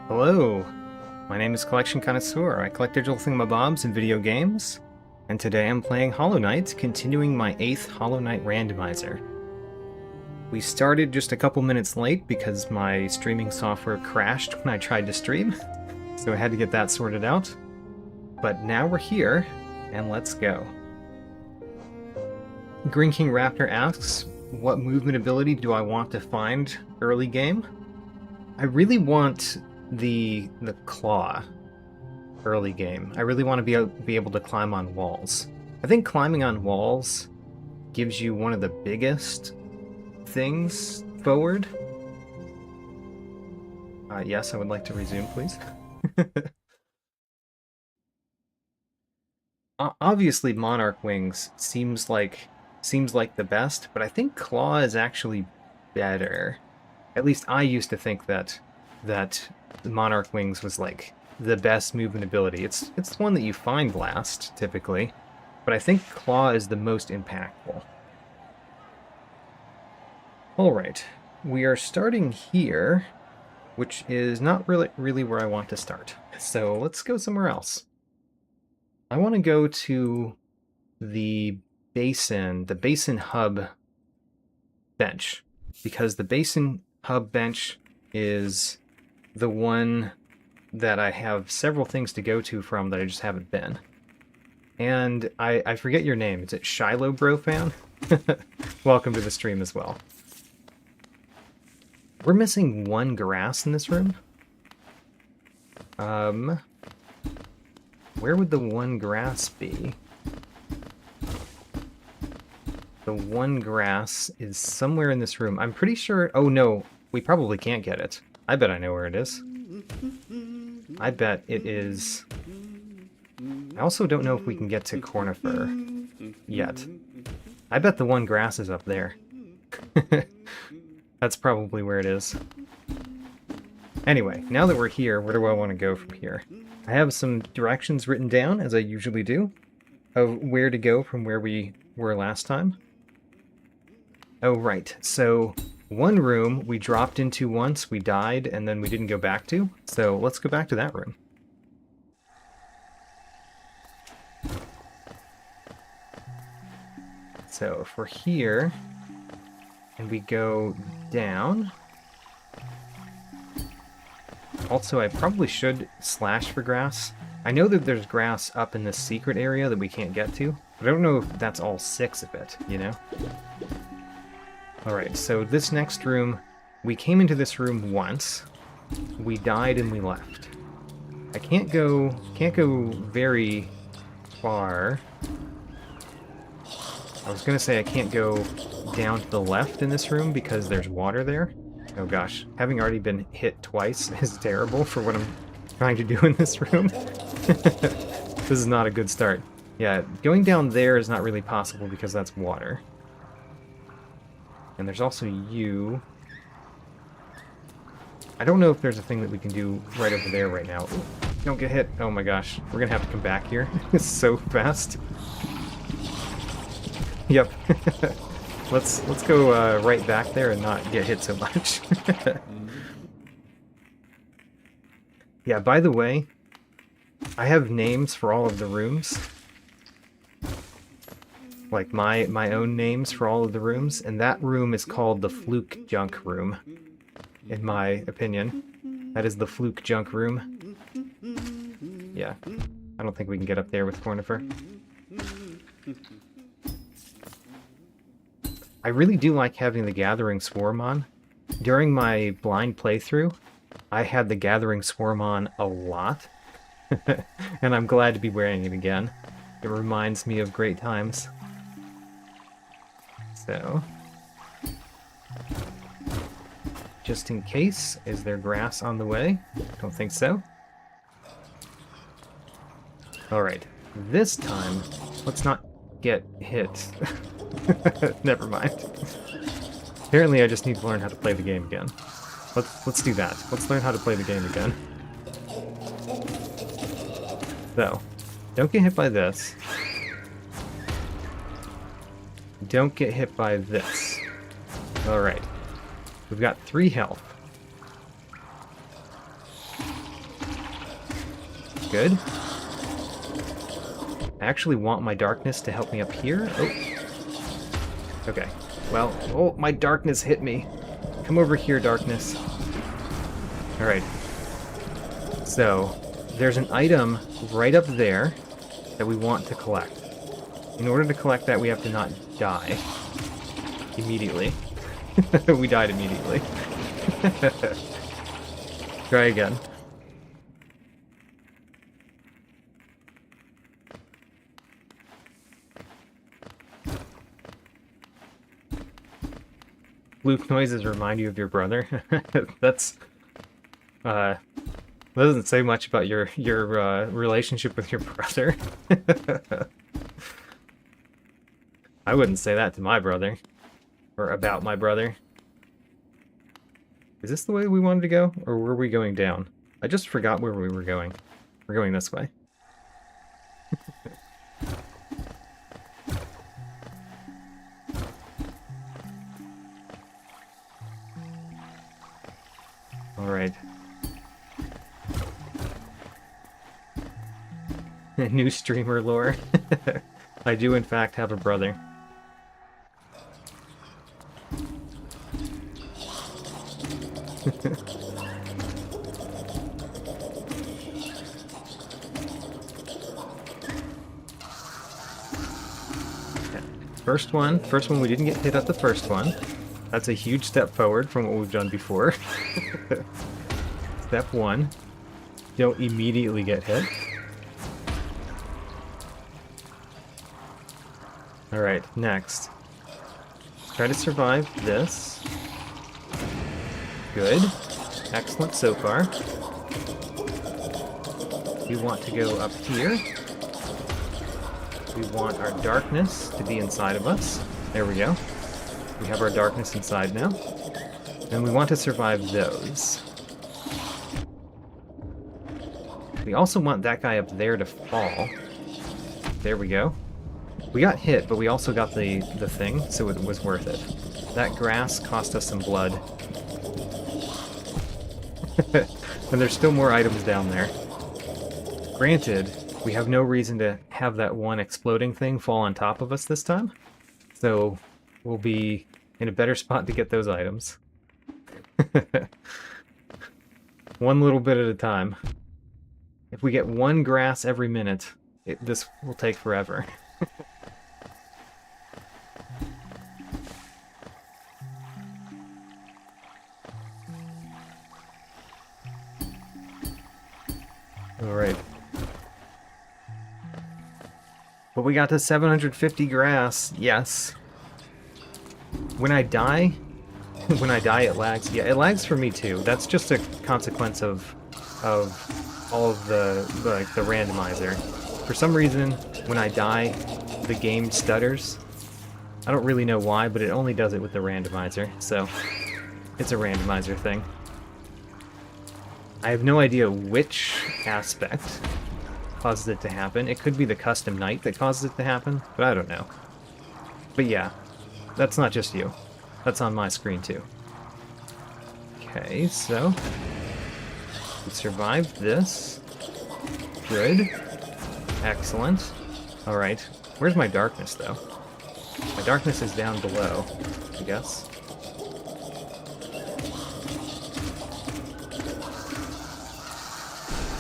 Hello, my name is Collection Connoisseur. I collect digital thingamabobs and video games, and today I'm playing Hollow Knight, continuing my 8th Hollow Knight Randomizer. We started just a couple minutes late because my streaming software crashed when I tried to stream, so I had to get that sorted out. But now we're here, and let's go. Green King Raptor asks, what movement ability do I want to find early game? I really want the claw early game. I really want to be able to climb on walls. I think climbing on walls gives you one of the biggest things forward. Yes, I would like to resume, please. Obviously, Monarch Wings seems like the best, but I think Claw is actually better. At least I used to think that Monarch Wings was like the best movement ability. It's the one that you find last, typically, but I think Claw is the most impactful. Alright, we are starting here, which is not really where I want to start. So let's go somewhere else. I want to go to the basin hub bench, because the basin hub bench is the one that I have several things to go to from that I just haven't been. And I forget your name. Is it Shiloh Bro Fan? Welcome to the stream as well. We're missing one grass in this room. Where would the one grass be? The one grass is somewhere in this room. I'm pretty sure... Oh no, we probably can't get it. I bet I know where it is. I bet it is... I also don't know if we can get to Cornifer yet. I bet the one grass is up there. That's probably where it is. Anyway, now that we're here, where do I want to go from here? I have some directions written down, as I usually do, of where to go from where we were last time. Oh, right. So, one room we dropped into once, we died, and then we didn't go back to. So, let's go back to that room. So, if we're here, and we go down... Also, I probably should slash for grass. I know that there's grass up in this secret area that we can't get to, but I don't know if that's all 6 of it, you know? Alright, so this next room, we came into this room once, we died and we left. I can't go very far. I was gonna say I can't go down to the left in this room because there's water there. Oh gosh, having already been hit twice is terrible for what I'm trying to do in this room. This is not a good start. Yeah, going down there is not really possible because that's water. And there's also you. I don't know if there's a thing that we can do right over there right now. Ooh, don't get hit. Oh my gosh, we're gonna have to come back here. It's so fast. Yep. Let's go right back there and not get hit so much. Yeah, by the way, I have names for all of the rooms. Like my own names for all of the rooms, and that room is called the Fluke Junk Room, in my opinion. That is the Fluke Junk Room. Yeah, I don't think we can get up there with Cornifer. I really do like having the Gathering Swarm on. During my blind playthrough, I had the Gathering Swarm on a lot, and I'm glad to be wearing it again. It reminds me of great times. So, just in case, is there grass on the way? Don't think so. Alright, this time, let's not get hit. Never mind. Apparently I just need to learn how to play the game again. Let's do that. Let's learn how to play the game again. So, don't get hit by this. Don't get hit by this. Alright. We've got 3 health. Good. I actually want my darkness to help me up here. Oh. Okay. Well, oh, my darkness hit me. Come over here, darkness. Alright. So, there's an item right up there that we want to collect. In order to collect that, we have to not die immediately. We died immediately. Try again. Luke noises remind you of your brother. That's doesn't say much about your relationship with your brother. I wouldn't say that to my brother. Or about my brother. Is this the way we wanted to go? Or were we going down? I just forgot where we were going. We're going this way. Alright. New streamer lore. I do in fact have a brother. First one we didn't get hit at the first one. That's a huge step forward from what we've done before. Step 1. Don't immediately get hit. Alright, next. Try to survive this. Good. Excellent so far. We want to go up here. We want our darkness to be inside of us. There we go. We have our darkness inside now. And we want to survive those. We also want that guy up there to fall. There we go. We got hit, but we also got the thing, so it was worth it. That grass cost us some blood. And there's still more items down there. Granted, we have no reason to have that one exploding thing fall on top of us this time. So we'll be in a better spot to get those items. One little bit at a time. If we get one grass every minute, this will take forever. Alright. But we got to 750 grass, yes. When I die it lags. Yeah, it lags for me too. That's just a consequence of all of the randomizer. For some reason, when I die, the game stutters. I don't really know why, but it only does it with the randomizer, so it's a randomizer thing. I have no idea which aspect causes it to happen. It could be the custom night that causes it to happen, but I don't know. But yeah, that's not just you. That's on my screen too. Okay, so we survived this. Good. Excellent. Alright, where's my darkness though? My darkness is down below, I guess.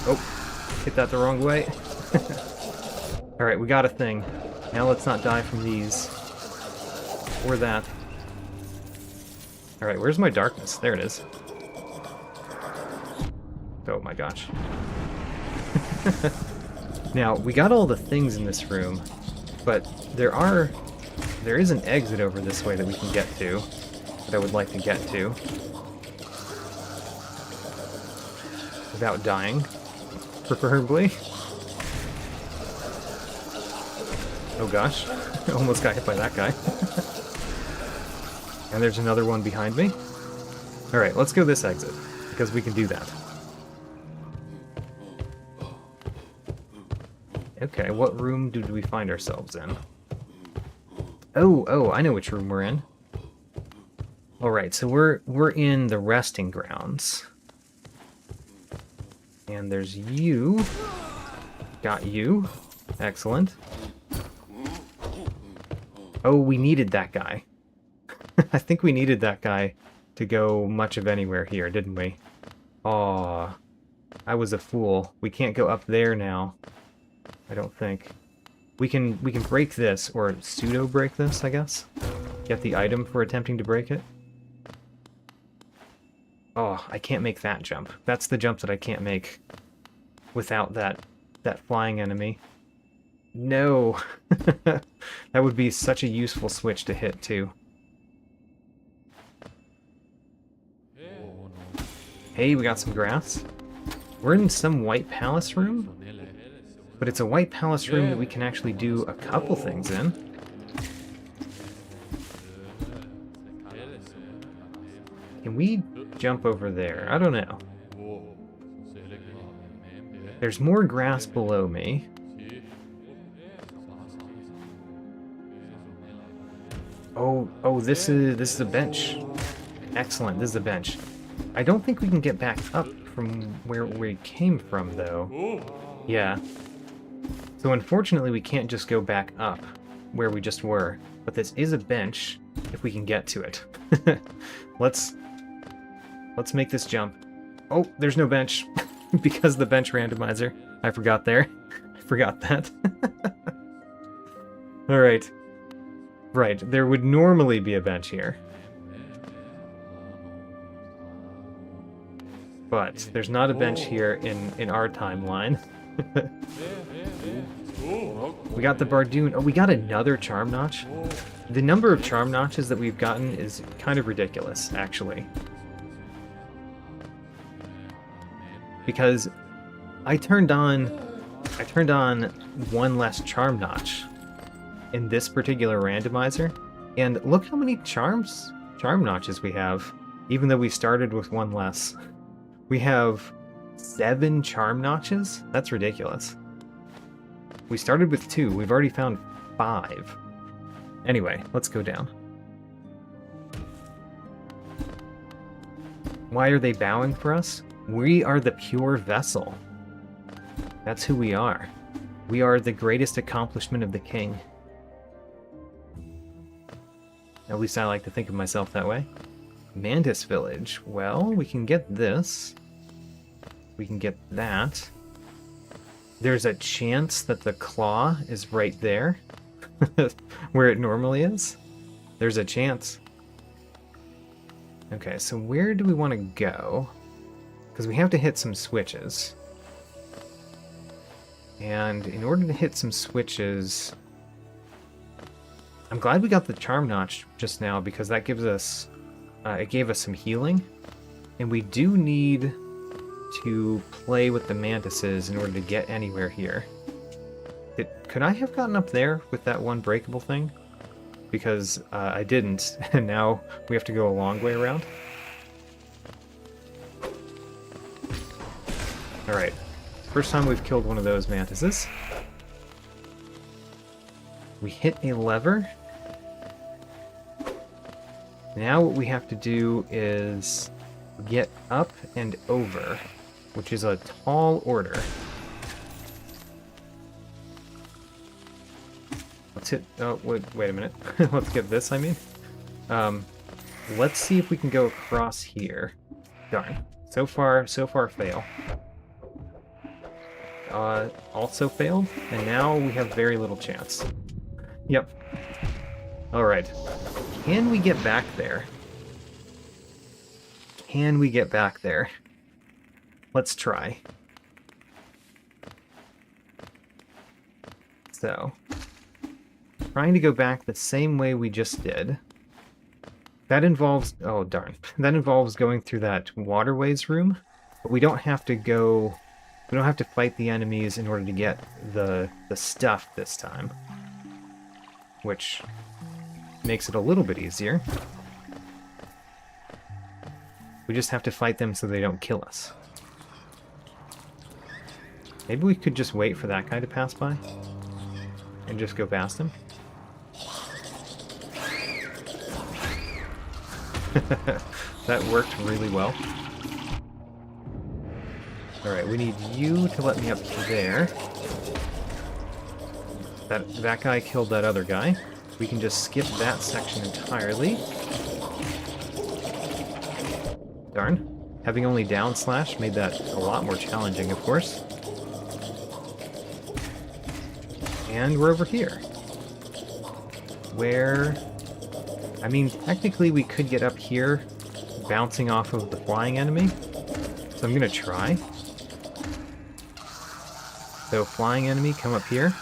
Oh, hit that the wrong way. Alright, we got a thing. Now let's not die from these. Or that. Alright, where's my darkness? There it is. Oh my gosh. Now, we got all the things in this room, but there is an exit over this way that we can get to, that I would like to get to. Without dying, preferably. Oh gosh, almost got hit by that guy. And there's another one behind me. Alright, let's go this exit, because we can do that. Okay, what room did we find ourselves in? Oh, I know which room we're in. All right, so we're in the resting grounds. And there's you. Got you. Excellent. Oh, we needed that guy. I think we needed that guy to go much of anywhere here, didn't we? Aw, I was a fool. We can't go up there now. I don't think. We can break this, or pseudo break this, I guess. Get the item for attempting to break it. Oh, I can't make that jump. That's the jump that I can't make without that flying enemy. No! That would be such a useful switch to hit, too. Hey, we got some grass. We're in some White Palace room, but it's a White Palace room that we can actually do a couple things in. Can we jump over there? I don't know. There's more grass below me. Oh, this is a bench. Excellent, this is a bench. I don't think we can get back up from where we came from, though. Yeah. So unfortunately, we can't just go back up where we just were. But this is a bench, if we can get to it. Let's make this jump. Oh, there's no bench, because the bench randomizer. I forgot there. I forgot that. Alright. Right, there would normally be a bench here. But there's not a bench here in our timeline. We got the Bardoon. Oh, we got another charm notch. The number of charm notches that we've gotten is kind of ridiculous, actually. Because I turned on one less charm notch in this particular randomizer, and look how many charm notches we have, even though we started with one less. We have 7 charm notches? That's ridiculous. We started with 2. We've already found 5. Anyway, let's go down. Why are they bowing for us? We are the pure vessel. That's who we are. We are the greatest accomplishment of the king. At least I like to think of myself that way. Mantis Village. Well, we can get this. We can get that. There's a chance that the claw is right there, where it normally is. There's a chance. Okay, so where do we want to go? Because we have to hit some switches. And in order to hit some switches... I'm glad we got the charm notch just now, because that gives us... it gave us some healing. And we do need to play with the mantises in order to get anywhere here. Could I have gotten up there with that one breakable thing? Because I didn't, and now we have to go a long way around. Alright, first time we've killed one of those mantises. We hit a lever. Now what we have to do is get up and over, which is a tall order. Let's hit... Oh, wait a minute. Let's get this, I mean. Let's see if we can go across here. Darn. So far fail. Also failed, and now we have very little chance. Yep. Alright. Can we get back there? Can we get back there? Let's try. So, trying to go back the same way we just did. That involves... Oh, darn. That involves going through that waterways room. But we don't have to go... We don't have to fight the enemies in order to get the stuff this time. Which makes it a little bit easier. We just have to fight them so they don't kill us. Maybe we could just wait for that guy to pass by and just go past him. That worked really well. Alright, we need you to let me up there. That guy killed that other guy. We can just skip that section entirely. Darn. Having only down slash made that a lot more challenging, of course. And we're over here. Where... I mean, technically we could get up here, bouncing off of the flying enemy. So I'm gonna try. So, flying enemy, come up here.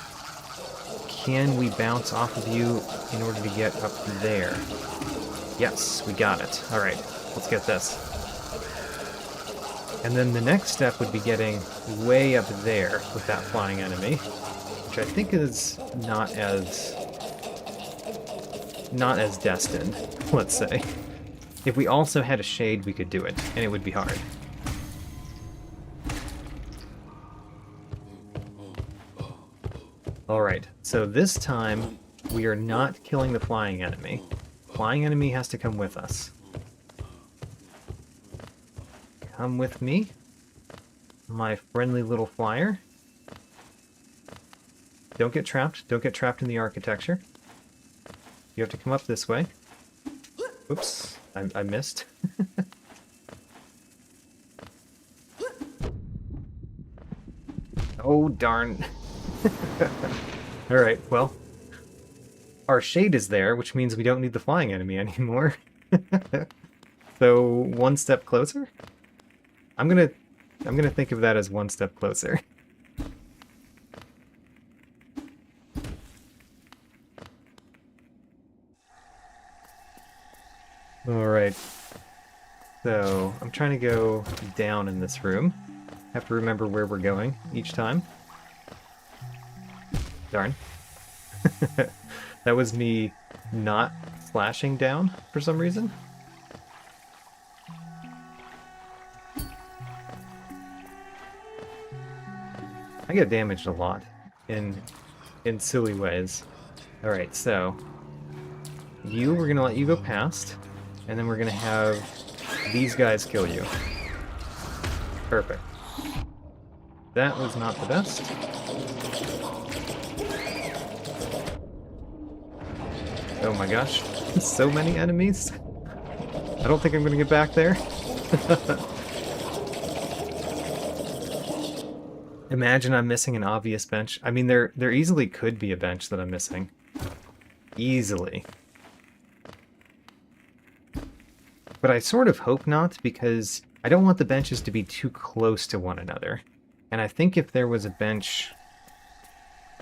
Can we bounce off of you in order to get up there? Yes, we got it. Alright, let's get this. And then the next step would be getting way up there with that flying enemy, which I think is not as destined, let's say. If we also had a shade, we could do it, and it would be hard. Alright, so this time, we are not killing the flying enemy. Flying enemy has to come with us. Come with me, my friendly little flyer. Don't get trapped. Don't get trapped in the architecture. You have to come up this way. Oops, I missed. Oh, darn. Alright, well. Our shade is there, which means we don't need the flying enemy anymore. So, one step closer? I'm gonna think of that as one step closer. Alright. So, I'm trying to go down in this room. Have to remember where we're going each time. Darn. That was me not slashing down for some reason. I get damaged a lot in silly ways. Alright, so we're gonna let you go past, and then we're gonna have these guys kill you. Perfect. That was not the best. Oh my gosh, so many enemies. I don't think I'm gonna get back there. Imagine I'm missing an obvious bench. I mean, there easily could be a bench that I'm missing. Easily. But I sort of hope not, because I don't want the benches to be too close to one another. And I think if there was a bench...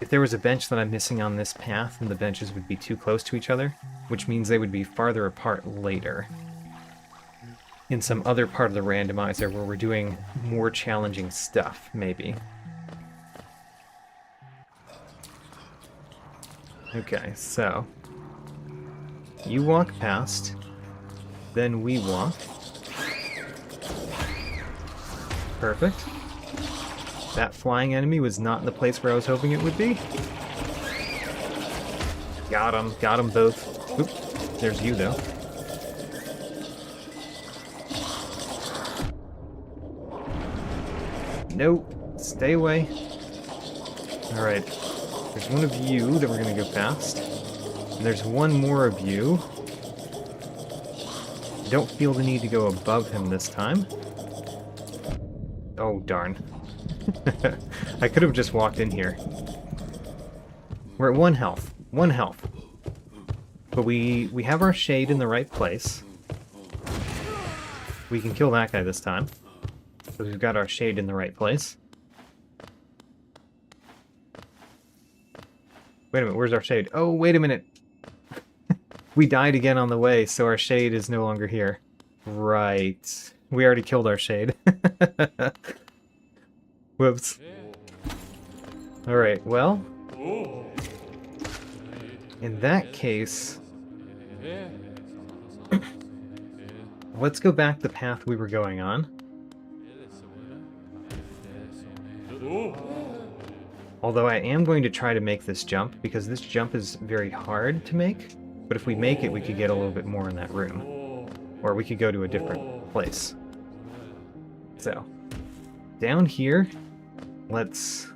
If there was a bench that I'm missing on this path, then the benches would be too close to each other, which means they would be farther apart later. In some other part of the randomizer where we're doing more challenging stuff, maybe. Okay, so... You walk past, then we walk. Perfect. That flying enemy was not in the place where I was hoping it would be. Got them both. Oop, there's you though. Nope, stay away. Alright, there's one of you that we're gonna go past. And there's one more of you. I don't feel the need to go above him this time. Oh, darn. I could have just walked in here. We're at 1 health. 1 health. But we have our shade in the right place. We can kill that guy this time. So we've got our shade in the right place. Wait a minute, where's our shade? Oh, wait a minute. We died again on the way, so our shade is no longer here. Right. We already killed our shade. Whoops. Alright, well... In that case... let's go back the path we were going on. Although I am going to try to make this jump, because this jump is very hard to make. But if we make it, we could get a little bit more in that room. Or we could go to a different place. So, down here, let's...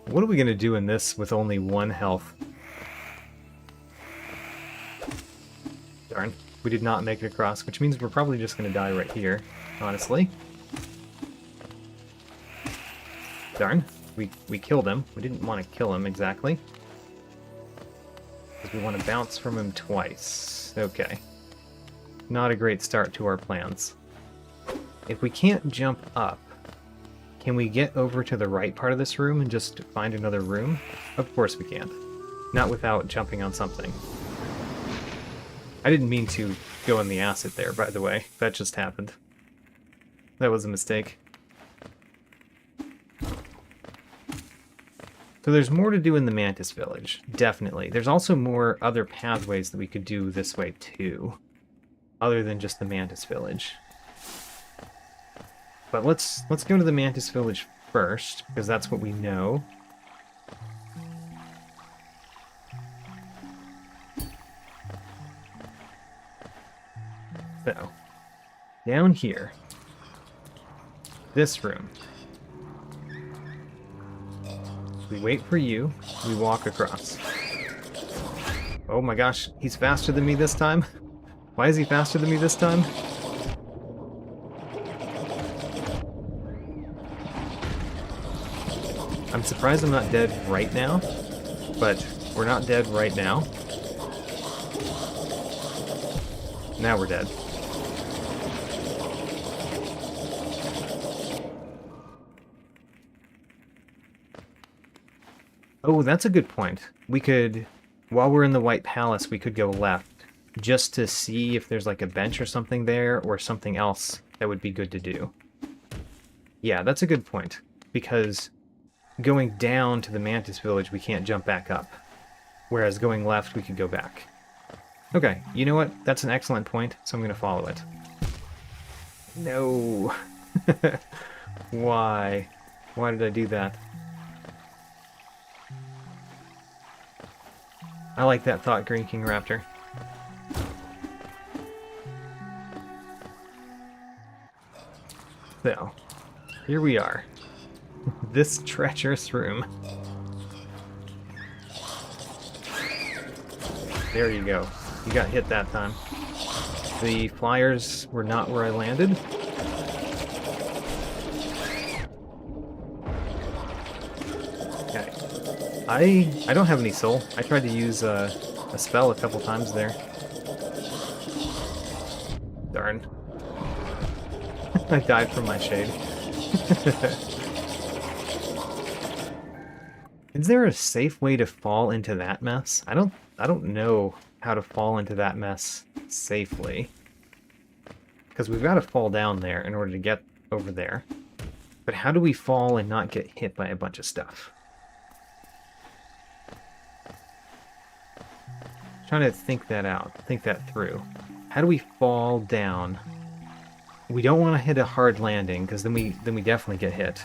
What are we going to do in this with only 1 health? Darn, we did not make it across, which means we're probably just going to die right here, honestly. Darn, we killed him. We didn't want to kill him exactly. Because we want to bounce from him twice. Okay. Not a great start to our plans. If we can't jump up, can we get over to the right part of this room and just find another room? Of course we can't. Not without jumping on something. I didn't mean to go in the acid there, by the way. That just happened. That was a mistake. So there's more to do in the Mantis Village, definitely. There's also more other pathways that we could do this way too, other than just the Mantis Village. But let's go to the Mantis Village first, because that's what we know. So, down here, this room. We wait for you, we walk across. Oh my gosh, he's faster than me this time? Why is he faster than me this time? I'm surprised I'm not dead right now, but we're not dead right now. Now we're dead. Oh, that's a good point. We could, while we're in the White Palace, we could go left, just to see if there's like a bench or something there, or something else that would be good to do. Yeah, that's a good point, because going down to the Mantis Village, we can't jump back up. Whereas going left, we could go back. Okay, you know what? That's an excellent point, so I'm going to follow it. No! Why? Why did I do that? I like that thought, Green King Raptor. So, here we are. This treacherous room. There you go. You got hit that time. The flyers were not where I landed. Okay. I don't have any soul. I tried to use a spell a couple times there. Darn. I died from my shade. Is there a safe way to fall into that mess? I don't know how to fall into that mess safely. Because we've got to fall down there in order to get over there. But how do we fall and not get hit by a bunch of stuff? Trying to think that out, think that through. How do we fall down? We don't want to hit a hard landing, because then we definitely get hit.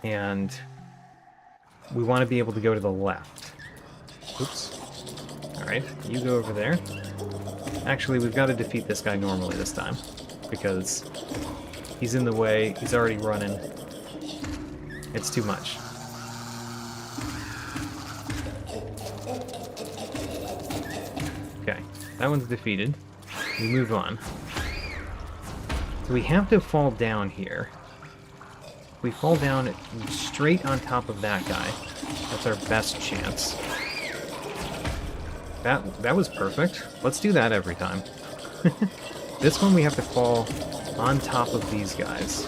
And we want to be able to go to the left. Oops. Alright, you go over there. Actually, we've got to defeat this guy normally this time, because he's in the way, he's already running. It's too much. Okay, that one's defeated. We move on. So we have to fall down here. If we fall down straight on top of that guy, that's our best chance. That was perfect. Let's do that every time. This one we have to fall on top of these guys.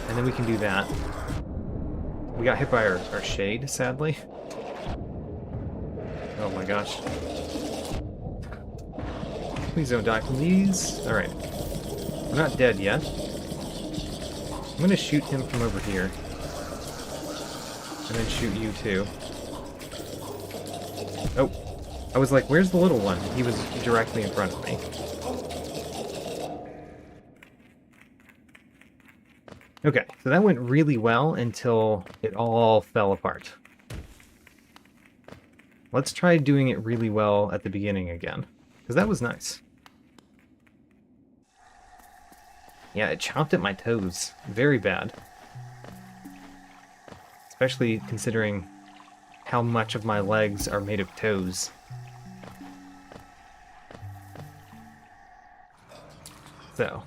And then we can do that. We got hit by our shade, sadly. Oh my gosh. Please don't die from these. Alright. We're not dead yet. I'm gonna shoot him from over here. And then shoot you too. Oh. I was like, where's the little one? He was directly in front of me. Okay, so that went really well until it all fell apart. Let's try doing it really well at the beginning again, because that was nice. Yeah, it chomped at my toes. Very bad. Especially considering how much of my legs are made of toes. So.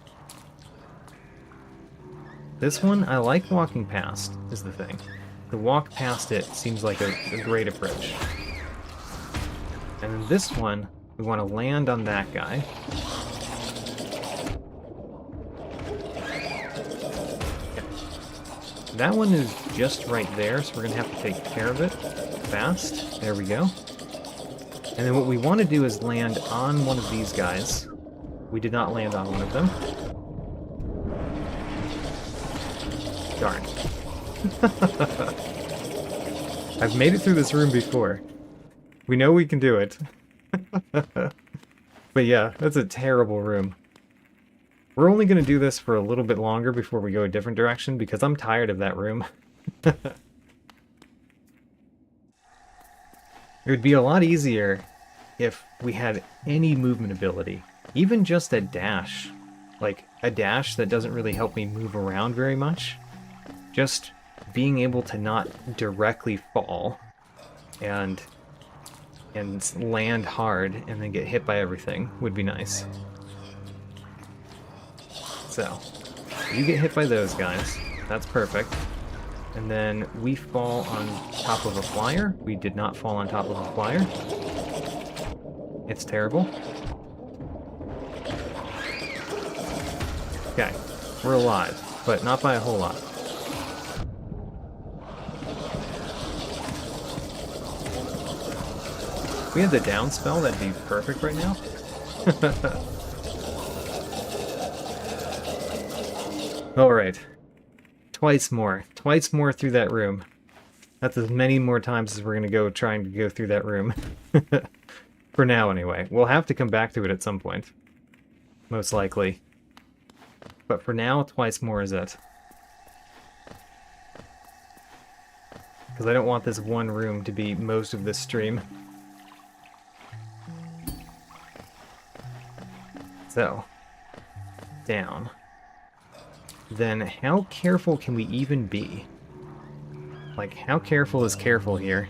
This one, I like walking past, is the thing. To walk past it seems like a great approach. And then this one, we want to land on that guy. Okay. That one is just right there, so we're going to have to take care of it fast. There we go. And then what we want to do is land on one of these guys. We did not land on one of them. Darn. I've made it through this room before. We know we can do it. But yeah, that's a terrible room. We're only going to do this for a little bit longer before we go a different direction, because I'm tired of that room. It would be a lot easier if we had any movement ability. Even just a dash. Like, a dash that doesn't really help me move around very much. Just being able to not directly fall and land hard and then get hit by everything would be nice. So, you get hit by those guys. That's perfect. And then we fall on top of a flyer. We did not fall on top of a flyer. It's terrible. Okay, we're alive, but not by a whole lot. If we had the down spell, that'd be perfect right now. Alright. Twice more. Twice more through that room. That's as many more times as we're going to go trying to go through that room. For now, anyway. We'll have to come back to it at some point. Most likely. But for now, twice more is it. Because I don't want this one room to be most of this stream. So, down. Then how careful can we even be? Like, how careful is careful here?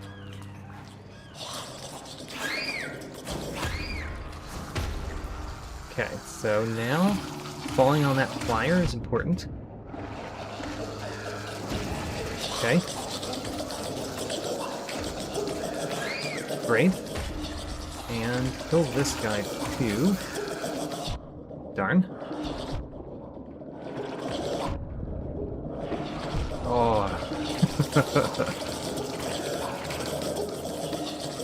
Okay, so now falling on that flyer is important. Okay. Great. And kill this guy too. Darn. Oh.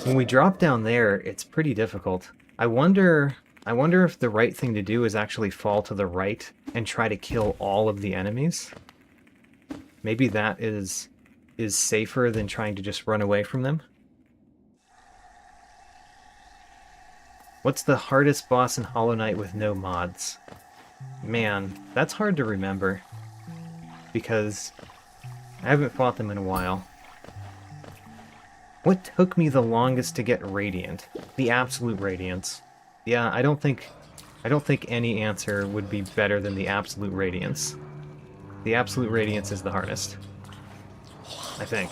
When we drop down there, it's pretty difficult. I wonder if the right thing to do is actually fall to the right and try to kill all of the enemies. Maybe that is safer than trying to just run away from them. What's the hardest boss in Hollow Knight with no mods? Man, that's hard to remember. Because I haven't fought them in a while. What took me the longest to get Radiant? The Absolute Radiance. Yeah, I don't think any answer would be better than the Absolute Radiance. The Absolute Radiance is the hardest. I think.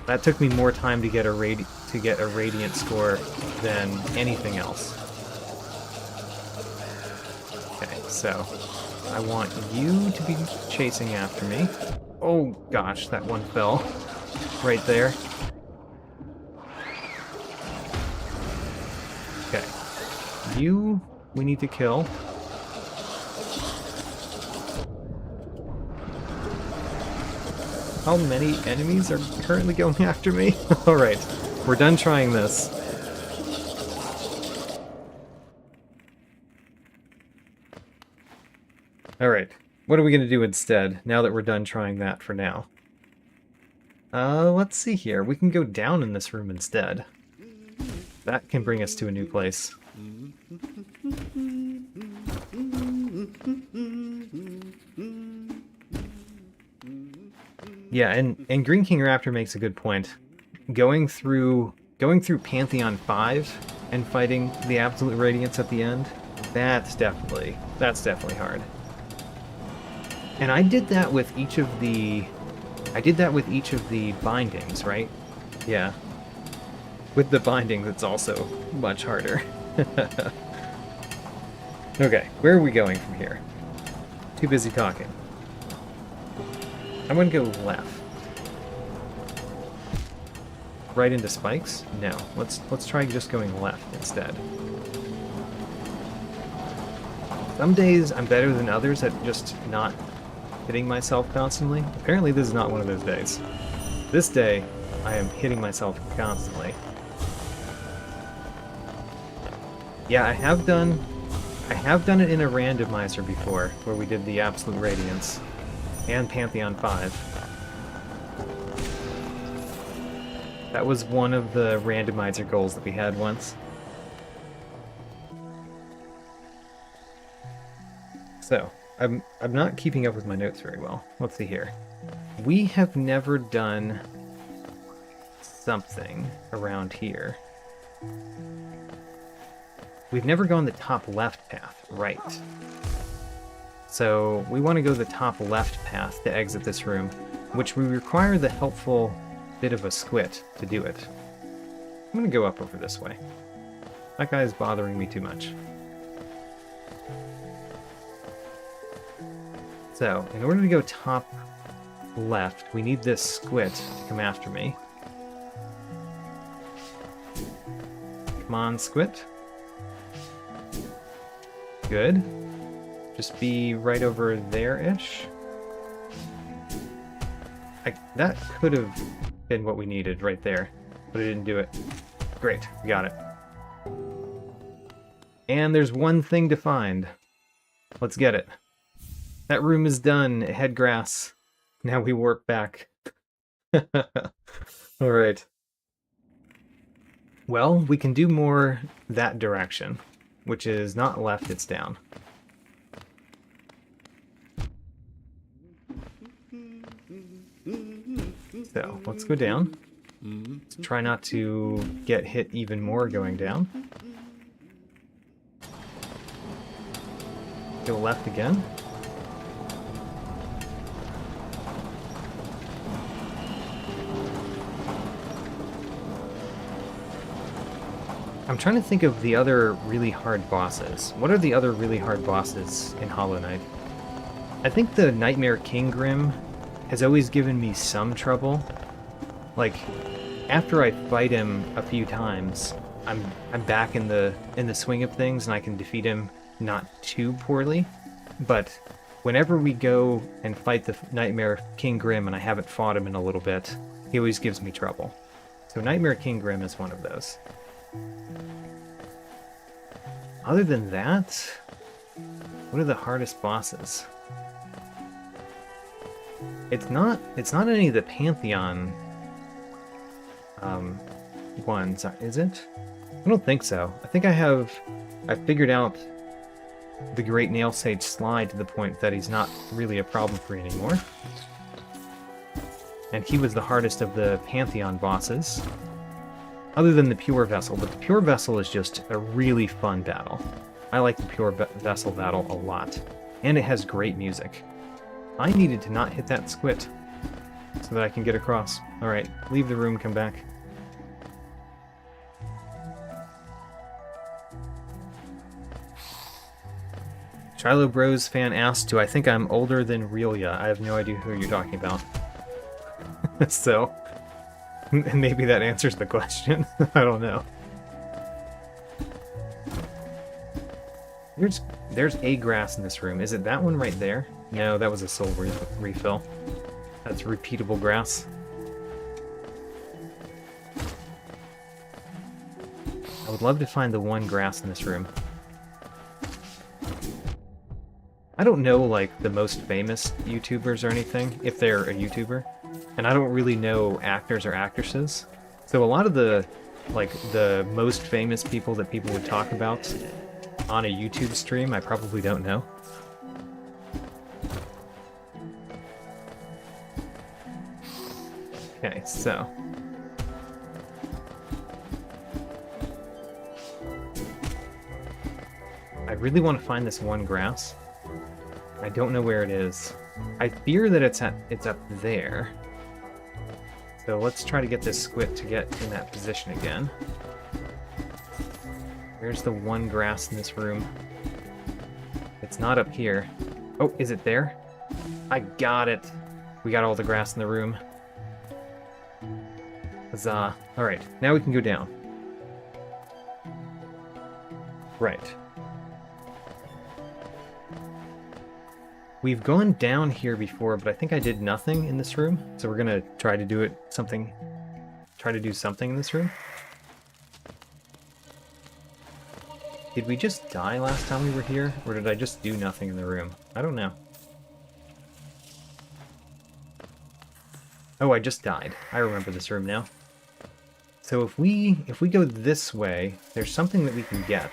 That took me more time to get a Radiant score than anything else. Okay, so I want you to be chasing after me. Oh gosh, that one fell right there. Okay, you we need to kill. How many enemies are currently going after me? Alright, we're done trying this. Alright, what are we going to do instead, now that we're done trying that for now? Let's see here. We can go down in this room instead. That can bring us to a new place. Yeah, and Green King Raptor makes a good point. Going through Pantheon 5 and fighting the Absolute Radiance at the end, that's definitely hard. And I did that with each of the bindings, right? Yeah. With the bindings, it's also much harder. Okay, where are we going from here? Too busy talking. I'm gonna go left. Right into spikes? No. Let's try just going left instead. Some days I'm better than others at just not hitting myself constantly. Apparently this is not one of those days. This day, I am hitting myself constantly. Yeah, I have done it in a randomizer before, where we did the Absolute Radiance and Pantheon 5. That was one of the randomizer goals that we had once. So, I'm not keeping up with my notes very well. Let's see here. We have never done something around here. We've never gone the top left path, right? So we want to go the top left path to exit this room, which we require the helpful bit of a squid to do it. I'm going to go up over this way. That guy is bothering me too much. So, in order to go top left, we need this squid to come after me. Come on, squid. Good. Just be right over there-ish. That could have been what we needed right there, but I didn't do it. Great, we got it. And there's one thing to find. Let's get it. That room is done. Head grass. Now we warp back. Alright. Well, we can do more that direction, which is not left, it's down. So, let's go down. Let's try not to get hit even more going down. Go left again. I'm trying to think of the other really hard bosses. What are the other really hard bosses in Hollow Knight? I think the Nightmare King Grim has always given me some trouble. Like, after I fight him a few times, I'm back in the swing of things and I can defeat him not too poorly. But whenever we go and fight the Nightmare King Grim and I haven't fought him in a little bit, he always gives me trouble. So Nightmare King Grim is one of those. Other than that, what are the hardest bosses? It's not any of the Pantheon ones, is it? I don't think so. I think I figured out the Great Nail Sage Slide to the point that he's not really a problem for me anymore. And he was the hardest of the Pantheon bosses. Other than the Pure Vessel, but the Pure Vessel is just a really fun battle. I like the Pure Vessel battle a lot. And it has great music. I needed to not hit that squid so that I can get across. Alright, leave the room, come back. Shiloh Bros fan asked, do I think I'm older than Relia? I have no idea who you're talking about. So, maybe that answers the question. I don't know. There's a grass in this room. Is it that one right there? No, that was a soul refill. That's repeatable grass. I would love to find the one grass in this room. I don't know, like, the most famous YouTubers or anything, if they're a YouTuber. And I don't really know actors or actresses. So a lot of the most famous people that people would talk about on a YouTube stream, I probably don't know. Okay, so... I really want to find this one grass. I don't know where it is. I fear that it's up there. So let's try to get this squid to get in that position again. Where's the one grass in this room? It's not up here. Oh, is it there? I got it. We got all the grass in the room. Huzzah. Alright, now we can go down. Right. We've gone down here before, but I think I did nothing in this room. So we're gonna try to do something in this room. Did we just die last time we were here? Or did I just do nothing in the room? I don't know. Oh, I just died. I remember this room now. So if we go this way, there's something that we can get.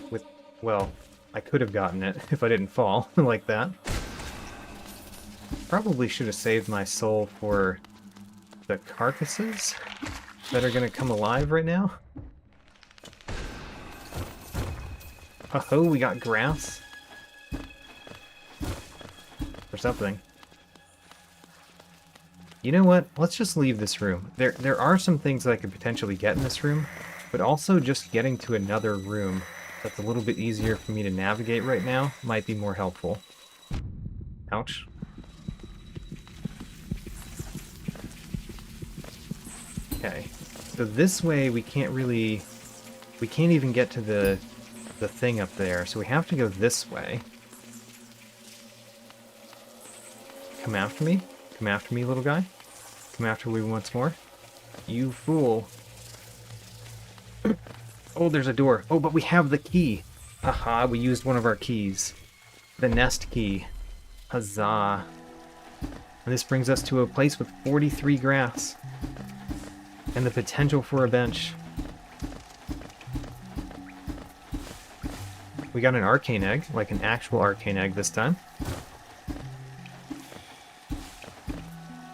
With, well, I could have gotten it if I didn't fall like that. Probably should have saved my soul for the carcasses that are going to come alive right now. Oh, we got grass. Or something. You know what? Let's just leave this room. There are some things that I could potentially get in this room, but also just getting to another room that's a little bit easier for me to navigate right now might be more helpful. Ouch. Okay. So this way we can't even get to the thing up there, so we have to go this way. Come after me. Come after me, little guy. Come after me once more. You fool. Oh, there's a door. Oh, but we have the key. Aha, we used one of our keys. The nest key. Huzzah. And this brings us to a place with 43 grass. And the potential for a bench. We got an arcane egg, like an actual arcane egg this time.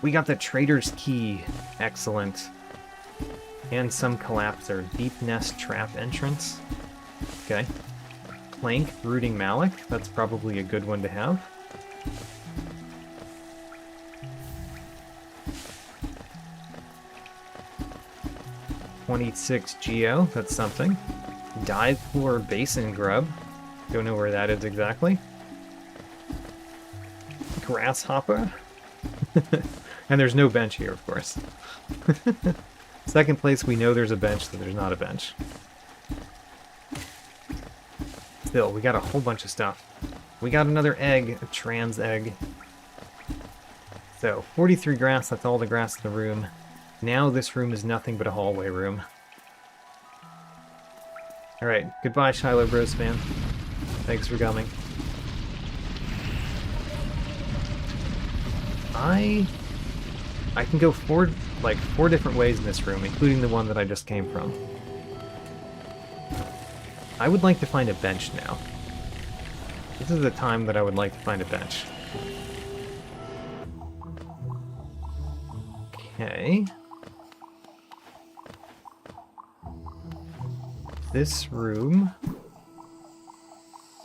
We got the trader's key. Excellent. And some collapser. Deep nest trap entrance. Okay. Plank rooting mallet. That's probably a good one to have. $26 geo. That's something. Dive floor basin grub. Don't know where that is exactly. Grasshopper. And there's no bench here, of course. Second place, we know there's a bench, so there's not a bench. Still, we got a whole bunch of stuff. We got another egg, a trans egg. So, 43 grass, that's all the grass in the room. Now this room is nothing but a hallway room. Alright, goodbye Shiloh Bros fan. Thanks for coming. I can go four different ways in this room, including the one that I just came from. I would like to find a bench now. This is the time that I would like to find a bench. Okay. This room.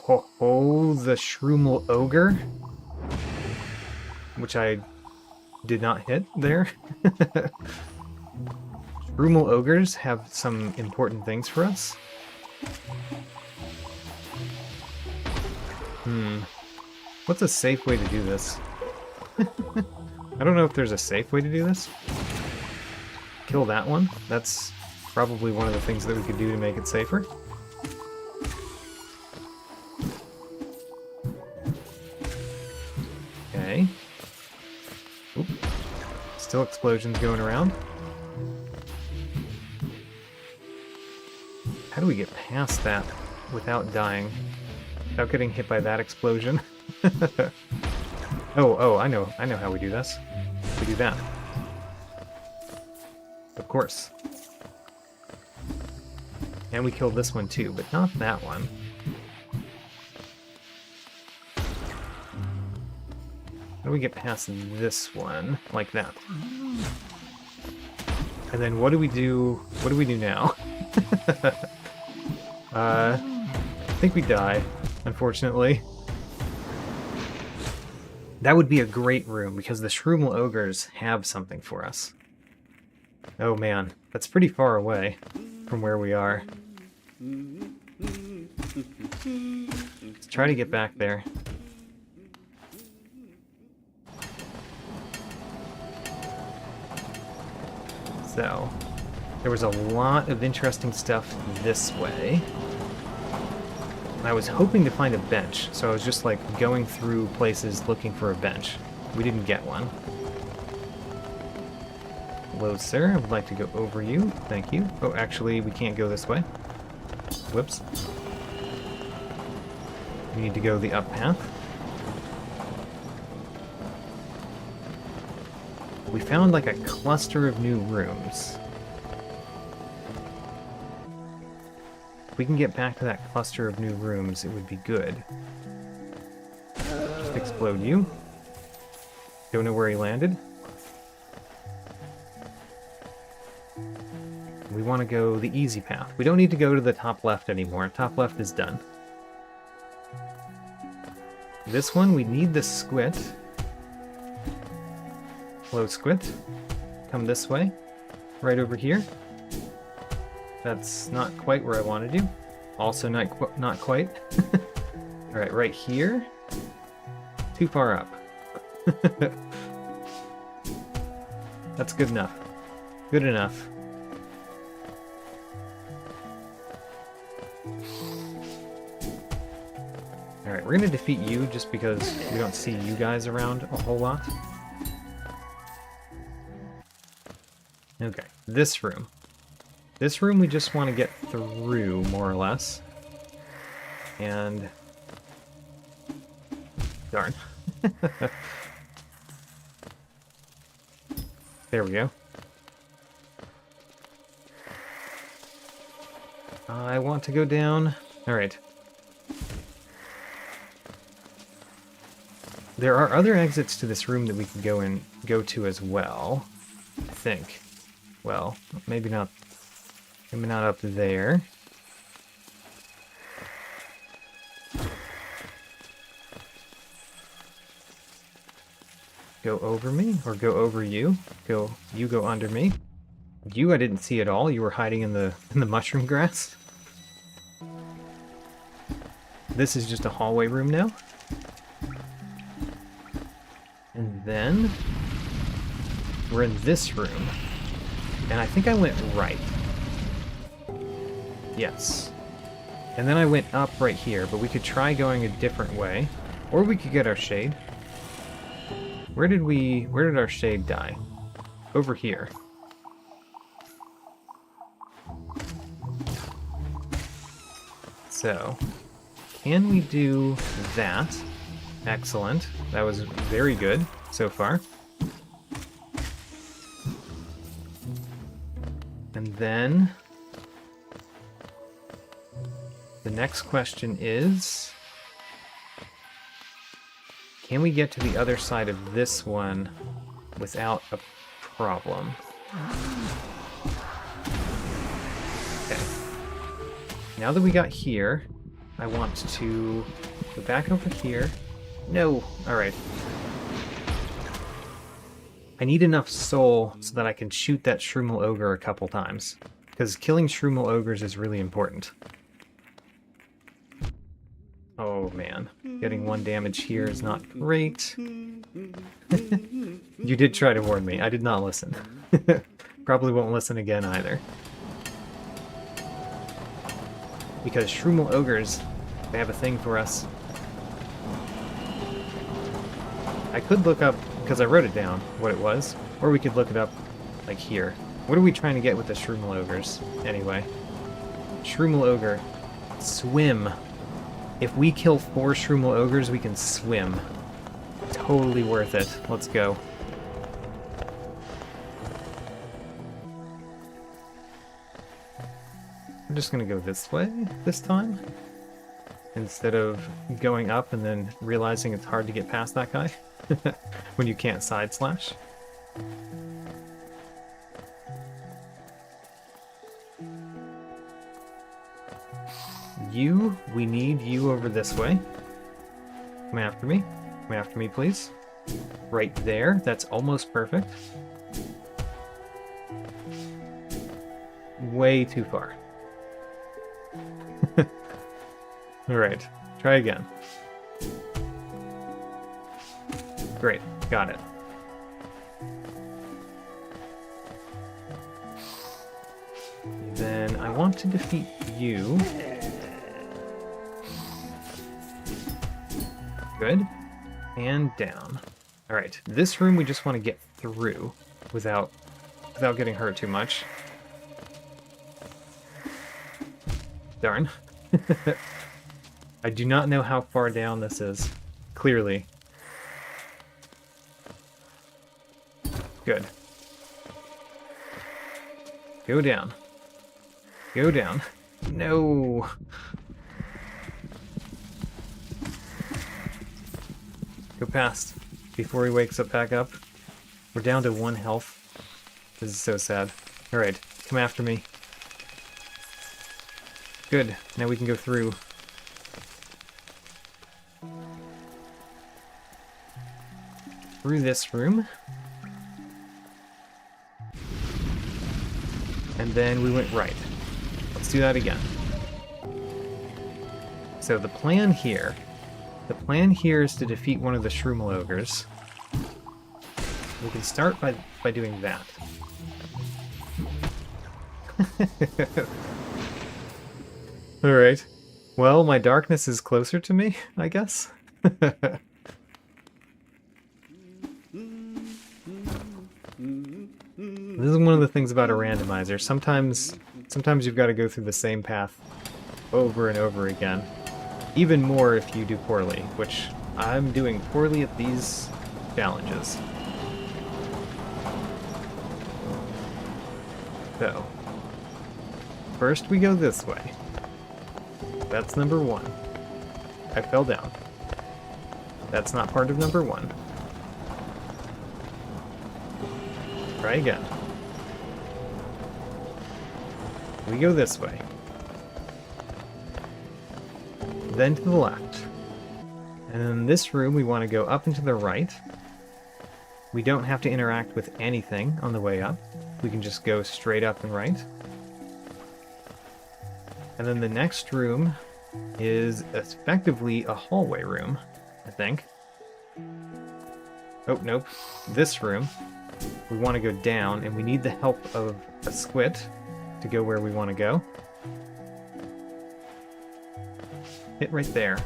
Oh, the Shroomel Ogre. Which I did not hit there. Shroomel Ogres have some important things for us. What's a safe way to do this? I don't know if there's a safe way to do this. Kill that one. That's probably one of the things that we could do to make it safer. Okay. Oop. Still explosions going around. How do we get past that without dying? Without getting hit by that explosion? Oh, I know how we do this. We do that. Of course. And we killed this one too, but not that one. How do we get past this one? Like that. And then what do we do? What do we do now? I think we die, unfortunately. That would be a great room, because the Shroomal Ogres have something for us. Oh man, that's pretty far away from where we are. Let's try to get back there. So, there was a lot of interesting stuff this way. And I was hoping to find a bench, so I was just like going through places looking for a bench. We didn't get one. Hello, sir. I would like to go over you. Thank you. Oh, actually, we can't go this way. Whoops. We need to go the up path. We found like a cluster of new rooms. If we can get back to that cluster of new rooms, it would be good. Just explode you. Don't know where he landed. We want to go the easy path. We don't need to go to the top left anymore. Top left is done. This one, we need the squid. Hello, squid. Come this way. Right over here. That's not quite where I wanted you. Also not quite. Alright, right here. Too far up. That's good enough. Good enough. Alright, we're gonna defeat you just because we don't see you guys around a whole lot. Okay, this room. This room we just want to get through, more or less. And... darn. There we go. I want to go down. Alright. There are other exits to this room that we can go to as well, I think. Well, maybe not up there. Go over me, or go over you. You go under me. You I didn't see at all. You were hiding in the mushroom grass. This is just a hallway room now. And then we're in this room. And I think I went right. Yes. And then I went up right here, but we could try going a different way. Or we could get our shade. Where did our shade die? Over here. So, can we do that? Excellent. That was very good so far. And then the next question is, can we get to the other side of this one without a problem? Okay. Now that we got here, I want to go back over here. No! Alright. I need enough soul so that I can shoot that Shroomal Ogre a couple times. Because killing Shroomal Ogres is really important. Oh man, getting 1 damage here is not great. You did try to warn me, I did not listen. Probably won't listen again either. Because Shroomal Ogres, they have a thing for us. I could look up, because I wrote it down, what it was. Or we could look it up, like here. What are we trying to get with the Shroomal Ogres, anyway? Shroomal Ogre. Swim. If we kill 4 Shroomal Ogres, we can swim. Totally worth it. Let's go. I'm just gonna go this way, this time. Instead of going up and then realizing it's hard to get past that guy. when you can't side slash. We need you over this way. Come after me. Come after me, please. Right there. That's almost perfect. Way too far. Alright, try again. Great, got it. Then I want to defeat you. Good. And down. Alright, this room we just want to get through without getting hurt too much. Darn. I do not know how far down this is. Clearly. Good. Go down. Go down. No! Go past before he wakes up back up. We're down to 1 health. This is so sad. Alright, come after me. Good, now we can go through. Through this room. And then we went right. Let's do that again. So the plan here is to defeat one of the Shroomel Ogres. We can start by doing that. Alright. Well, my darkness is closer to me, I guess. This is one of the things about a randomizer. Sometimes you've got to go through the same path over and over again. Even more if you do poorly, which I'm doing poorly at these challenges. So, first we go this way. That's number 1. I fell down. That's not part of number 1. Try again. We go this way. Then to the left. And in this room we want to go up and to the right. We don't have to interact with anything on the way up. We can just go straight up and right. And then the next room is effectively a hallway room, I think. Oh, nope. This room, we want to go down, and we need the help of a squid to go where we want to go. Hit right there.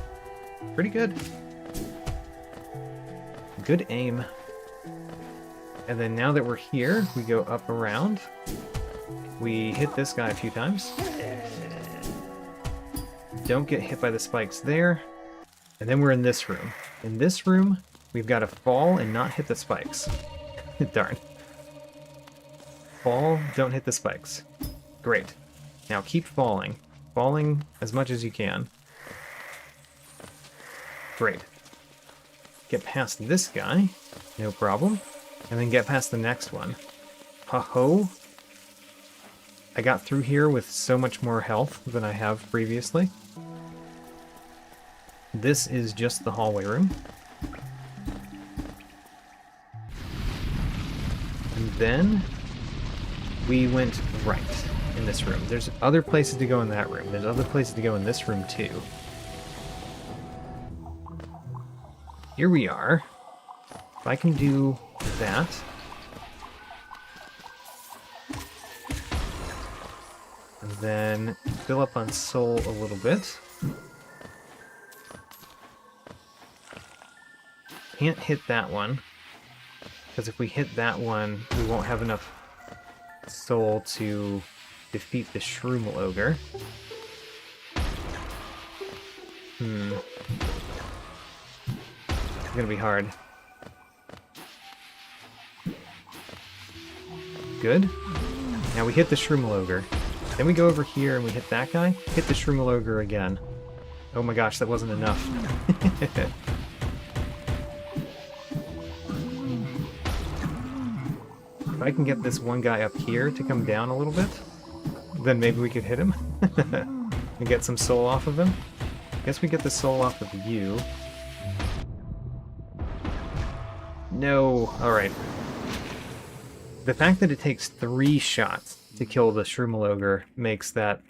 Pretty good. Good aim. And then now that we're here, we go up around. We hit this guy a few times. Don't get hit by the spikes there. And then we're in this room. In this room, we've got to fall and not hit the spikes. Darn. Fall, don't hit the spikes. Great. Now keep falling. Falling as much as you can. Great. Get past this guy. No problem. And then get past the next one. Ha-ho. I got through here with so much more health than I have previously. This is just the hallway room. And then we went right in this room. There's other places to go in that room. There's other places to go in this room too. Here we are. If I can do that. And then fill up on soul a little bit. Can't hit that one, because if we hit that one, we won't have enough soul to defeat the Shroomel Ogre. It's gonna be hard. Good. Now we hit the Shroomel Ogre. Then we go over here and we hit that guy. Hit the Shroomel Ogre again. Oh my gosh, that wasn't enough. if I can get this one guy up here to come down a little bit, then maybe we could hit him and get some soul off of him. Guess we get the soul off of you. No. Alright. The fact that it takes 3 shots to kill the Shroomel Ogre makes that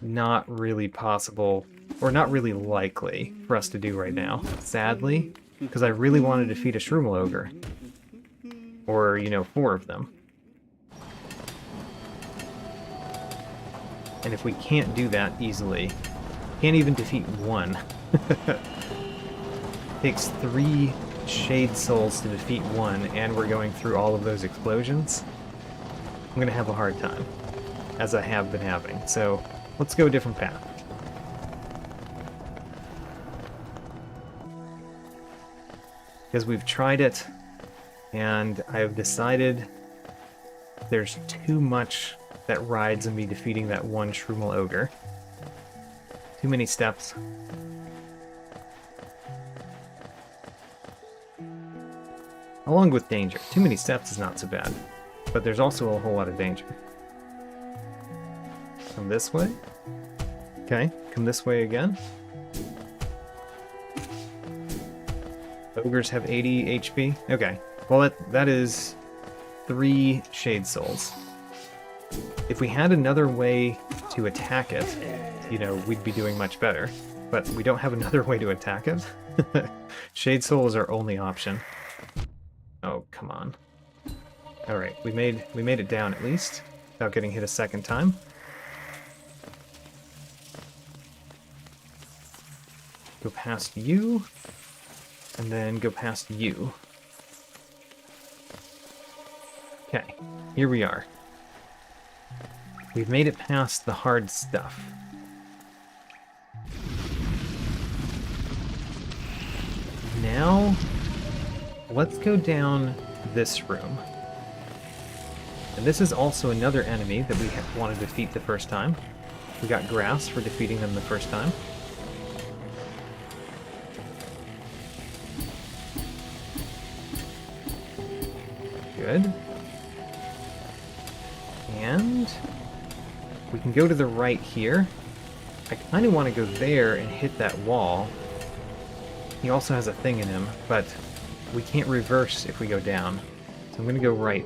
not really possible, or not really likely, for us to do right now. Sadly, because I really want to defeat a Shroomel Ogre. Or, you know, 4 of them. And if we can't do that easily, can't even defeat 1. Takes 3 Shade Souls to defeat 1, and we're going through all of those explosions. I'm gonna have a hard time, as I have been having. So, let's go a different path. Because we've tried it, and I've decided there's too much that rides on me defeating that one Shroomel Ogre. Too many steps. Along with danger. Too many steps is not so bad, but there's also a whole lot of danger. Come this way. Okay, come this way again. Ogres have 80 HP. Okay, well that is 3 Shade Souls. If we had another way to attack it, you know, we'd be doing much better. But we don't have another way to attack it. Shade Soul is our only option. Oh, come on. Alright, we made it down at least, without getting hit a second time. Go past you, and then go past you. Okay, here we are. We've made it past the hard stuff. Now, let's go down this room. And this is also another enemy that we want to defeat the first time. We got grass for defeating them the first time. Good. And we can go to the right here. I kind of want to go there and hit that wall. He also has a thing in him, but we can't reverse if we go down. So I'm going to go right.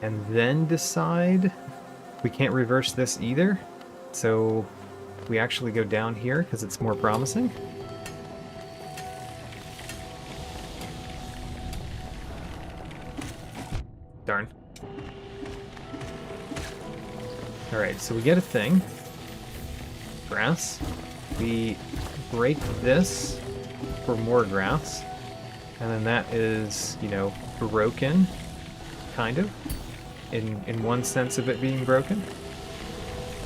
And then decide we can't reverse this either. So we actually go down here because it's more promising. Darn. Alright, so we get a thing. Grass. We break this for more grass. And then that is, you know, broken. Kind of. In one sense of it being broken.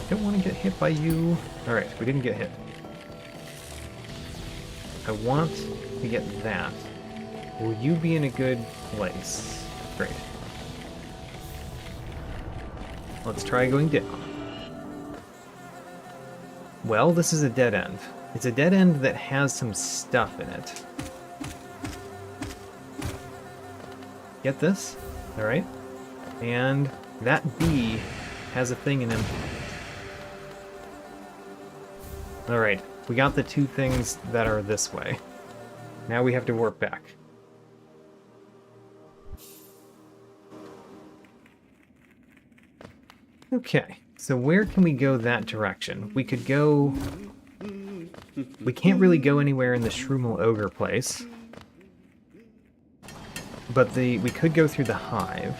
Don't want to get hit by you. Alright, we didn't get hit. I want to get that. Will you be in a good place? Great. Let's try going down. Well, this is a dead end. It's a dead end that has some stuff in it. Get this? Alright. And that bee has a thing in him. Alright, we got the 2 things that are this way. Now we have to warp back. Okay, so where can we go that direction? We could go... We can't really go anywhere in the Shroomel Ogre place. But we could go through the hive.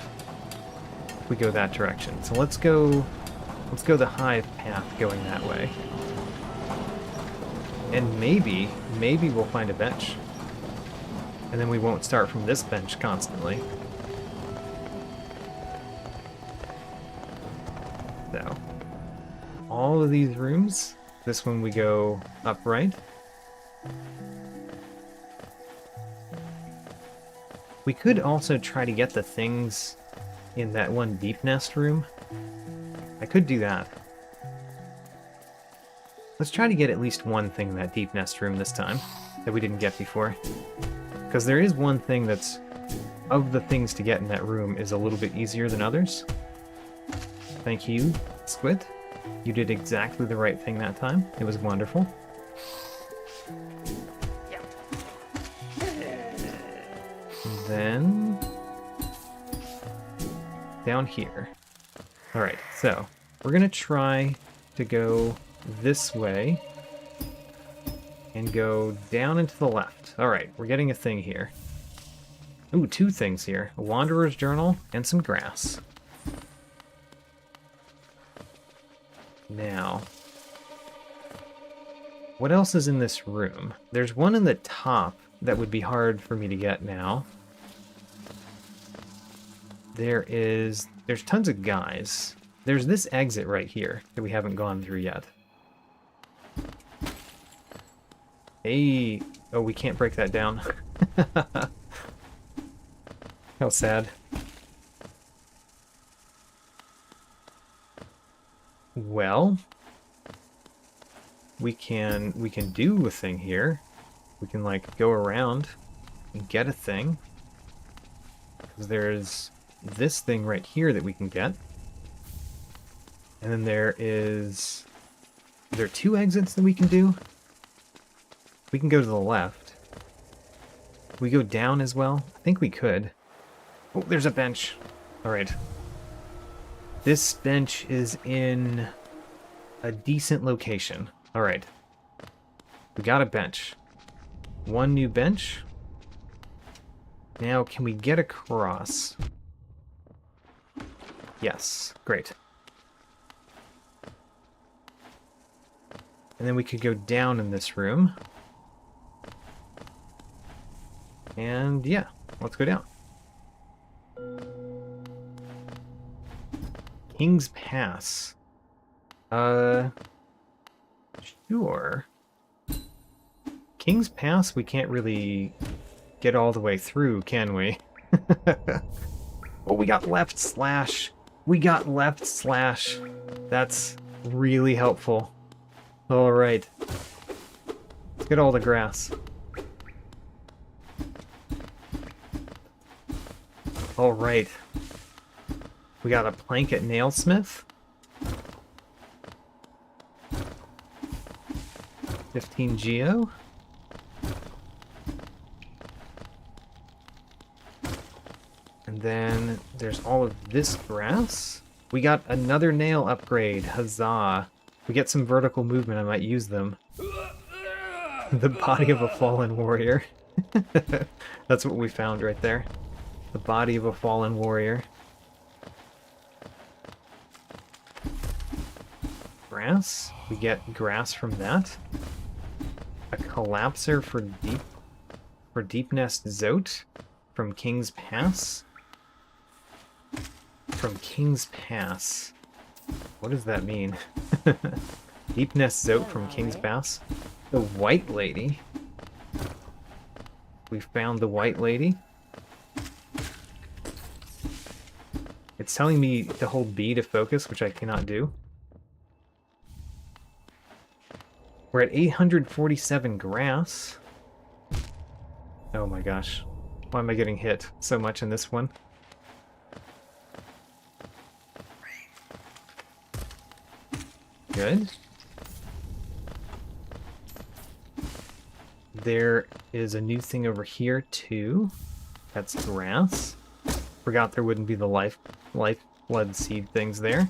If we go that direction. So let's go the hive path going that way. And maybe we'll find a bench. And then we won't start from this bench constantly. So, all of these rooms, this one we go upright. We could also try to get the things in that one deep nest room. I could do that. Let's try to get at least one thing in that deep nest room this time that we didn't get before. Because there is one thing that's of the things to get in that room is a little bit easier than others. Thank you, Squid. You did exactly the right thing that time. It was wonderful. And then down here. All right, so we're gonna try to go this way and go down and to the left. All right, we're getting a thing here. Ooh, 2 things here. A Wanderer's Journal and some grass. Now, what else is in this room? There's one in the top that would be hard for me to get now. There's tons of guys. There's this exit right here that we haven't gone through yet. Hey, oh, we can't break that down. How sad. Well, we can do a thing here. We can like go around and get a thing. Because there's this thing right here that we can get. And then there are 2 exits that we can do. We can go to the left. We go down as well. I think we could. Oh, there's a bench. All right. This bench is in a decent location. All right. We got a bench. 1 new bench. Now, can we get across? Yes. Great. And then we could go down in this room. And yeah, let's go down. King's Pass. Sure. King's Pass, we can't really get all the way through, can we? Oh, we got left slash. We got left slash. That's really helpful. All right. Let's get all the grass. All right. We got a plank at Nailsmith. 15 geo. And then there's all of this grass. We got another nail upgrade. Huzzah. We get some vertical movement. I might use them. The body of a fallen warrior. That's what we found right there. The body of a fallen warrior. Grass. We get grass from that. A collapser for deep nest zote from King's Pass. From King's Pass. What does that mean? Deep nest zote from King's Pass. The White Lady. We found the White Lady. It's telling me to hold B to focus, which I cannot do. We're at 847 grass. Oh my gosh. Why am I getting hit so much in this one? Good. There is a new thing over here too. That's grass. Forgot there wouldn't be the lifeblood seed things there.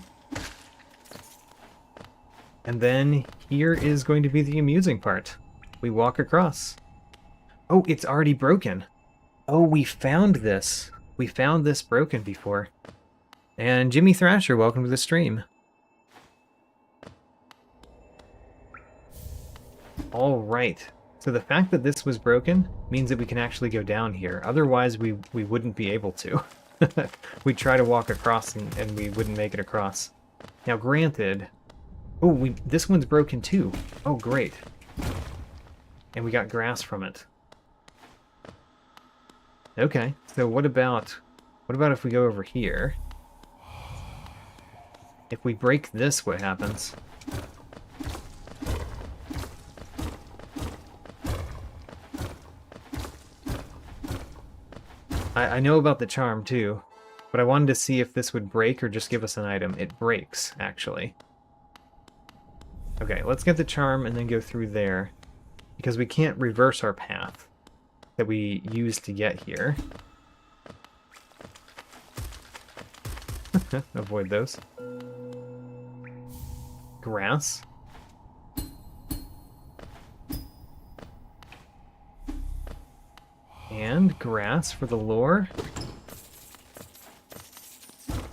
And then here is going to be the amusing part. We walk across. Oh, it's already broken. Oh, we found this. We found this broken before. And Jimmy Thrasher, welcome to the stream. All right. So the fact that this was broken means that we can actually go down here. Otherwise, we wouldn't be able to. We'd try to walk across and we wouldn't make it across. Now, granted... Oh, this one's broken too. Oh, great. And we got grass from it. Okay, so what about if we go over here? If we break this, what happens? I know about the charm too, but I wanted to see if this would break or just give us an item. It breaks, actually. Okay, let's get the charm and then go through there, because we can't reverse our path that we used to get here. Avoid those. Grass. And grass for the lore.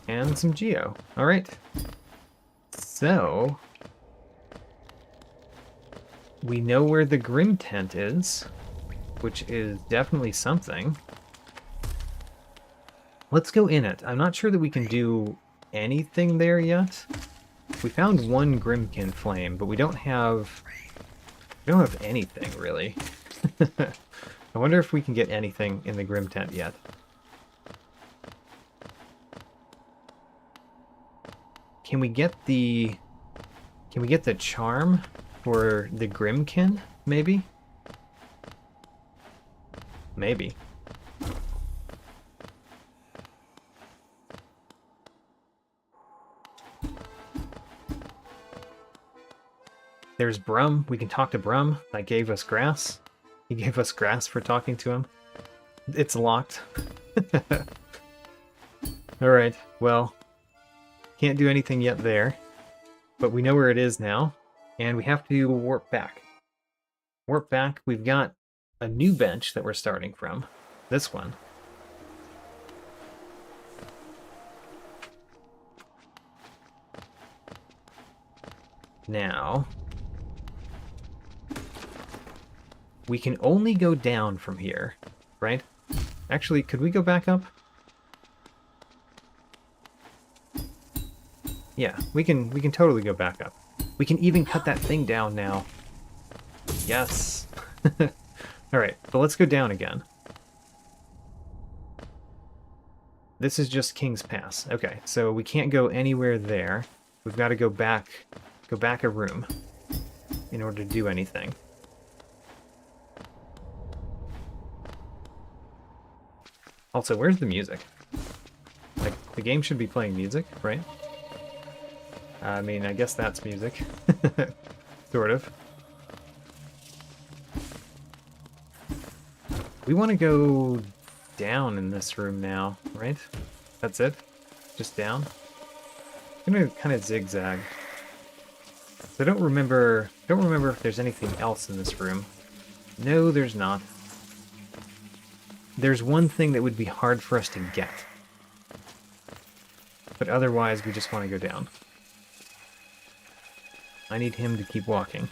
And some geo. Alright. So we know where the Grim tent is, which is definitely something. Let's go in it. I'm not sure that we can do anything there yet. We found one Grimkin flame, but we don't have anything really. I wonder if we can get anything in the Grim tent yet. Can we get the charm for the Grimkin, maybe? Maybe. There's Brum. We can talk to Brum. That gave us grass. He gave us grass for talking to him. It's locked. Alright, well, can't do anything yet there. But we know where it is now. And we have to warp back. Warp back. We've got a new bench that we're starting from. This one. Now, we can only go down from here, right? Actually, could we go back up? Yeah, we can totally go back up. We can even cut that thing down now. Yes. Alright, but let's go down again. This is just King's Pass. Okay, so we can't go anywhere there. We've got to go back a room in order to do anything. Also, where's the music? Like, the game should be playing music, right? I mean, I guess that's music. Sort of. We want to go down in this room now, right? That's it? Just down? I'm gonna kind of zigzag. So I don't remember if there's anything else in this room. No, there's not. There's one thing that would be hard for us to get. But otherwise, we just want to go down. I need him to keep walking.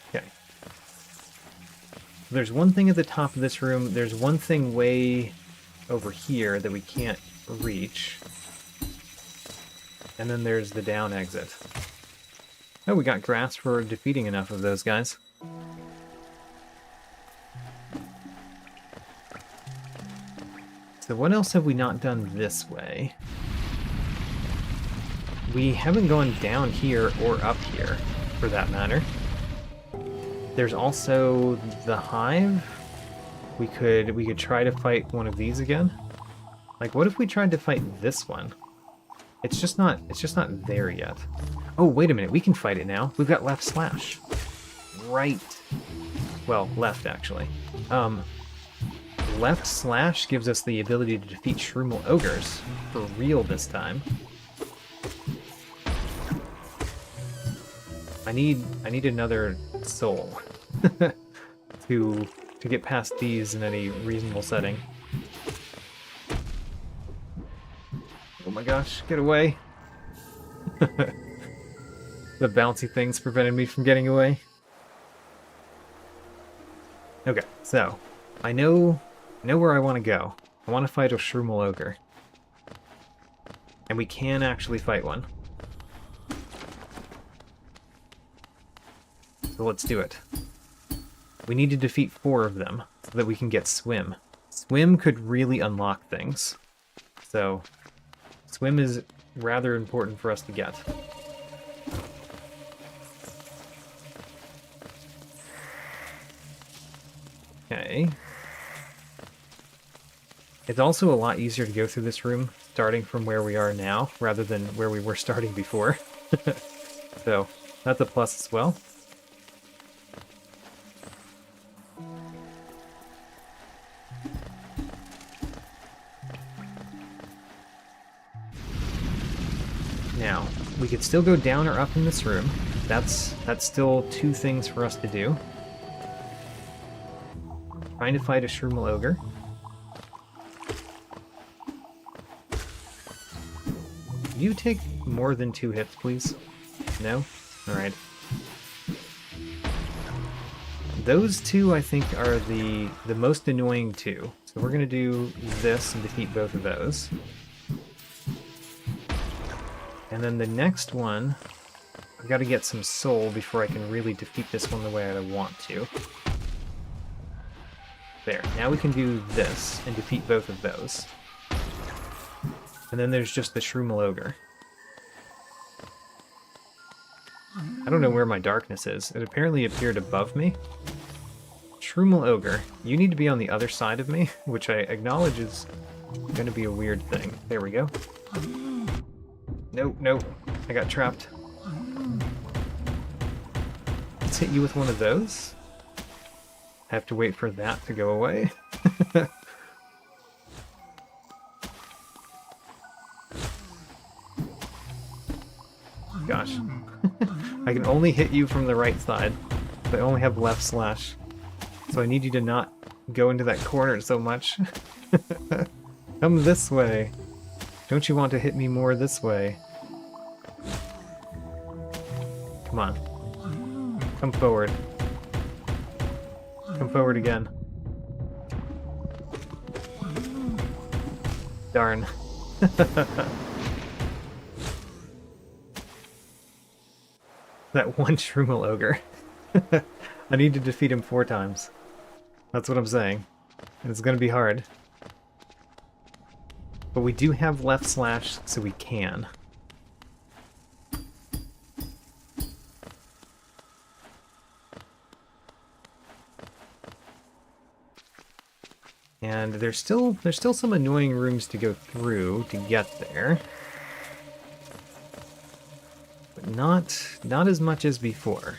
Okay. There's one thing at the top of this room. There's one thing way over here that we can't reach. And then there's the down exit. Oh, we got grass for defeating enough of those guys. So what else have we not done this way? We haven't gone down here or up here, for that matter. There's also the hive. We could try to fight one of these again. Like, what if we tried to fight this one? It's just not there yet. Oh, wait a minute, we can fight it now. We've got left slash. Right. Well, left actually. Left slash gives us the ability to defeat Shroomal Ogres. For real this time. I need another soul to get past these in any reasonable setting. Oh my gosh, get away. The bouncy things prevented me from getting away. Okay, so I know where I want to go. I want to fight a Shroomal Ogre. And we can actually fight one. So let's do it. We need to defeat 4 of them so that we can get Swim. Swim could really unlock things. So, Swim is rather important for us to get. Okay, It's also a lot easier to go through this room starting from where we are now rather than where we were starting before. So that's a plus as well. Now, we could still go down or up in this room. That's still two things for us to do. Trying to fight a Shroomel Ogre. You take more than 2 hits, please. No? Alright. Those two, I think, are the most annoying two. So we're going to do this and defeat both of those. And then the next one, I've got to get some soul before I can really defeat this one the way I want to. There. Now we can do this and defeat both of those. And then there's just the Shroomel Ogre. I don't know where my darkness is. It apparently appeared above me. Shroomel Ogre, you need to be on the other side of me, which I acknowledge is going to be a weird thing. There we go. No, I got trapped. Let's hit you with one of those. I have to wait for that to go away. Gosh. I can only hit you from the right side. I only have left slash. So I need you to not go into that corner so much. Come this way. Don't you want to hit me more this way? Come on. Come forward. Come forward again. Darn. That one Shroomel Ogre. I need to defeat him 4 times. That's what I'm saying. And it's going to be hard. But we do have left slash, so we can. And there's still some annoying rooms to go through to get there. But not as much as before.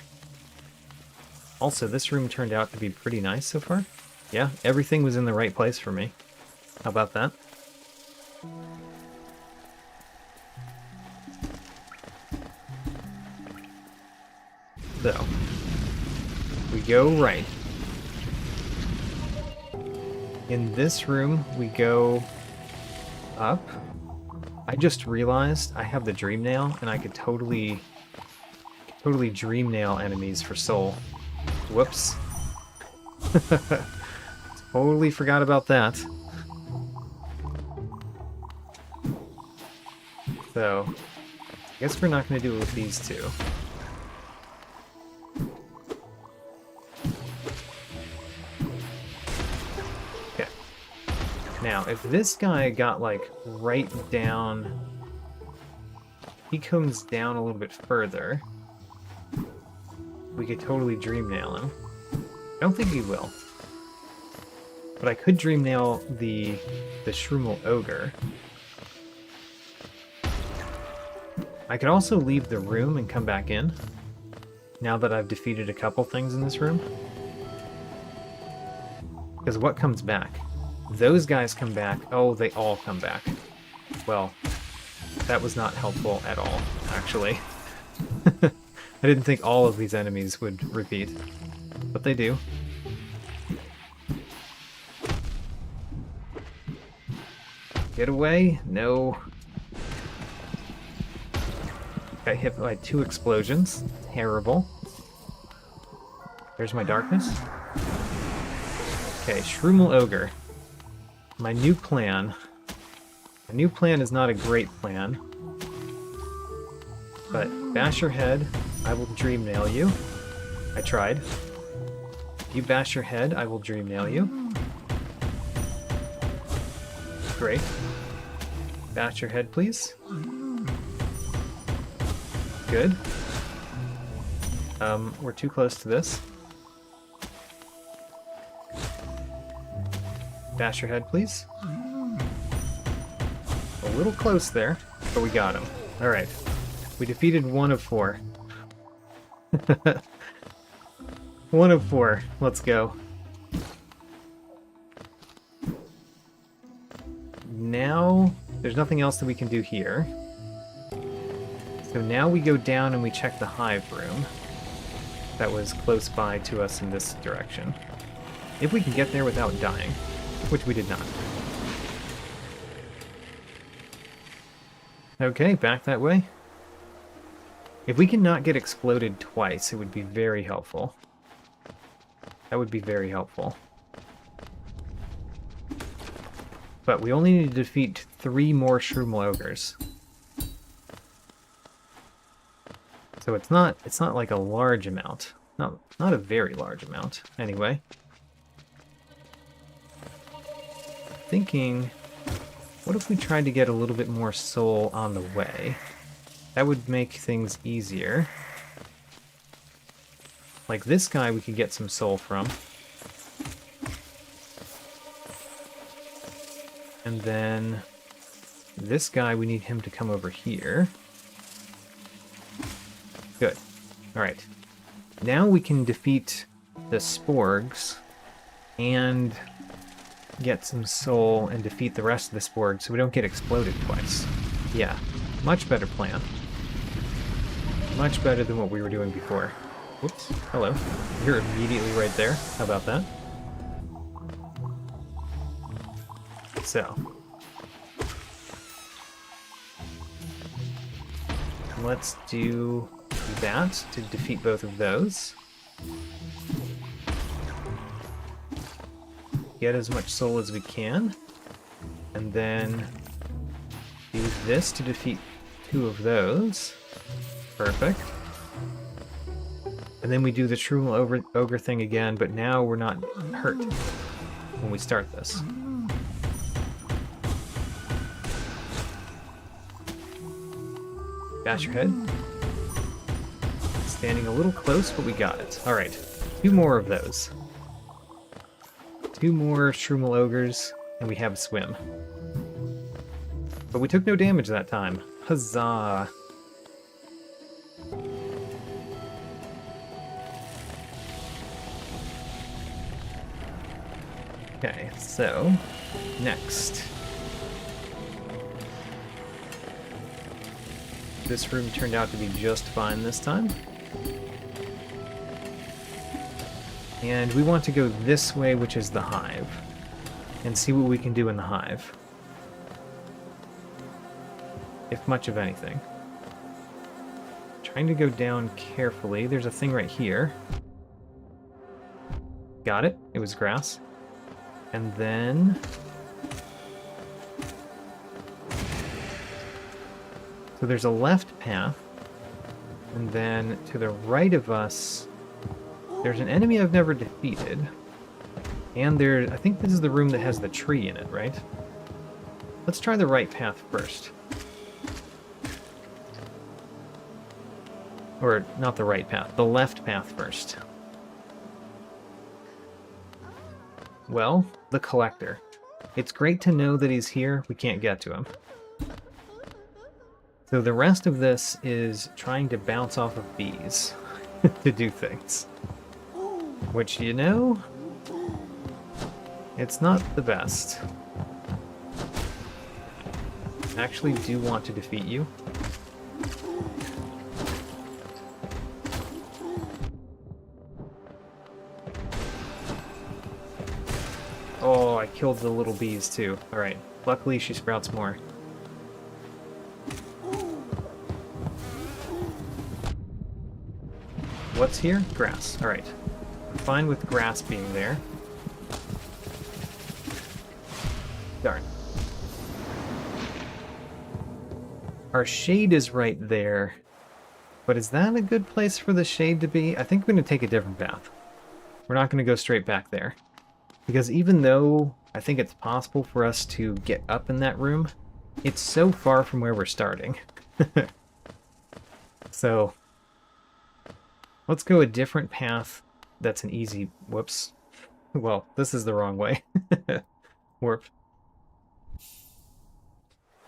Also, this room turned out to be pretty nice so far. Yeah, everything was in the right place for me. How about that? So, we go right. In this room, we go up. I just realized I have the Dream Nail, and I could totally Dream Nail enemies for soul. Whoops. Totally forgot about that. So, I guess we're not going to do it with these two. Okay. Now, if this guy got, like, right down... He comes down a little bit further... We could totally Dream Nail him. I don't think he will. But I could Dream Nail the Shroomel Ogre. I could also leave the room and come back in. Now that I've defeated a couple things in this room. Because what comes back? Those guys come back. Oh, they all come back. Well, that was not helpful at all, actually. I didn't think all of these enemies would repeat, but they do. Get away? No. Got hit by 2 explosions. Terrible. There's my darkness. Okay, Shroomel Ogre. My new plan. My new plan is not a great plan. But bash your head, I will Dream Nail you. I tried. If you bash your head, I will Dream Nail you. Great. Bash your head, please. Good. We're too close to this. Bash your head, please. A little close there, but we got him. Alright. We defeated 1 of 4. 1 of 4. Let's go. Now, there's nothing else that we can do here. So now we go down and we check the hive room that was close by to us in this direction. If we can get there without dying, which we did not. Okay, back that way. If we can not get exploded twice, it would be very helpful. That would be very helpful. But we only need to defeat 3 more Shroom Ogres. So it's not like a large amount. Not a very large amount, anyway. Thinking, what if we tried to get a little bit more soul on the way? That would make things easier. Like this guy we could get some soul from. And then this guy, we need him to come over here. Good. Alright. Now we can defeat the Sporgs and get some soul and defeat the rest of the Sporgs so we don't get exploded twice. Yeah, much better plan. Much better than what we were doing before. Whoops, hello. You're immediately right there. How about that? So. Let's do that to defeat both of those. Get as much soul as we can. And then do this to defeat 2 of those. Perfect. And then we do the Shroom Ogre thing again, but now we're not hurt when we start this. Bash your head. Standing a little close, but we got it. Alright, 2 more of those. 2 more Shroom Ogres, and we have a swim. But we took no damage that time. Huzzah! Okay, so, next. This room turned out to be just fine this time. And we want to go this way, which is the hive, and see what we can do in the hive. If much of anything. Trying to go down carefully. There's a thing right here. Got it. It was grass. And then... so there's a left path, and then to the right of us, there's an enemy I've never defeated. And there, I think this is the room that has the tree in it, right? Let's try the right path first. Or, not the right path, the left path first. Well, the Collector. It's great to know that he's here, we can't get to him. So the rest of this is trying to bounce off of bees to do things. Which, you know, it's not the best. I actually do want to defeat you. Oh, I killed the little bees too. Alright, luckily she sprouts more. What's here? Grass. Alright. I'm fine with grass being there. Darn. Our shade is right there. But is that a good place for the shade to be? I think we're going to take a different path. We're not going to go straight back there. Because even though I think it's possible for us to get up in that room, it's so far from where we're starting. So... let's go a different path that's an easy... whoops. Well, this is the wrong way. Warp.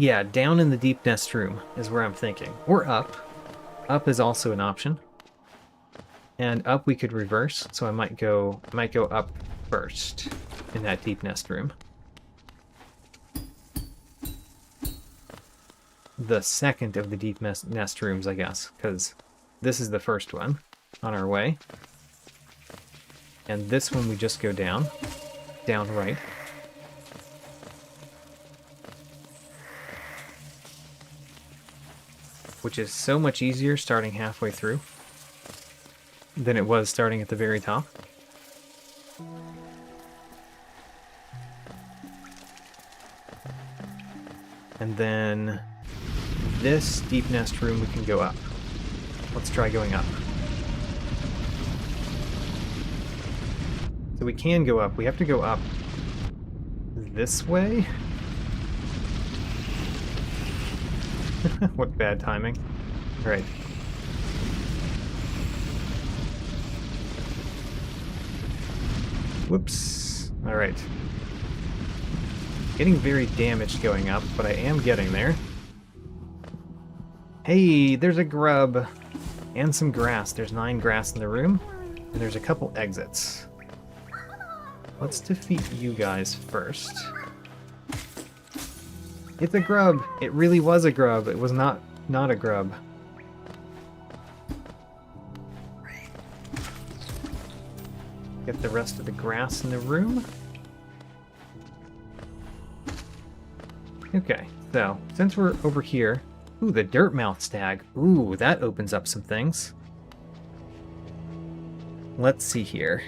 Yeah, down in the deep nest room is where I'm thinking. Or up. Up is also an option. And up we could reverse, so I might go up first in that deep nest room. The second of the deep nest rooms, I guess, because this is the first one on our way. And this one we just go down right. Which is so much easier starting halfway through than it was starting at the very top. And then this deep nest room we can go up. Let's try going up. So we can go up. We have to go up this way. What bad timing. All right. Whoops. All right. Getting very damaged going up, but I am getting there. Hey, there's a grub and some grass. There's 9 grass in the room, and there's a couple exits. Let's defeat you guys first. It's a grub! It really was a grub. It was not a grub. Get the rest of the grass in the room. Okay, so since we're over here... Ooh, the dirt mouth stag. Ooh, that opens up some things. Let's see here.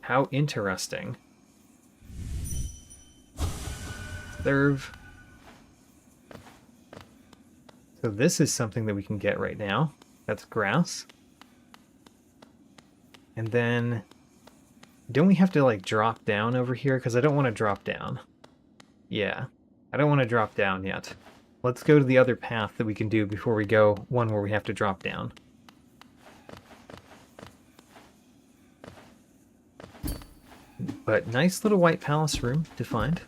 How interesting. Serve. So this is something that we can get right now. That's grass. And then... Don't we have to, like, drop down over here? Because I don't want to drop down. Yeah, I don't want to drop down yet. Let's go to the other path that we can do before we go one where we have to drop down. But nice little white palace room to find.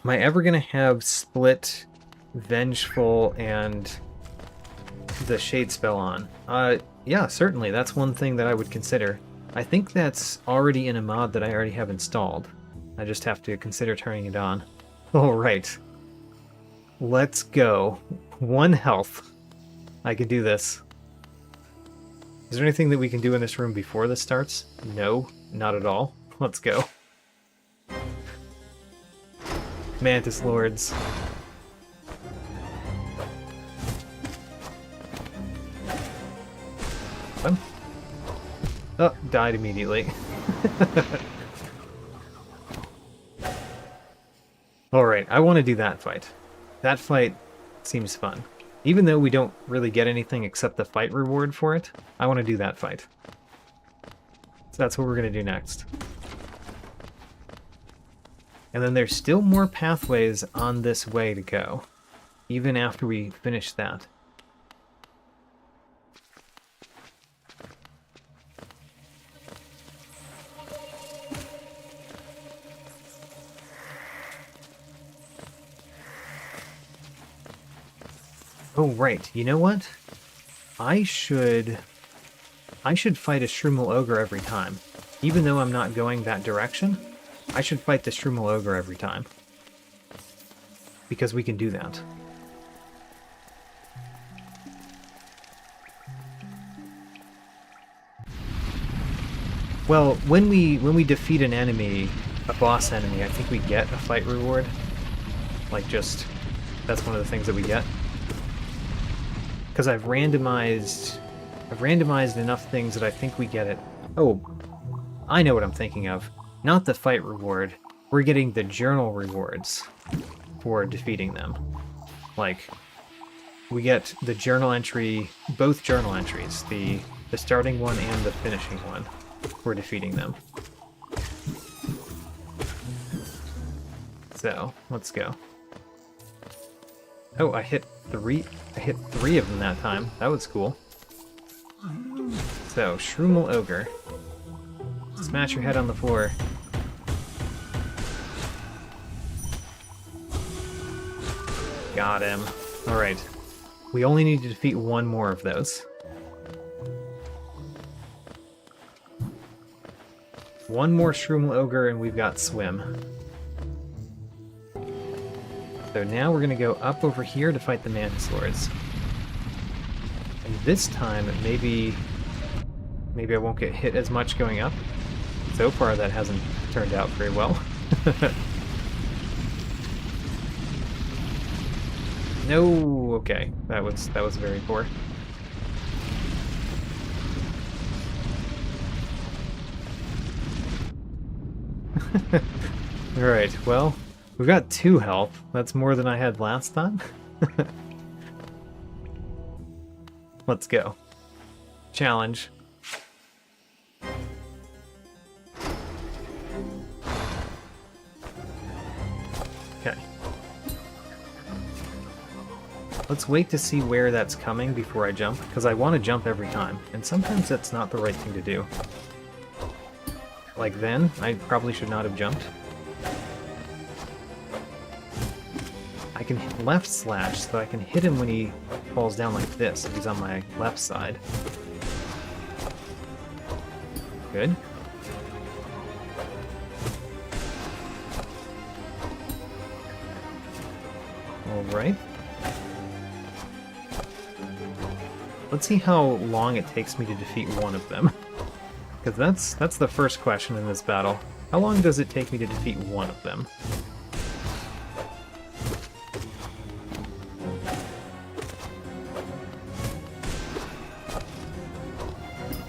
Am I ever going to have Split, Vengeful, and the Shade spell on? Yeah, certainly. That's one thing that I would consider. I think that's already in a mod that I already have installed. I just have to consider turning it on. Alright. Let's go. 1 health. I can do this. Is there anything that we can do in this room before this starts? No, not at all. Let's go. Mantis Lords. Oh, died immediately. Alright, I want to do that fight. That fight seems fun. Even though we don't really get anything except the fight reward for it, I want to do that fight. So that's what we're going to do next. And then there's still more pathways on this way to go, even after we finish that. Oh, right. You know what? I should fight a Shroomel Ogre every time. Even though I'm not going that direction, I should fight the Shroomel Ogre every time. Because we can do that. Well, when we defeat an enemy, a boss enemy, I think we get a fight reward. Like just, that's one of the things that we get. Because I've randomized enough things that I think we get it. Oh, I know what I'm thinking of. Not the fight reward. We're getting the journal rewards for defeating them. Like, we get the journal entry, both journal entries, the starting one and the finishing one, for defeating them. So, let's go. Oh, I hit 3 of them that time. That was cool. So, Shroomal Ogre. Smash your head on the floor. Got him. Alright. We only need to defeat one more of those. One more Shroomal Ogre and we've got Swim. So now we're going to go up over here to fight the Mantis Lords. And this time, maybe I won't get hit as much going up. So far, that hasn't turned out very well. No, okay, that was very poor. Alright, well, we've got 2 health. That's more than I had last time. Let's go. Challenge. Okay. Let's wait to see where that's coming before I jump, because I want to jump every time, and sometimes that's not the right thing to do. Like then, I probably should not have jumped. I can left slash, so I can hit him when he falls down like this, if he's on my left side. Good. Alright. Let's see how long it takes me to defeat one of them. Because that's the first question in this battle. How long does it take me to defeat one of them?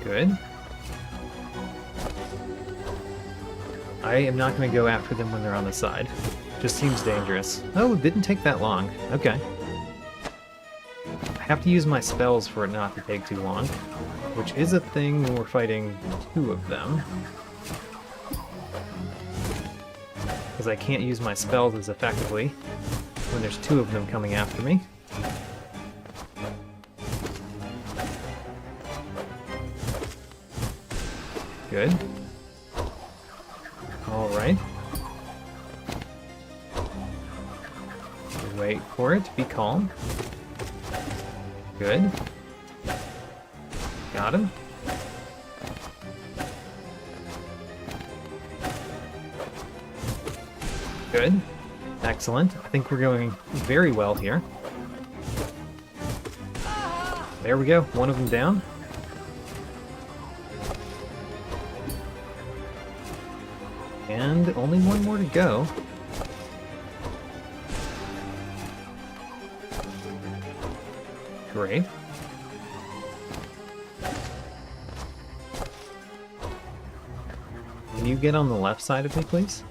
Good. I am not going to go after them when they're on the side. Just seems dangerous. Oh, it didn't take that long. Okay. I have to use my spells for it not to take too long, which is a thing when we're fighting 2 of them. Because I can't use my spells as effectively when there's 2 of them coming after me. Good. Alright. Wait for it. Be calm. Good. Got him. Good. Excellent. I think we're going very well here. There we go. One of them down. And only one more to go. Great. Can you get on the left side of me, please?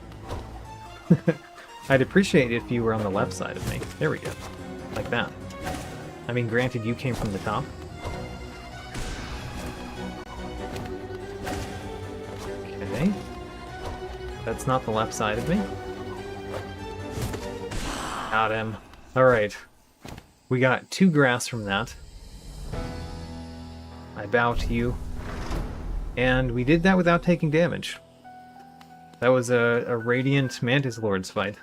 I'd appreciate it if you were on the left side of me. There we go. Like that. I mean, granted, you came from the top. Okay. That's not the left side of me. Got him. Alright. We got 2 grass from that. I bow to you. And we did that without taking damage. That was a Radiant Mantis Lords fight.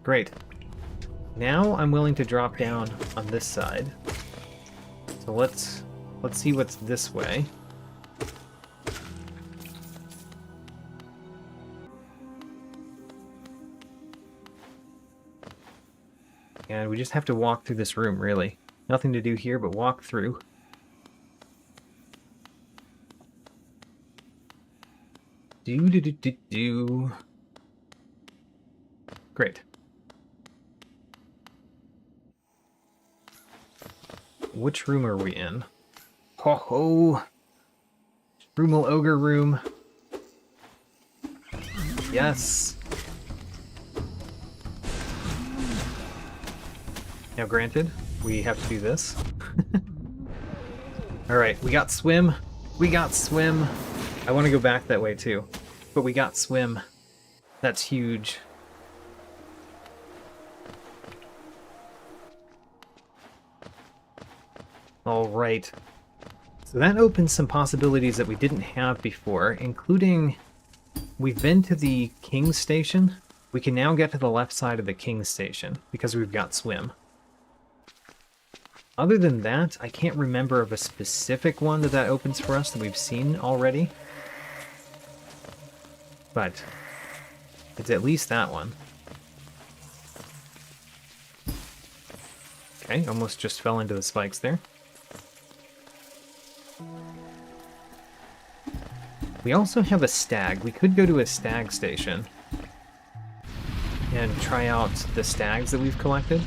Great. Now I'm willing to drop down on this side. So let's see what's this way. And we just have to walk through this room, really. Nothing to do here but walk through. Do. Great. Which room are we in? Ho ho! Shroomal Ogre room. Yes! Now granted, we have to do this. Alright, we got swim. We got swim. I want to go back that way too. But we got swim. That's huge. All right. So that opens some possibilities that we didn't have before, including we've been to the King's Station. We can now get to the left side of the King's Station because we've got swim. Other than that, I can't remember of a specific one that opens for us that we've seen already. But it's at least that one. Okay, almost just fell into the spikes there. We also have a stag. We could go to a stag station and try out the stags that we've collected.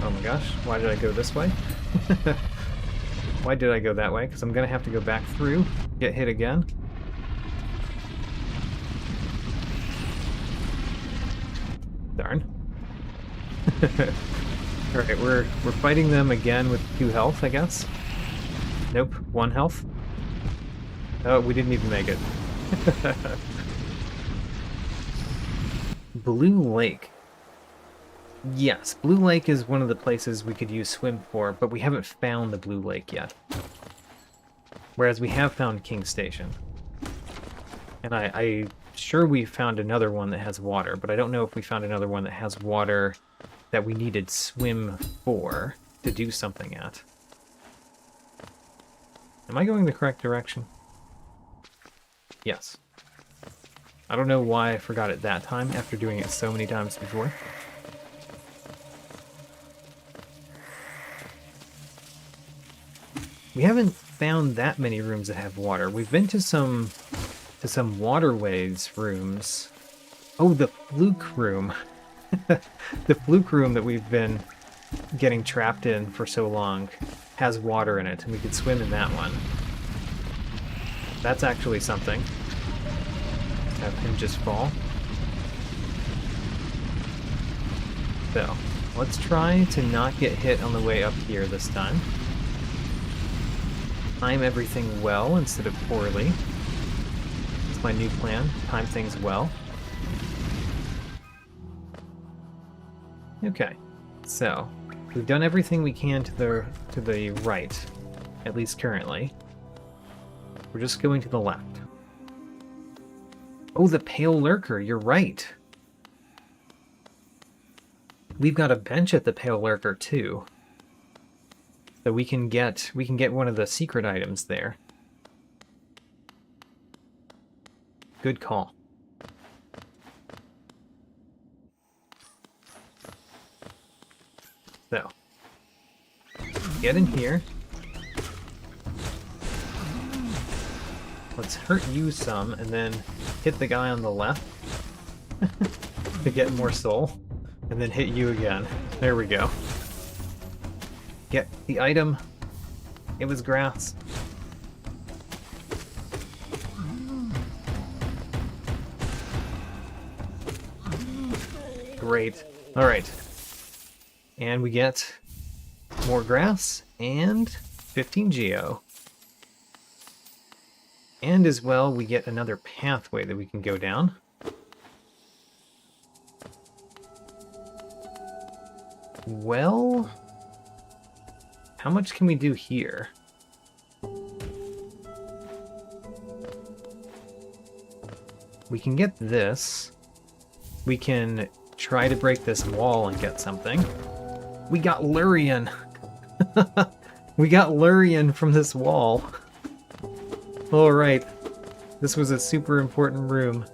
Oh my gosh, why did I go this way? Why did I go that way? Because I'm going to have to go back through, get hit again. Darn. Alright, we're fighting them again with 2 health, I guess. Nope, 1 health. Oh, we didn't even make it. Blue Lake. Yes, Blue Lake is one of the places we could use swim for, but we haven't found the Blue Lake yet. Whereas we have found King Station. And I'm sure we found another one that has water, but I don't know if we found another one that has water that we needed swim for to do something at. Am I going the correct direction? Yes. I don't know why I forgot it that time after doing it so many times before. We haven't found that many rooms that have water. We've been to some waterways rooms. Oh, the fluke room. The fluke room that we've been getting trapped in for so long has water in it, and we could swim in that one. That's actually something. Have him just fall. So, let's try to not get hit on the way up here this time. Time everything well instead of poorly. That's my new plan. Time things well. Okay, so we've done everything we can to the right, at least currently. We're just going to the left. Oh, the Pale Lurker, you're right. We've got a bench at the Pale Lurker too. So we can get one of the secret items there. Good call. So, get in here. Let's hurt you some, and then hit the guy on the left to get more soul, and then hit you again. There we go. Get the item. It was grass. Great. All right. And we get more grass and 15 geo. And as well, we get another pathway that we can go down. Well, how much can we do here? We can get this. We can try to break this wall and get something. We got Lurian. We got Lurian from this wall. Alright. This was a super important room.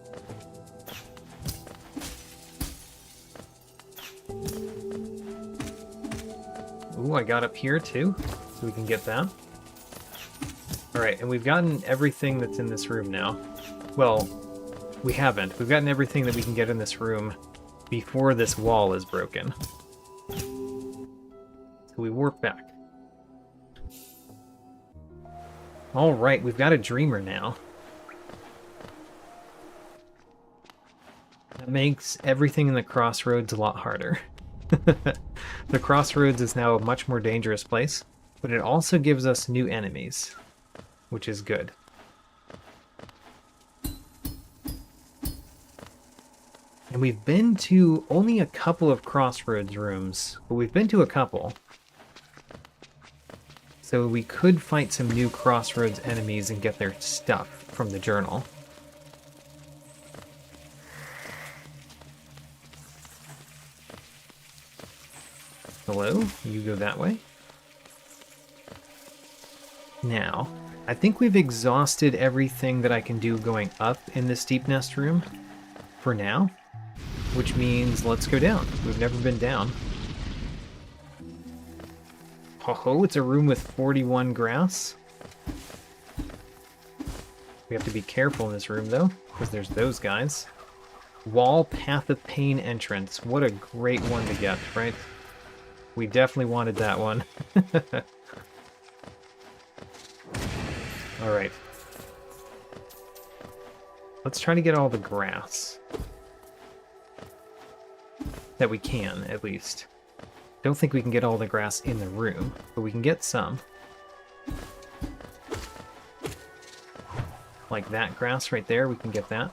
Ooh, I got up here too, so we can get that. Alright, and we've gotten everything that's in this room now. Well, we haven't. We've gotten everything that we can get in this room before this wall is broken. So we warp back. Alright, we've got a dreamer now. That makes everything in the crossroads a lot harder. The crossroads is now a much more dangerous place, but it also gives us new enemies, which is good. And we've been to only a couple of crossroads rooms, but we've been to a couple. So we could fight some new Crossroads enemies and get their stuff from the journal. Hello, you go that way. Now, I think we've exhausted everything that I can do going up in this deep nest room for now, which means let's go down. We've never been down. Oh, it's a room with 41 grass. We have to be careful in this room, though, because there's those guys. Wall Path of Pain entrance. What a great one to get, right? We definitely wanted that one. Alright. Let's try to get all the grass. That we can, at least. Don't think we can get all the grass in the room, but we can get some. Like that grass right there, we can get that.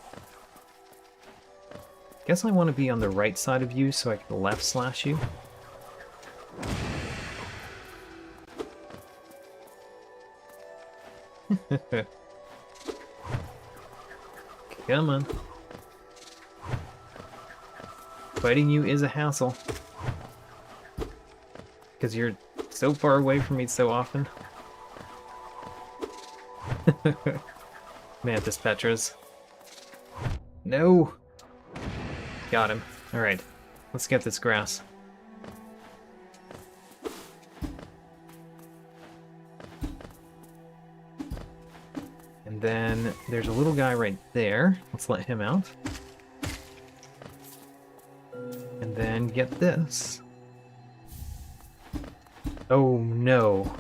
Guess I want to be on the right side of you so I can left slash you. Come on. Fighting you is a hassle. Because you're so far away from me so often. Mantis Petras. No! Got him. Alright, let's get this grass. And then there's a little guy right there. Let's let him out. And then get this. Oh no.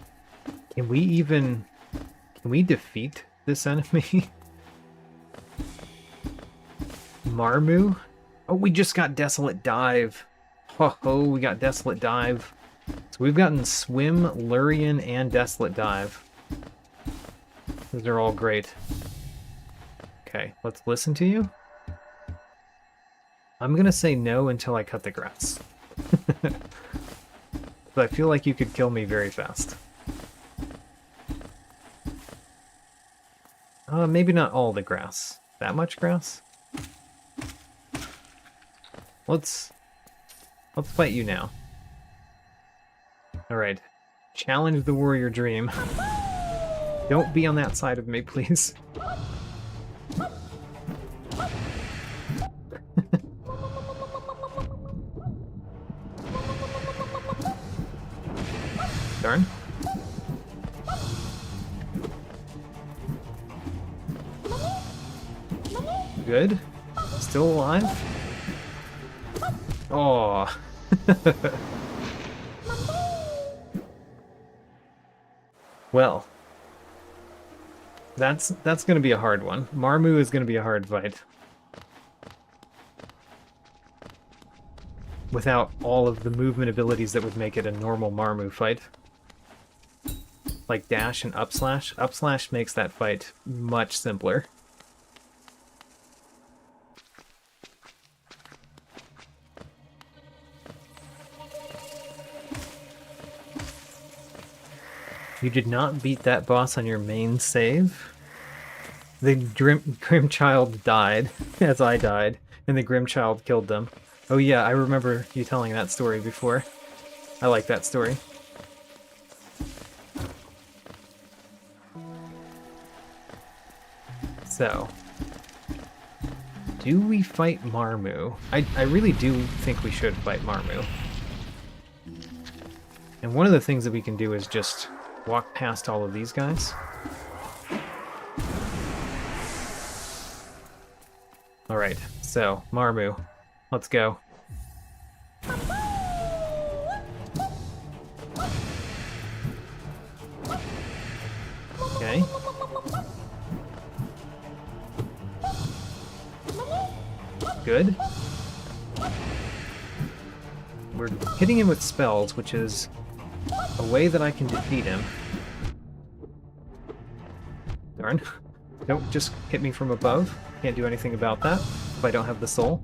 Can we defeat this enemy? Marmu? Oh, we just got Desolate Dive. Ho, we got Desolate Dive. So we've gotten Swim, Lurian, and Desolate Dive. Those are all great. Okay, let's listen to you. I'm gonna say no until I cut the grass. But I feel like you could kill me very fast. Maybe not all the grass. That much grass? Let's fight you now. Alright. Challenge the warrior dream. Don't be on that side of me, please. Darn. Good. Still alive? Oh. Well. That's going to be a hard one. Marmu is going to be a hard fight. Without all of the movement abilities that would make it a normal Marmu fight. Like dash and up slash. Up slash makes that fight much simpler. You did not beat that boss on your main save. The Grim Child died, as I died, and the Grim Child killed them. Oh yeah, I remember you telling that story before. I like that story. So, do we fight Marmu? I really do think we should fight Marmu. And one of the things that we can do is just walk past all of these guys. Alright, so, Marmu. Let's go. Okay. Good. We're hitting him with spells, which is a way that I can defeat him. Darn. Don't just hit me from above. Can't do anything about that if I don't have the soul.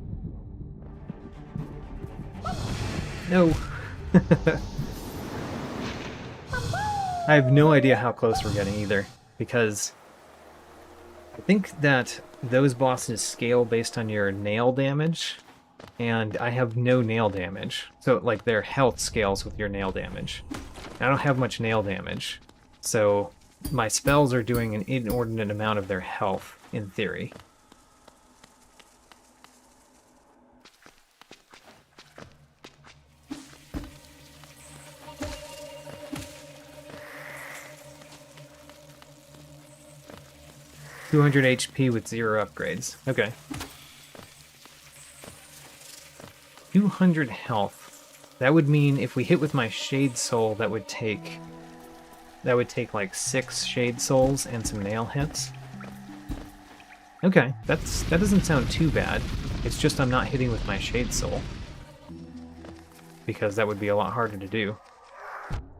No. I have no idea how close we're getting either, because I think that those bosses scale based on your nail damage, and I have no nail damage. So, like, their health scales with your nail damage. I don't have much nail damage, so my spells are doing an inordinate amount of their health, in theory. $200 HP with 0 upgrades. Okay. 200 health. That would mean if we hit with my Shade Soul, that would take like 6 Shade Souls and some nail hits. Okay, that doesn't sound too bad. It's just I'm not hitting with my Shade Soul, because that would be a lot harder to do.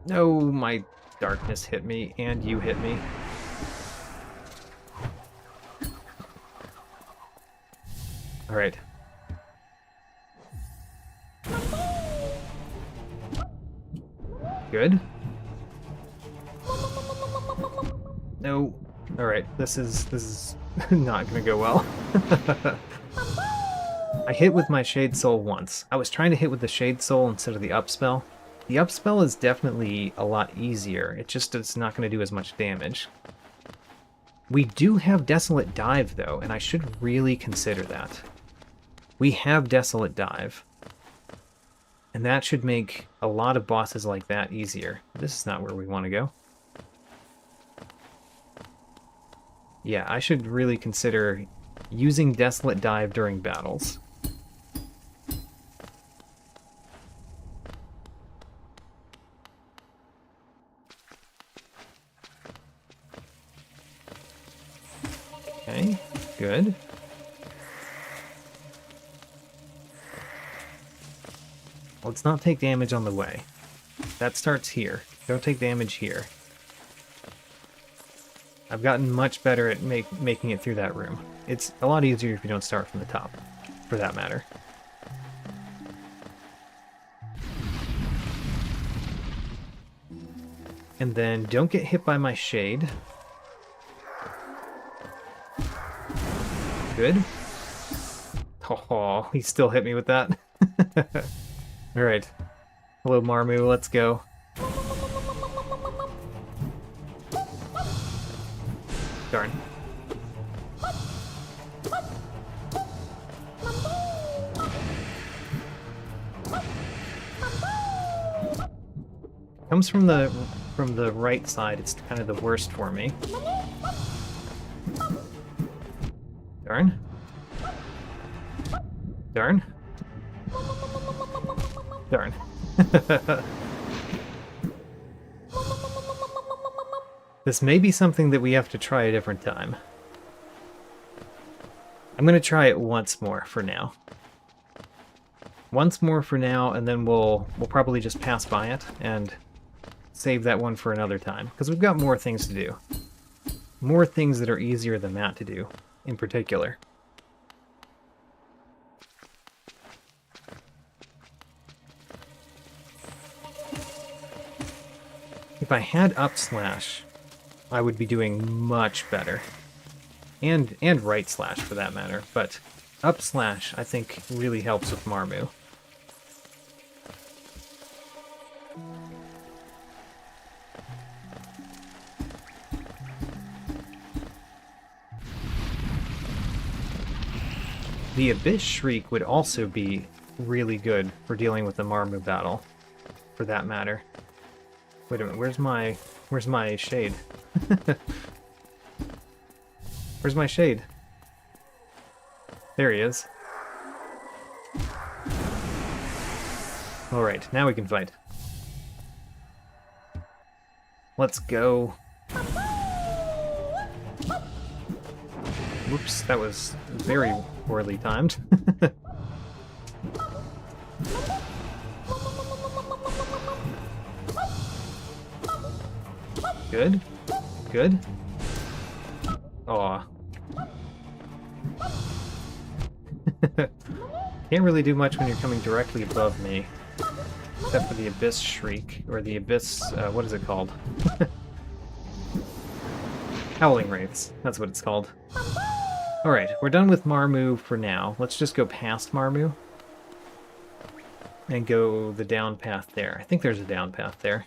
No, my darkness hit me, and you hit me. Alright. Good. No. Alright, this is not gonna go well. I hit with my Shade Soul once. I was trying to hit with the Shade Soul instead of the up spell. The up spell is definitely a lot easier. It's not gonna do as much damage. We do have Desolate Dive though, and I should really consider that. We have Desolate Dive. And that should make a lot of bosses like that easier. This is not where we want to go. Yeah, I should really consider using Desolate Dive during battles. Okay, good. Let's not take damage on the way. That starts here. Don't take damage here. I've gotten much better at making it through that room. It's a lot easier if you don't start from the top, for that matter. And then don't get hit by my shade. Good. Oh, he still hit me with that. Alright. Hello, Marmu, let's go. Darn. Comes from the right side, it's kind of the worst for me. Darn. Darn. Darn. This may be something that we have to try a different time. I'm going to try it once more for now. Once more for now, and then we'll probably just pass by it and save that one for another time, because we've got more things to do. More things that are easier than that to do, in particular. If I had up slash, I would be doing much better. And right slash for that matter, but up slash I think really helps with Marmu. The Abyss Shriek would also be really good for dealing with the Marmu battle, for that matter. Wait a minute, where's my shade? Where's my shade? There he is. Alright, now we can fight. Let's go. Whoops, that was very poorly timed. Good. Good. Aw. Can't really do much when you're coming directly above me. Except for the Abyss Shriek, or the Abyss, what is it called? Howling Wraiths, that's what it's called. Alright, we're done with Marmu for now. Let's just go past Marmu. And go the down path there. I think there's a down path there.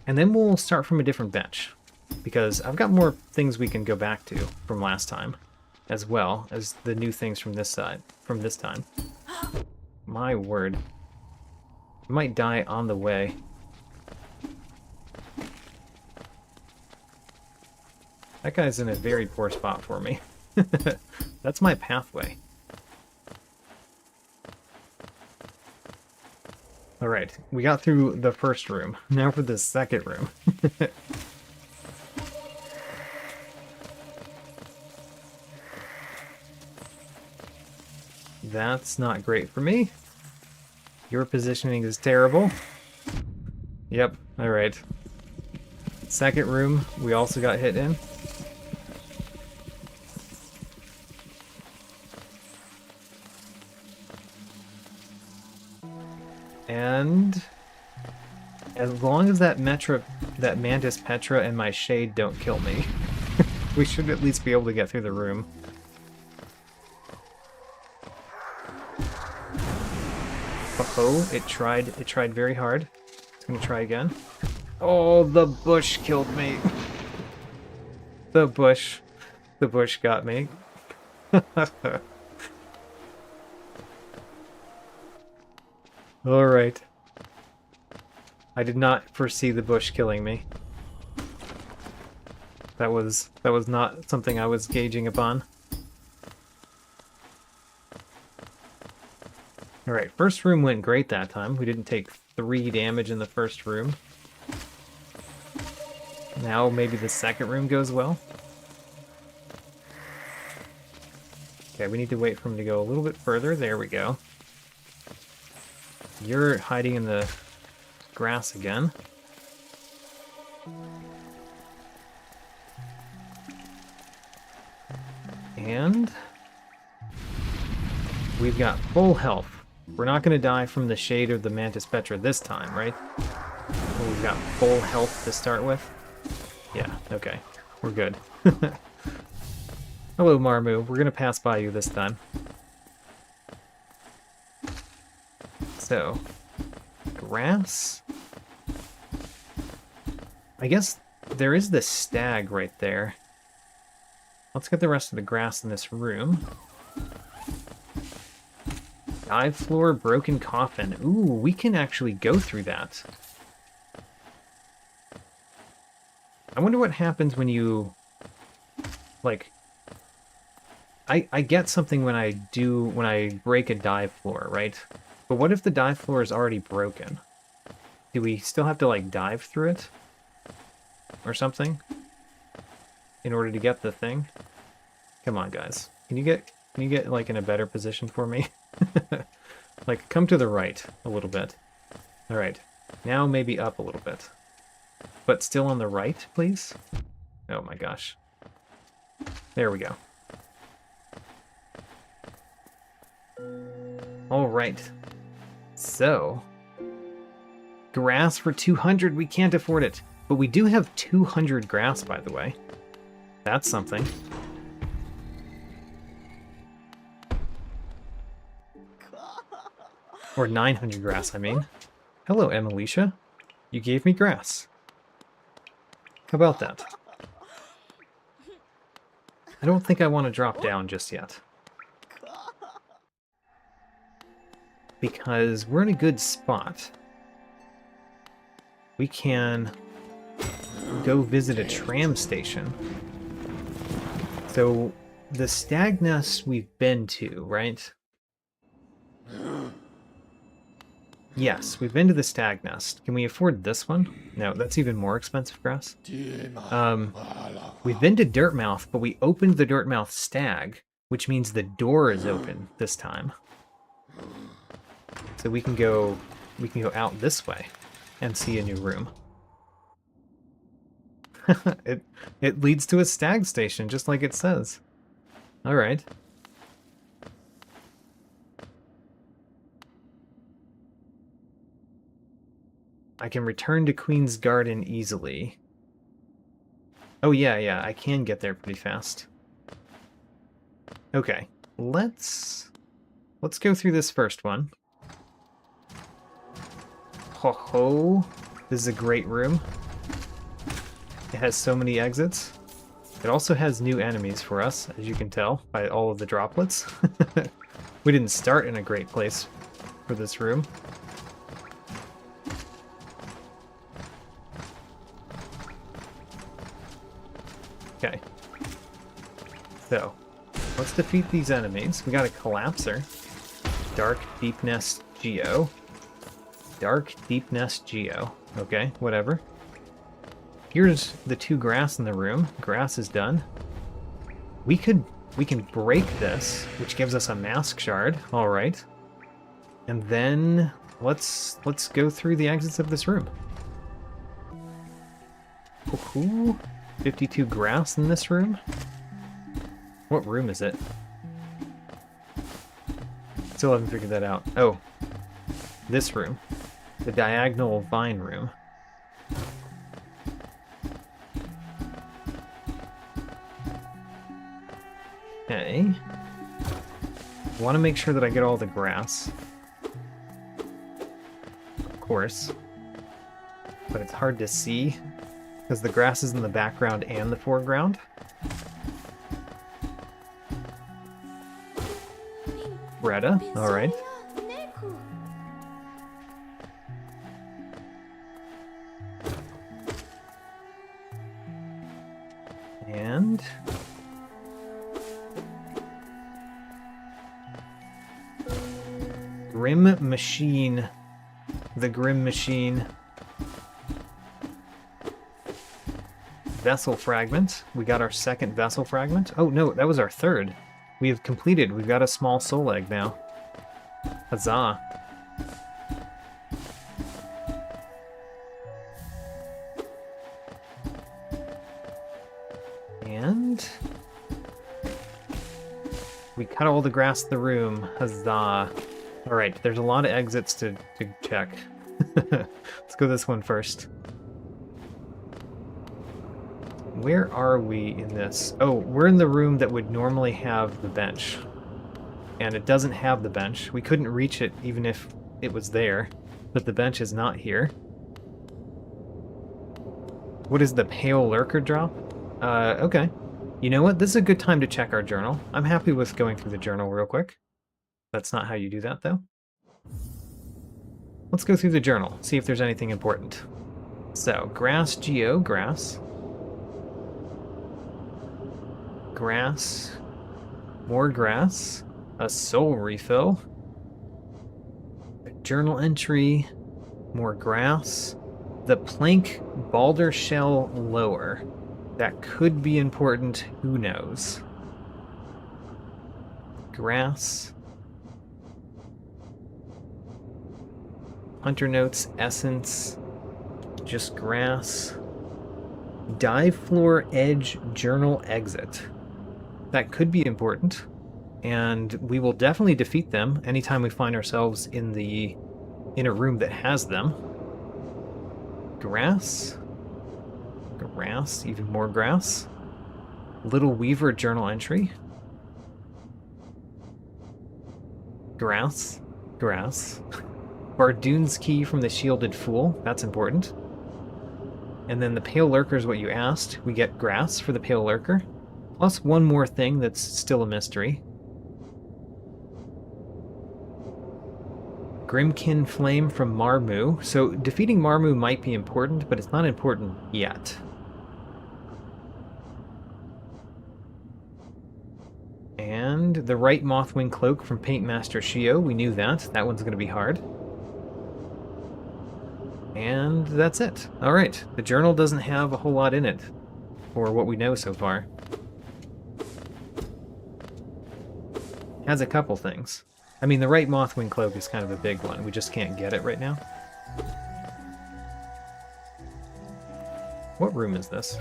And then we'll start from a different bench. Because I've got more things we can go back to from last time. As well as the new things from this side, from this time. My word. I might die on the way. That guy's in a very poor spot for me. That's my pathway. Alright, we got through the first room. Now for the second room. That's not great for me. Your positioning is terrible. Yep, alright. Second room, we also got hit in. And as long as that Mantis Petra and my Shade don't kill me, we should at least be able to get through the room. Oh, it tried very hard. It's gonna try again. Oh, the bush killed me. The bush got me. Alright. I did not foresee the bush killing me. That was not something I was gauging upon. Alright, first room went great that time. We didn't take 3 damage in the first room. Now maybe the second room goes well. Okay, we need to wait for him to go a little bit further. There we go. You're hiding in the grass again. And we've got full health. We're not going to die from the Shade or the Mantis Petra this time, right? Well, we've got full health to start with. Yeah, okay. We're good. Hello, Marmu. We're going to pass by you this time. So, grass. I guess there is the stag right there. Let's get the rest of the grass in this room. Dive floor, broken coffin. Ooh, we can actually go through that. I wonder what happens when you, like, I get something when I break a dive floor, right? But what if the dive floor is already broken? Do we still have to, like, dive through it? Or something? In order to get the thing? Come on, guys. Can you get, like, in a better position for me? Like, come to the right a little bit. Alright. Now maybe up a little bit. But still on the right, please? Oh my gosh. There we go. Alright. So, grass for 200, we can't afford it. But we do have 200 grass, by the way. That's something. Or 900 grass, I mean. Hello, Emilicia. You gave me grass. How about that? I don't think I want to drop down just yet. Because we're in a good spot. We can go visit a tram station. So, the stag nest we've been to, right? Yes, we've been to the stag nest. Can we afford this one? No, that's even more expensive grass. We've been to Dirtmouth, but we opened the Dirtmouth stag, which means the door is open this time. So we can go out this way and see a new room. It leads to a stag station, just like it says. All right. I can return to Queen's Garden easily. Oh yeah, I can get there pretty fast. Okay, let's go through this first one. Ho ho! This is a great room. It has so many exits. It also has new enemies for us, as you can tell by all of the droplets. We didn't start in a great place for this room. Okay. So, let's defeat these enemies. We got a Collapser. Dark Deep Nest Geo. Dark Deep Nest Geo. Okay, whatever. Here's the 2 grass in the room. Grass is done. We can break this, which gives us a mask shard. All right. And then let's go through the exits of this room. Ooh, 52 grass in this room. What room is it? Still haven't figured that out. Oh, this room. The diagonal vine room. Okay. I want to make sure that I get all the grass. Of course. But it's hard to see because the grass is in the background and the foreground. Retta, alright. And Grim Machine. The Grim Machine. Vessel fragment. We got our second vessel fragment. Oh no, that was our third. We have completed. We've got a small soul egg now. Huzzah. And we cut all the grass in the room. Huzzah. Alright, there's a lot of exits to check. Let's go this one first. Where are we in this? Oh, we're in the room that would normally have the bench. And it doesn't have the bench. We couldn't reach it even if it was there. But the bench is not here. What is the pale lurker drop? Okay. You know what? This is a good time to check our journal. I'm happy with going through the journal real quick. That's not how you do that, though. Let's go through the journal, see if there's anything important. So, grass, geo, grass. Grass. More grass. A soul refill. A journal entry. More grass. The plank balder shell lower. That could be important, who knows. Grass. Hunter notes, essence, just grass. Dive floor edge journal exit. That could be important, and we will definitely defeat them anytime we find ourselves in a room that has them. Grass. Grass, even more grass. Little Weaver journal entry. Grass. Grass. Bardoon's key from the Shielded Fool. That's important. And then the Pale Lurker is what you asked. We get grass for the Pale Lurker. Plus one more thing that's still a mystery. Grimkin Flame from Marmu. So defeating Marmu might be important, but it's not important yet. And the right Mothwing Cloak from Paint Master Shio. We knew that. That one's going to be hard. And that's it. Alright, the journal doesn't have a whole lot in it, for what we know so far. It has a couple things. I mean, the right Mothwing Cloak is kind of a big one. We just can't get it right now. What room is this?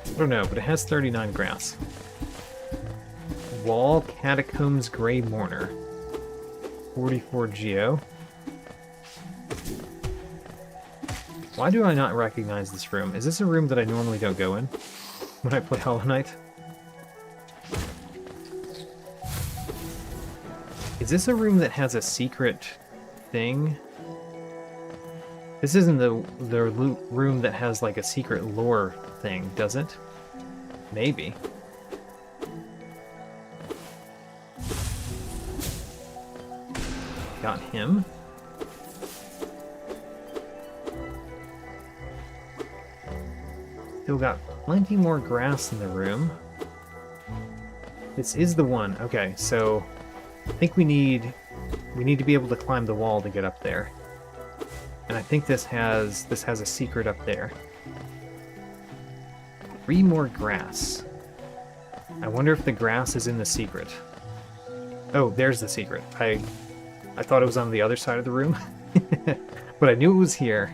I don't know, but it has 39 grass. Wall Catacombs Grey Mourner. 44 Geo. Why do I not recognize this room? Is this a room that I normally don't go in when I play Hollow Knight? Is this a room that has a secret thing? This isn't the room that has like a secret lore thing, does it? Maybe. Got him. Still got plenty more grass in the room. This is the one. Okay, so I think we need to be able to climb the wall to get up there. And I think this has a secret up there. 3 more grass. I wonder if the grass is in the secret. Oh, there's the secret. I thought it was on the other side of the room. But I knew it was here.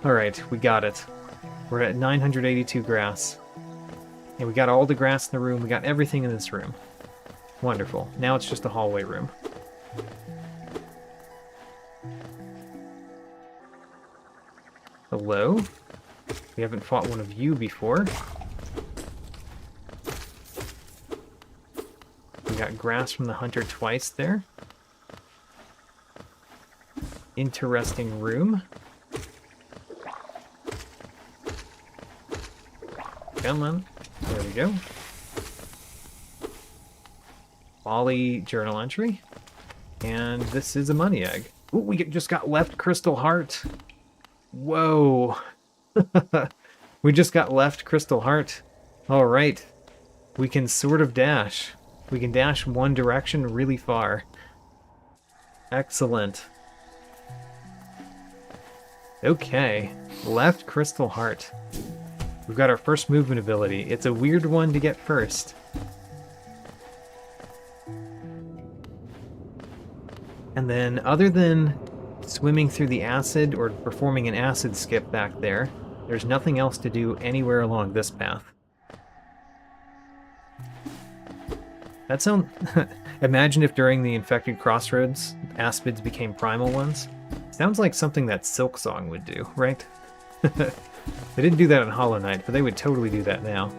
Alright, we got it. We're at 982 grass. And we got all the grass in the room. We got everything in this room. Wonderful. Now it's just a hallway room. Hello? We haven't fought one of you before. We got grass from the hunter twice there. Interesting room. Come on. There we go. Folly journal entry. And this is a money egg. Ooh, we just got left crystal heart. Whoa. We just got left crystal heart. Alright. We can sort of dash. We can dash one direction really far. Excellent. Okay. Left crystal heart. We've got our first movement ability. It's a weird one to get first. And then, other than swimming through the acid or performing an acid skip back there, there's nothing else to do anywhere along this path. That sounds... Imagine if during the infected crossroads, aspids became primal ones. Sounds like something that Silksong would do, right? They didn't do that in Hollow Knight, but they would totally do that now.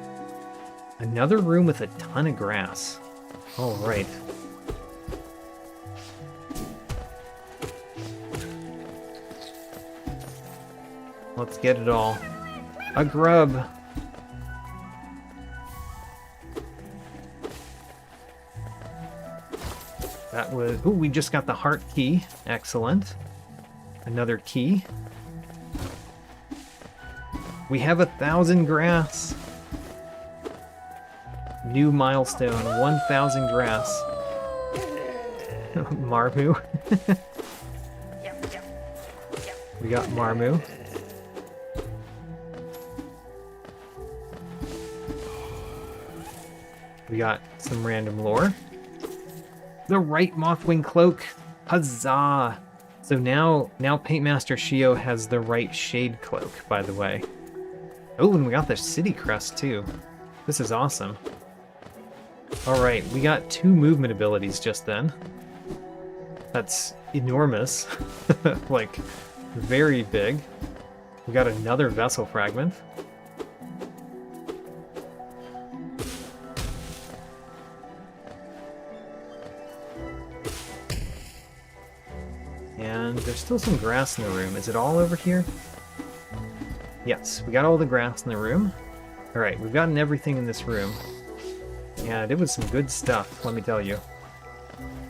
Another room with a ton of grass. Alright. Let's get it all. A grub! That was... Ooh, we just got the heart key. Excellent. Another key. We have 1,000 grass. New milestone, 1,000 grass. Marmu. We got Marmu. We got some random lore. The right Mothwing Cloak. Huzzah! So now Paintmaster Shio has the right Shade Cloak, by the way. Oh, and we got the City Crest, too. This is awesome. Alright, we got 2 movement abilities just then. That's enormous. Like, very big. We got another Vessel Fragment. And there's still some grass in the room. Is it all over here? Yes, we got all the grass in the room. Alright, we've gotten everything in this room. And it was some good stuff, let me tell you.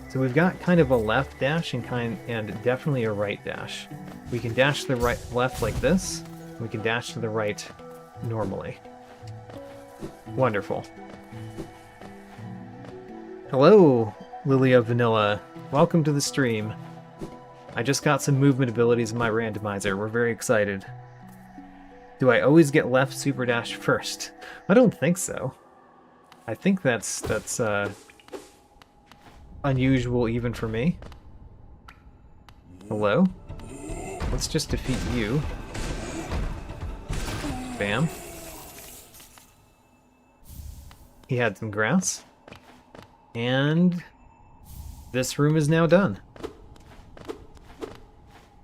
So we've got kind of a left dash and definitely a right dash. We can dash to the left like this. We can dash to the right normally. Wonderful. Hello, Lily of Vanilla. Welcome to the stream. I just got some movement abilities in my randomizer. We're very excited. Do I always get left super dash first? I don't think so. I think that's unusual even for me. Hello? Let's just defeat you. Bam. He had some grass. And this room is now done.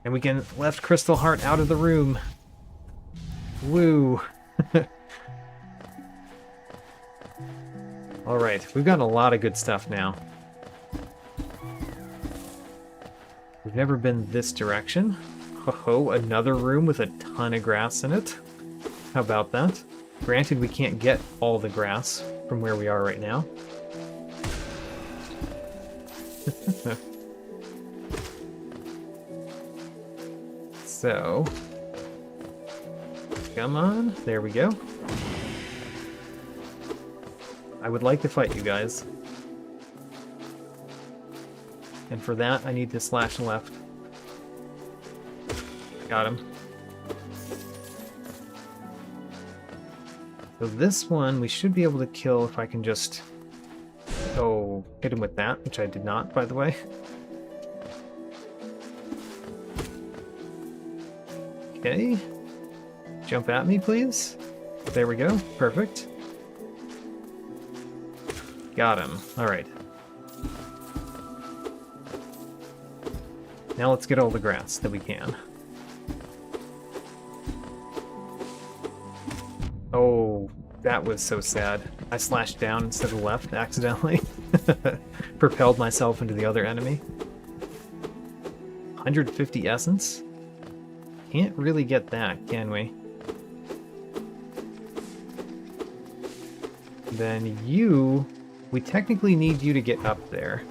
And we can left Crystal Heart out of the room. Woo! Alright, we've got a lot of good stuff now. We've never been this direction. Ho-ho, another room with a ton of grass in it. How about that? Granted, we can't get all the grass from where we are right now. So... come on, there we go. I would like to fight you guys. And for that, I need to slash left. Got him. So this one, we should be able to kill if I can just... oh, hit him with that, which I did not, by the way. Okay. Jump at me, please. There we go. Perfect. Got him. Alright. Now let's get all the grass that we can. Oh, that was so sad. I slashed down instead of left accidentally. Propelled myself into the other enemy. 150 essence? Can't really get that, can we? Then you... we technically need you to get up there.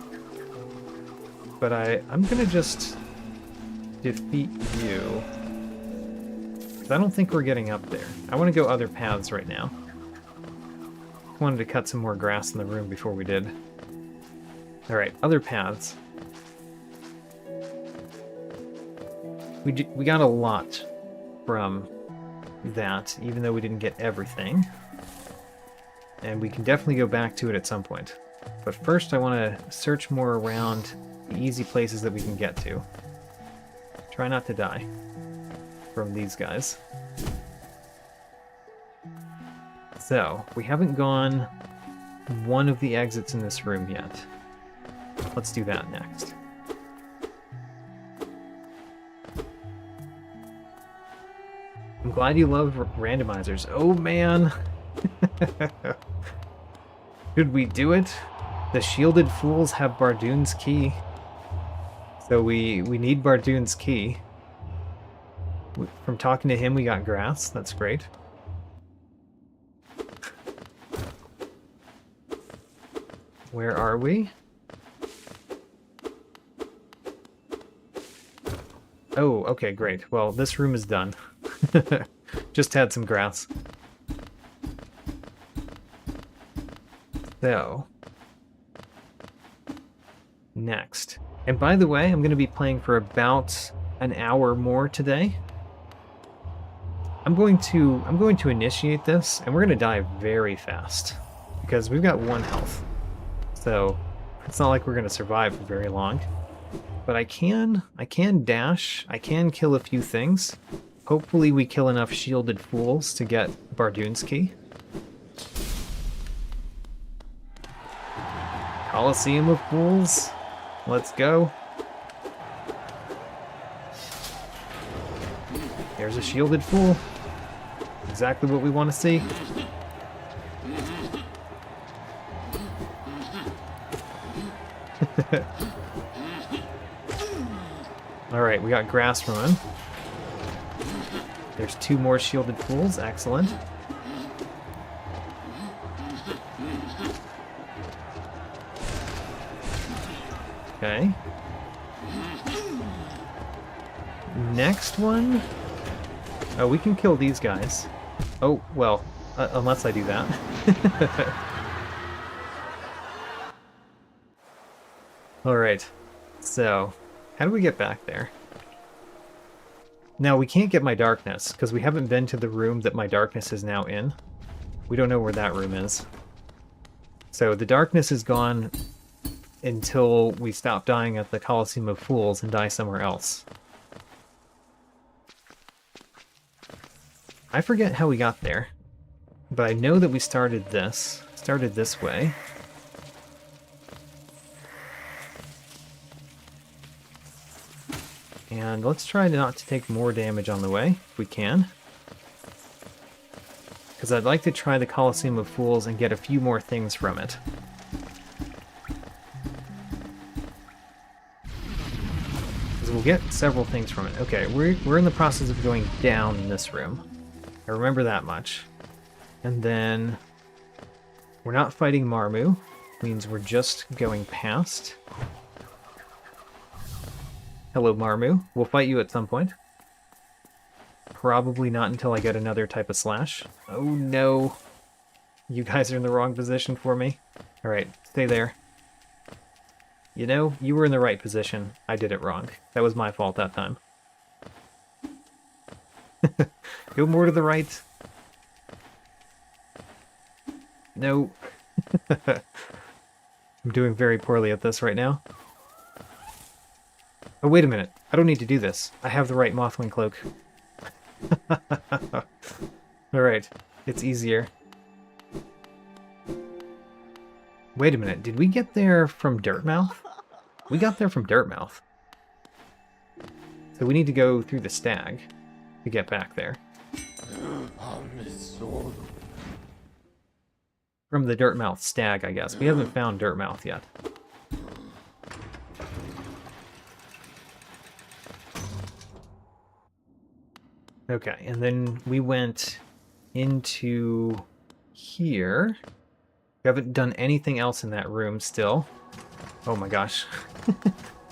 But I'm gonna just defeat you. I don't think we're getting up there. I want to go other paths right now. Wanted to cut some more grass in the room before we did. Alright, other paths. We got a lot from that, even though we didn't get everything. And we can definitely go back to it at some point. But first I want to search more around the easy places that we can get to. Try not to die from these guys. So, we haven't gone one of the exits in this room yet. Let's do that next. I'm glad you love randomizers. Oh man! Should we do it? The shielded fools have Bardoon's key. So we need Bardoon's key. From talking to him, we got grass. That's great. Where are we? Oh, okay, great. Well, this room is done. Just had some grass. So, next. And by the way, I'm going to be playing for about an hour more today. I'm going to initiate this, and we're going to die very fast because we've got 1 health. So, it's not like we're going to survive for very long. But I can dash, I can kill a few things. Hopefully we kill enough shielded fools to get Bardoon's key. Coliseum of Fools. Let's go. There's a shielded fool. Exactly what we want to see. Alright, we got grass from him. There's 2 more shielded fools. Excellent. Okay. Next one. Oh, we can kill these guys. Oh, well, unless I do that. Alright, so, how do we get back there? Now, we can't get my darkness, because we haven't been to the room that my darkness is now in. We don't know where that room is. So, the darkness is gone until we stop dying at the Coliseum of Fools and die somewhere else. I forget how we got there, but I know that we started this way. And let's try not to take more damage on the way, if we can. because I'd like to try the Colosseum of Fools and get a few more things from it. Because we'll get several things from it. Okay, we're in the process of going down in this room. I remember that much. And then we're not fighting Marmu, means we're just going past. Hello, Marmu. We'll fight you at some point. Probably not until I get another type of slash. Oh no. You guys are in the wrong position for me. Alright, stay there. You know, you were in the right position. I did it wrong. That was my fault that time. Go more to the right. No. I'm doing very poorly at this right now. Oh, wait a minute. I don't need to do this. I have the right Mothwing Cloak. Alright, it's easier. Wait a minute, did we get there from Dirtmouth? We got there from Dirtmouth. So we need to go through the stag to get back there. From the Dirtmouth stag, I guess. We haven't found Dirtmouth yet. Okay, and then we went into here. We haven't done anything else in that room still. Oh my gosh.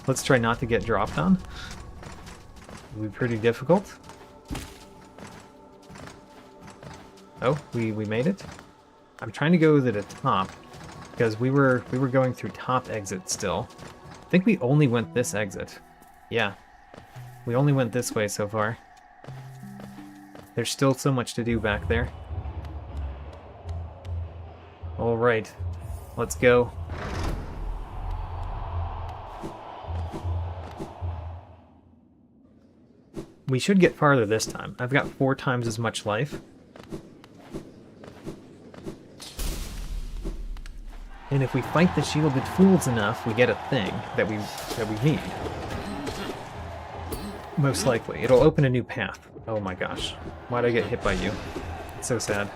Let's try not to get dropped on. It'll be pretty difficult. Oh, we made it. I'm trying to go to the top because we were going through top exit still. I think we only went this exit. Yeah. We only went this way so far. There's still so much to do back there. Alright, let's go. We should get farther this time. I've got 4 times as much life. And if we fight the shielded fools enough, we get a thing that we need. Most likely. It'll open a new path. Oh my gosh. Why'd I get hit by you? It's so sad.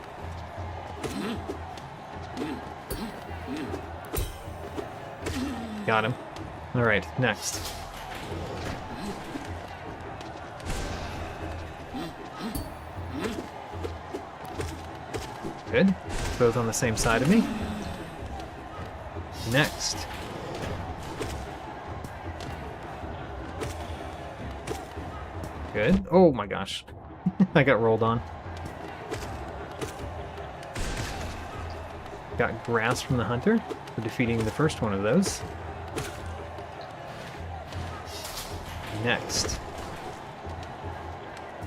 Got him. Alright, next. Good. Both on the same side of me. Next. Good. Oh my gosh. I got rolled on. Got grass from the hunter for defeating the first one of those. Next.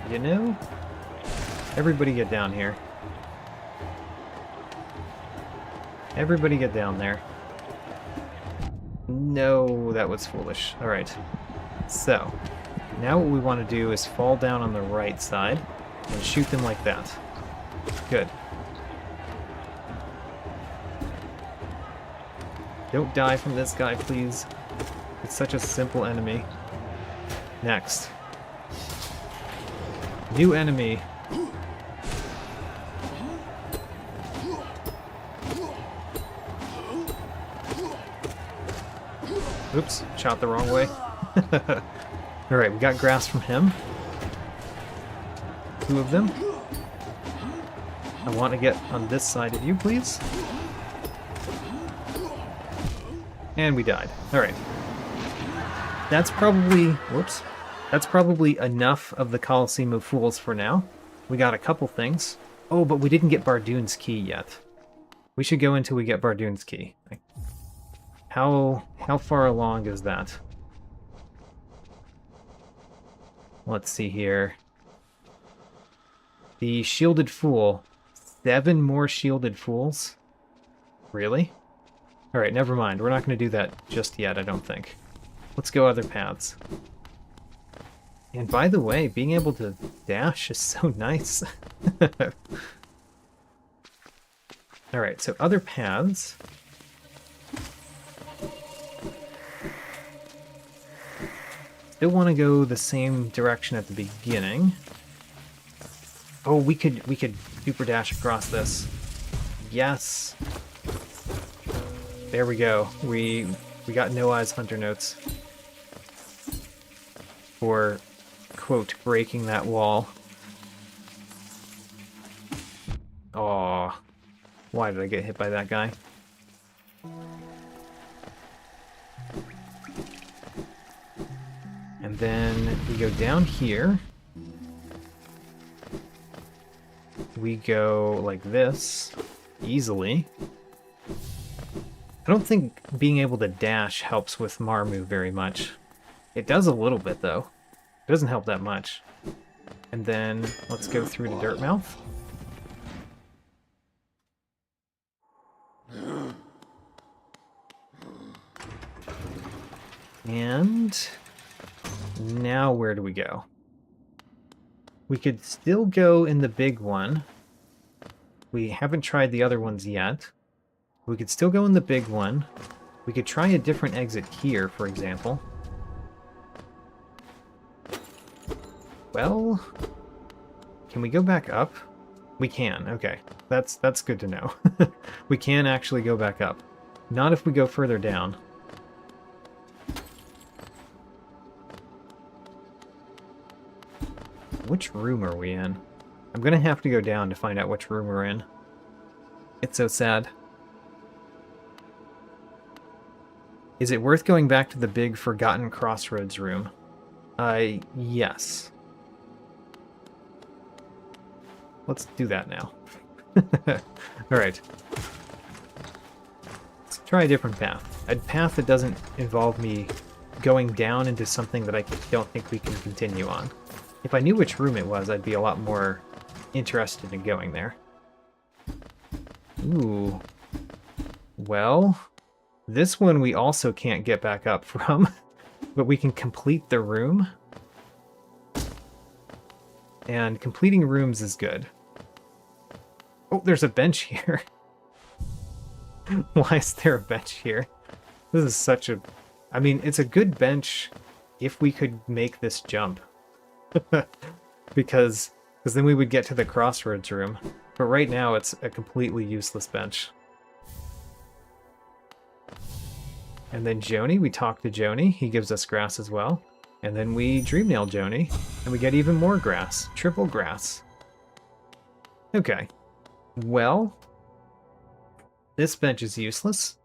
You know, everybody get down here. Everybody get down there. No, that was foolish. Alright. So, now what we want to do is fall down on the right side and shoot them like that. Good. Don't die from this guy, please. It's such a simple enemy. Next. New enemy. Oops, shot the wrong way. Alright, we got grass from him. 2 of them. I want to get on this side of you, please. And we died. Alright. That's probably... Whoops. That's probably enough of the Colosseum of Fools for now. We got a couple things. Oh, but we didn't get Bardoon's key yet. We should go until we get Bardoon's key. How far along is that? Let's see here. The Shielded Fool. 7 more Shielded Fools? Really? Alright, never mind. We're not going to do that just yet, I don't think. Let's go other paths. And by the way, being able to dash is so nice. Alright, so other paths. Still want to go the same direction at the beginning. Oh, we could super dash across this. Yes. There we go. We got No Eyes Hunter notes for, quote, breaking that wall. Aw. Why did I get hit by that guy? And then we go down here. We go like this, easily. I don't think being able to dash helps with Marmu very much. It does a little bit, though. It doesn't help that much. And then let's go through to Dirtmouth. And now where do we go? We could still go in the big one. We haven't tried the other ones yet. We could still go in the big one. We could try a different exit here, for example. Well, can we go back up? We can, okay. That's good to know. We can actually go back up. Not if we go further down. Which room are we in? I'm gonna have to go down to find out which room we're in. It's so sad. Is it worth going back to the big Forgotten Crossroads room? Yes. Let's do that now. Alright. Let's try a different path. A path that doesn't involve me going down into something that I don't think we can continue on. If I knew which room it was, I'd be a lot more interested in going there. Ooh. Well, this one we also can't get back up from, but we can complete the room. And completing rooms is good. Oh, there's a bench here. Why is there a bench here? This is such a... I mean, it's a good bench if we could make this jump. because then we would get to the Crossroads room. But right now it's a completely useless bench. And then Joni, we talk to Joni. He gives us grass as well. And then we dreamnail Joni, and we get even more grass. Triple grass. Okay. Well, this bench is useless.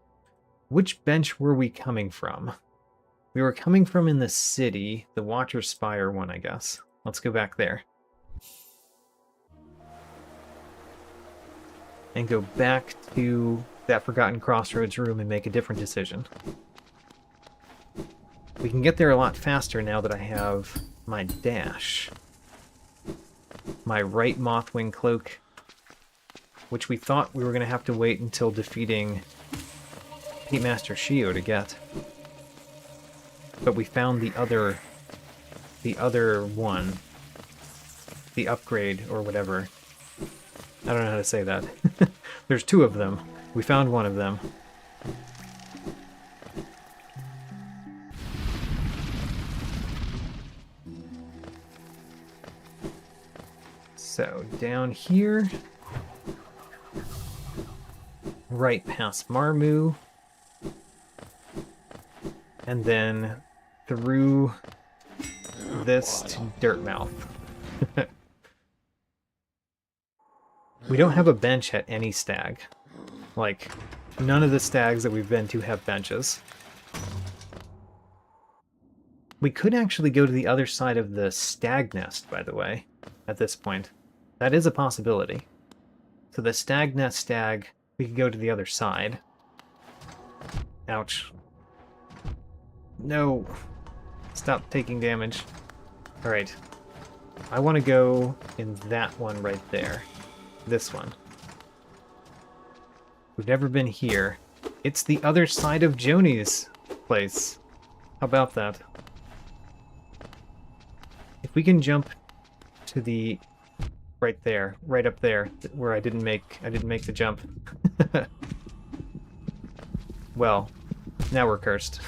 Which bench were we coming from? We were coming from in the city, the Watcher Spire one, I guess. Let's go back there. And go back to that Forgotten Crossroads room and make a different decision. We can get there a lot faster now that I have my dash. My right Mothwing Cloak, which we thought we were going to have to wait until defeating Master Shio to get. But we found the other one. The upgrade, or whatever. I don't know how to say that. There's two of them. We found one of them. So, down here. Right past Marmu. And then through this to Dirtmouth. We don't have a bench at any stag. Like, none of the stags that we've been to have benches. We could actually go to the other side of the stag nest, by the way, at this point. That is a possibility. So the stag nest stag, we could go to the other side. Ouch. No. Stop taking damage. Alright. I want to go in that one right there. This one. We've never been here. It's the other side of Joni's place. How about that? If we can jump to the right there, right up there, where I didn't make the jump. Well, now we're cursed.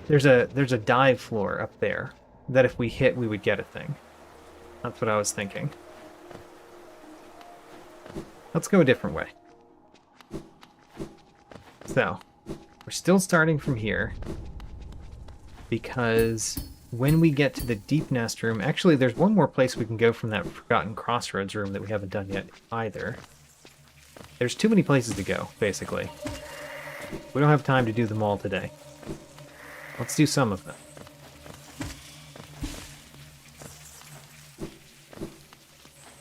There's a dive floor up there that if we hit, we would get a thing. That's what I was thinking. Let's go a different way. So, we're still starting from here, because when we get to the deep nest room, actually there's one more place we can go from that Forgotten Crossroads room that we haven't done yet either. There's too many places to go, basically. We don't have time to do them all today. Let's do some of them.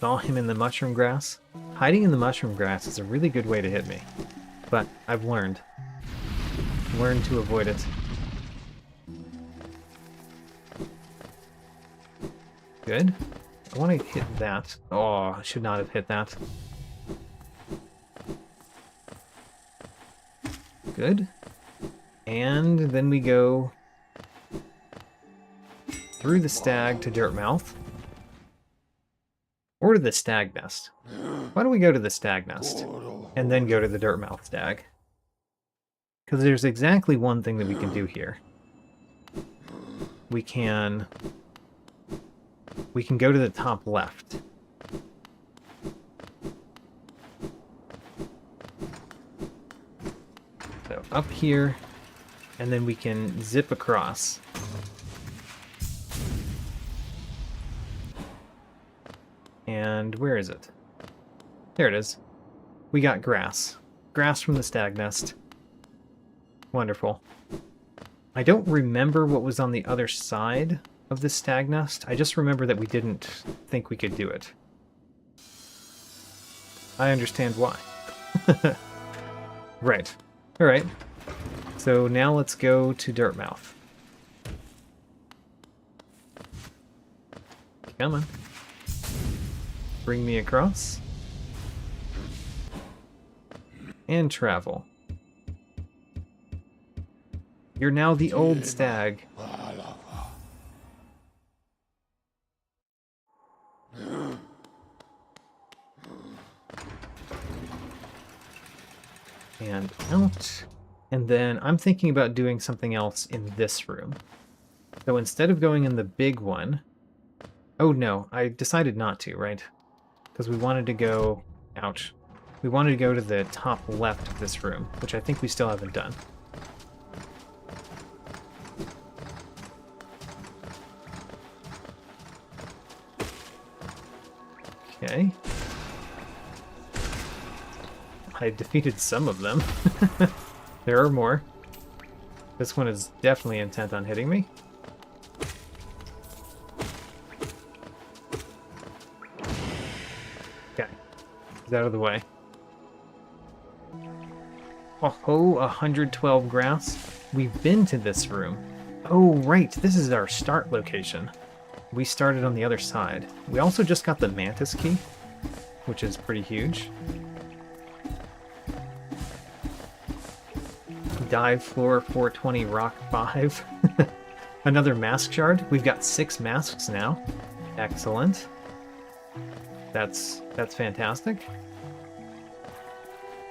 Saw him in the mushroom grass. Hiding in the mushroom grass is a really good way to hit me, but I've learned. Learned to avoid it. Good. I want to hit that. Oh, I should not have hit that. Good. And then we go through the stag to Dirtmouth. Or to the stag nest. Why don't we go to the stag nest and then go to the Dirtmouth stag? Because there's exactly one thing that we can do here. We can go to the top left. So up here, and then we can zip across. And where is it? There it is. We got grass. Grass from the stag nest. Wonderful. I don't remember what was on the other side of the stag nest. I just remember that we didn't think we could do it. I understand why. Right. Alright. So now let's go to Dirtmouth. Come on. Bring me across. And travel. You're now the old stag. And out. And then I'm thinking about doing something else in this room. So instead of going in the big one... Oh no, I decided not to, right? Because we wanted to go... Ouch. We wanted to go to the top left of this room, which I think we still haven't done. Okay. I defeated some of them. There are more. This one is definitely intent on hitting me. Okay. He's out of the way. Oh, 112 grass. We've been to this room. Oh, right. This is our start location. We started on the other side. We also just got the Mantis key, which is pretty huge. Dive floor 420 rock 5. Another mask shard. We've got 6 masks now. Excellent. That's fantastic.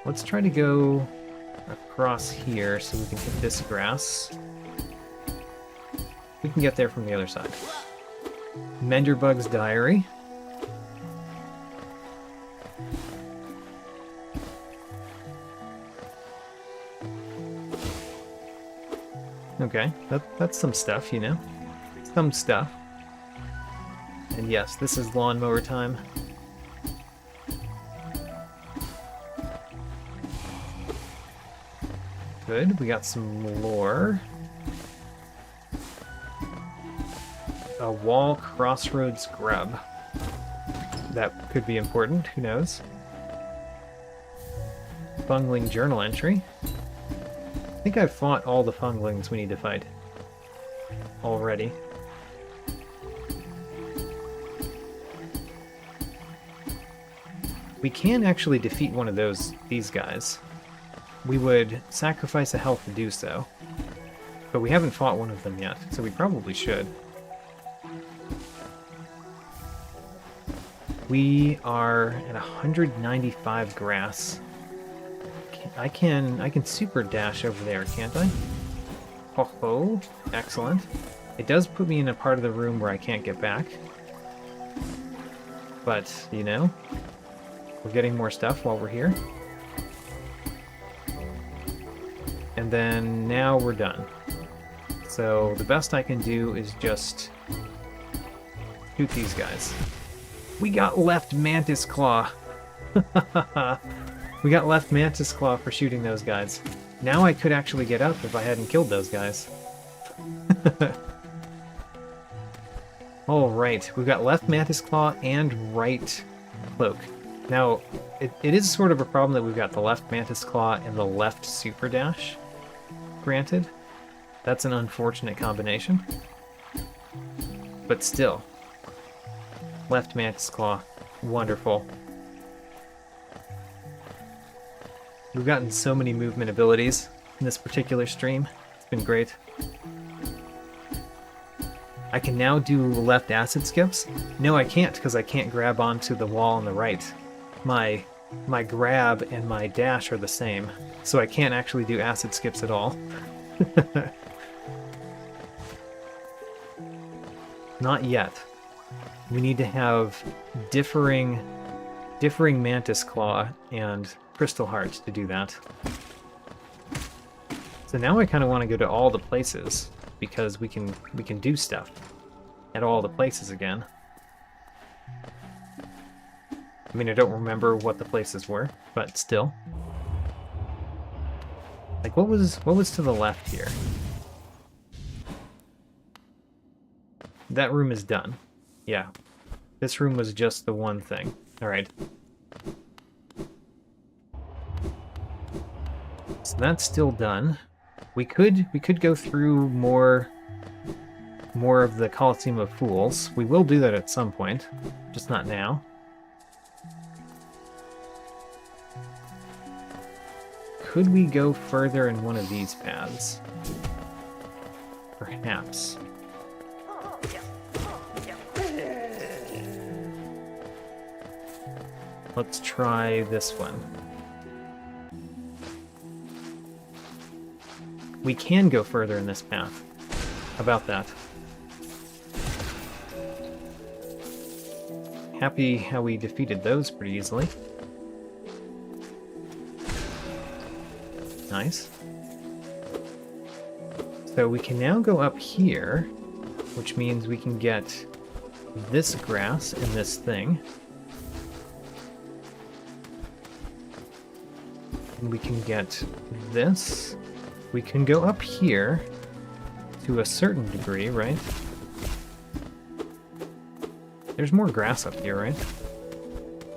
Let's try to go across here so we can hit this grass. We can get there from the other side. Menderbug's diary. Okay, that's some stuff, you know? Some stuff. And yes, this is lawnmower time. Good, we got some lore. A wall crossroads grub. That could be important, who knows? Fungling journal entry. I think I've fought all the funglings we need to fight already. We can actually defeat one of these guys. We would sacrifice a health to do so, but we haven't fought one of them yet, so we probably should. We are at 195 grass. I can super dash over there, can't I? Oh, excellent. It does put me in a part of the room where I can't get back. But, you know, we're getting more stuff while we're here. And then now we're done. So the best I can do is just shoot these guys. We got left Mantis Claw. We got left Mantis Claw for shooting those guys. Now I could actually get up if I hadn't killed those guys. Alright, we've got left Mantis Claw and right Cloak. Now, it is sort of a problem that we've got the left Mantis Claw and the left Super Dash. Granted, that's an unfortunate combination. But still, left Mantis Claw, wonderful. We've gotten so many movement abilities in this particular stream. It's been great. I can now do left acid skips. No, I can't, because I can't grab onto the wall on the right. My grab and my dash are the same, so I can't actually do acid skips at all. Not yet. We need to have differing Mantis Claw and Crystal Heart to do that. So now I kind of want to go to all the places, because we can do stuff at all the places again. I mean, I don't remember what the places were, but still. Like, what was to the left here? That room is done. Yeah. This room was just the one thing. Alright. So that's still done. We could go through more of the Coliseum of Fools. We will do that at some point, just not now. Could we go further in one of these paths? Perhaps. Let's try this one. We can go further in this path. How about that? Happy how we defeated those pretty easily. Nice. So we can now go up here, which means we can get this grass and this thing. And we can get this. We can go up here to a certain degree, right? There's more grass up here, right?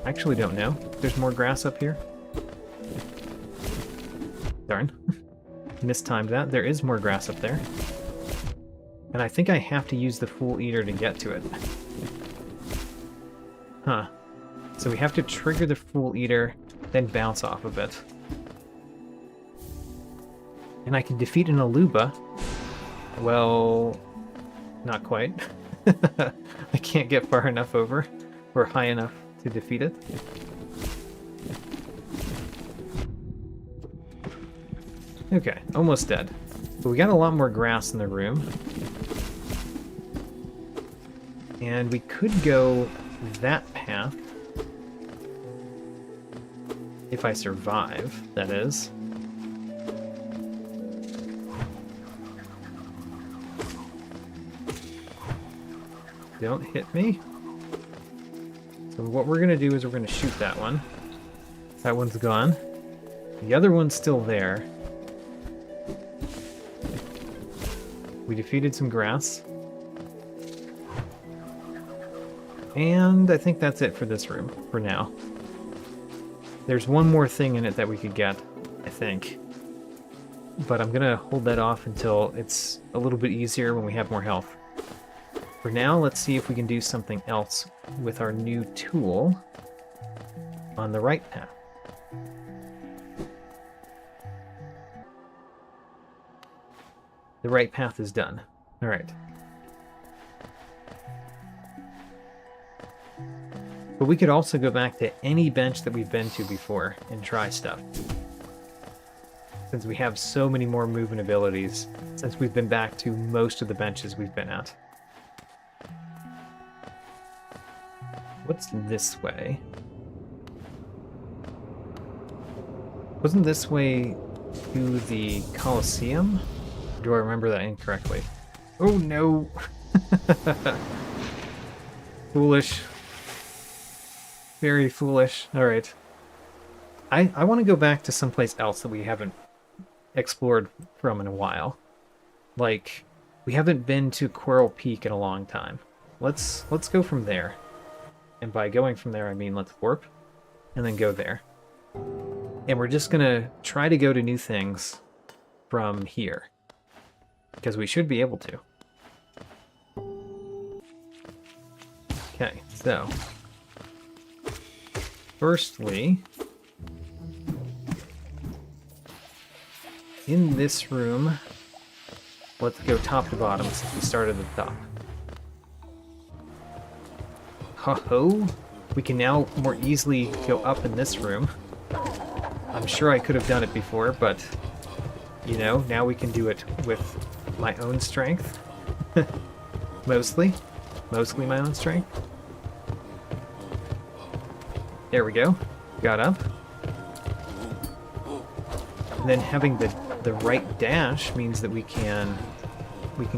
I actually don't know. There's more grass up here? Darn. Mistimed that. There is more grass up there. And I think I have to use the Fool Eater to get to it. Huh. So we have to trigger the Fool Eater, then bounce off of it. And I can defeat an Aluba. Well, not quite. I can't get far enough over, or high enough to defeat it. Okay, almost dead. But we got a lot more grass in the room. And we could go that path. If I survive, that is. Don't hit me. So what we're going to do is we're going to shoot that one. That one's gone. The other one's still there. We defeated some grass. And I think that's it for this room, for now. There's one more thing in it that we could get, I think. But I'm going to hold that off until it's a little bit easier when we have more health. For now, let's see if we can do something else with our new tool on the right path. The right path is done. All right. But we could also go back to any bench that we've been to before and try stuff. Since we have so many more movement abilities, since we've been back to most of the benches we've been at. What's this way? Wasn't this way to the Colosseum? Or do I remember that incorrectly? Oh no! Foolish. Very foolish. Alright. I want to go back to someplace else that we haven't explored from in a while. Like, we haven't been to Coral Peak in a long time. Let's go from there. And by going from there, I mean let's warp and then go there. And we're just gonna try to go to new things from here. Because we should be able to. Okay, so firstly, in this room, let's go top to bottom since we started at the top. Ho-ho! We can now more easily go up in this room. I'm sure I could have done it before, but, you know, now we can do it with my own strength. Mostly my own strength. There we go. Got up. And then having the right dash means that we can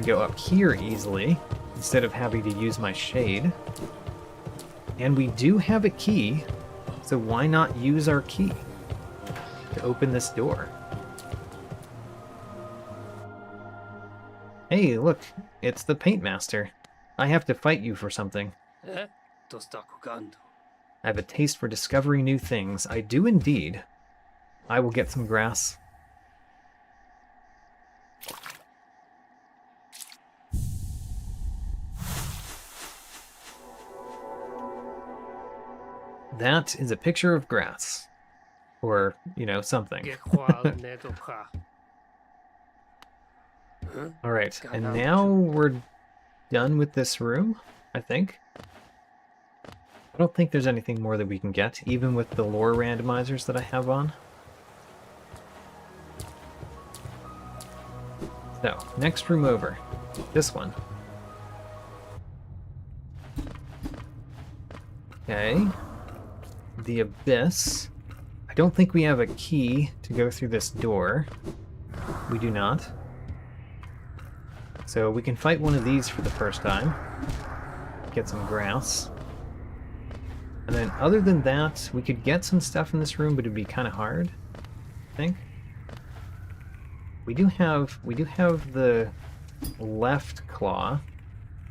go up here easily instead of having to use my shade. And we do have a key, so why not use our key to open this door? Hey, look, it's the Paint Master. I have to fight you for something. I have a taste for discovering new things. I do indeed. I will get some grass. That is a picture of grass. Or, you know, something. Alright, and now we're done with this room, I think. I don't think there's anything more that we can get, even with the lore randomizers that I have on. So, next room over. This one. Okay. The Abyss. I don't think we have a key to go through this door. We do not. So we can fight one of these for the first time. Get some grass. And then other than that, we could get some stuff in this room, but it'd be kind of hard, I think. We do have the left claw.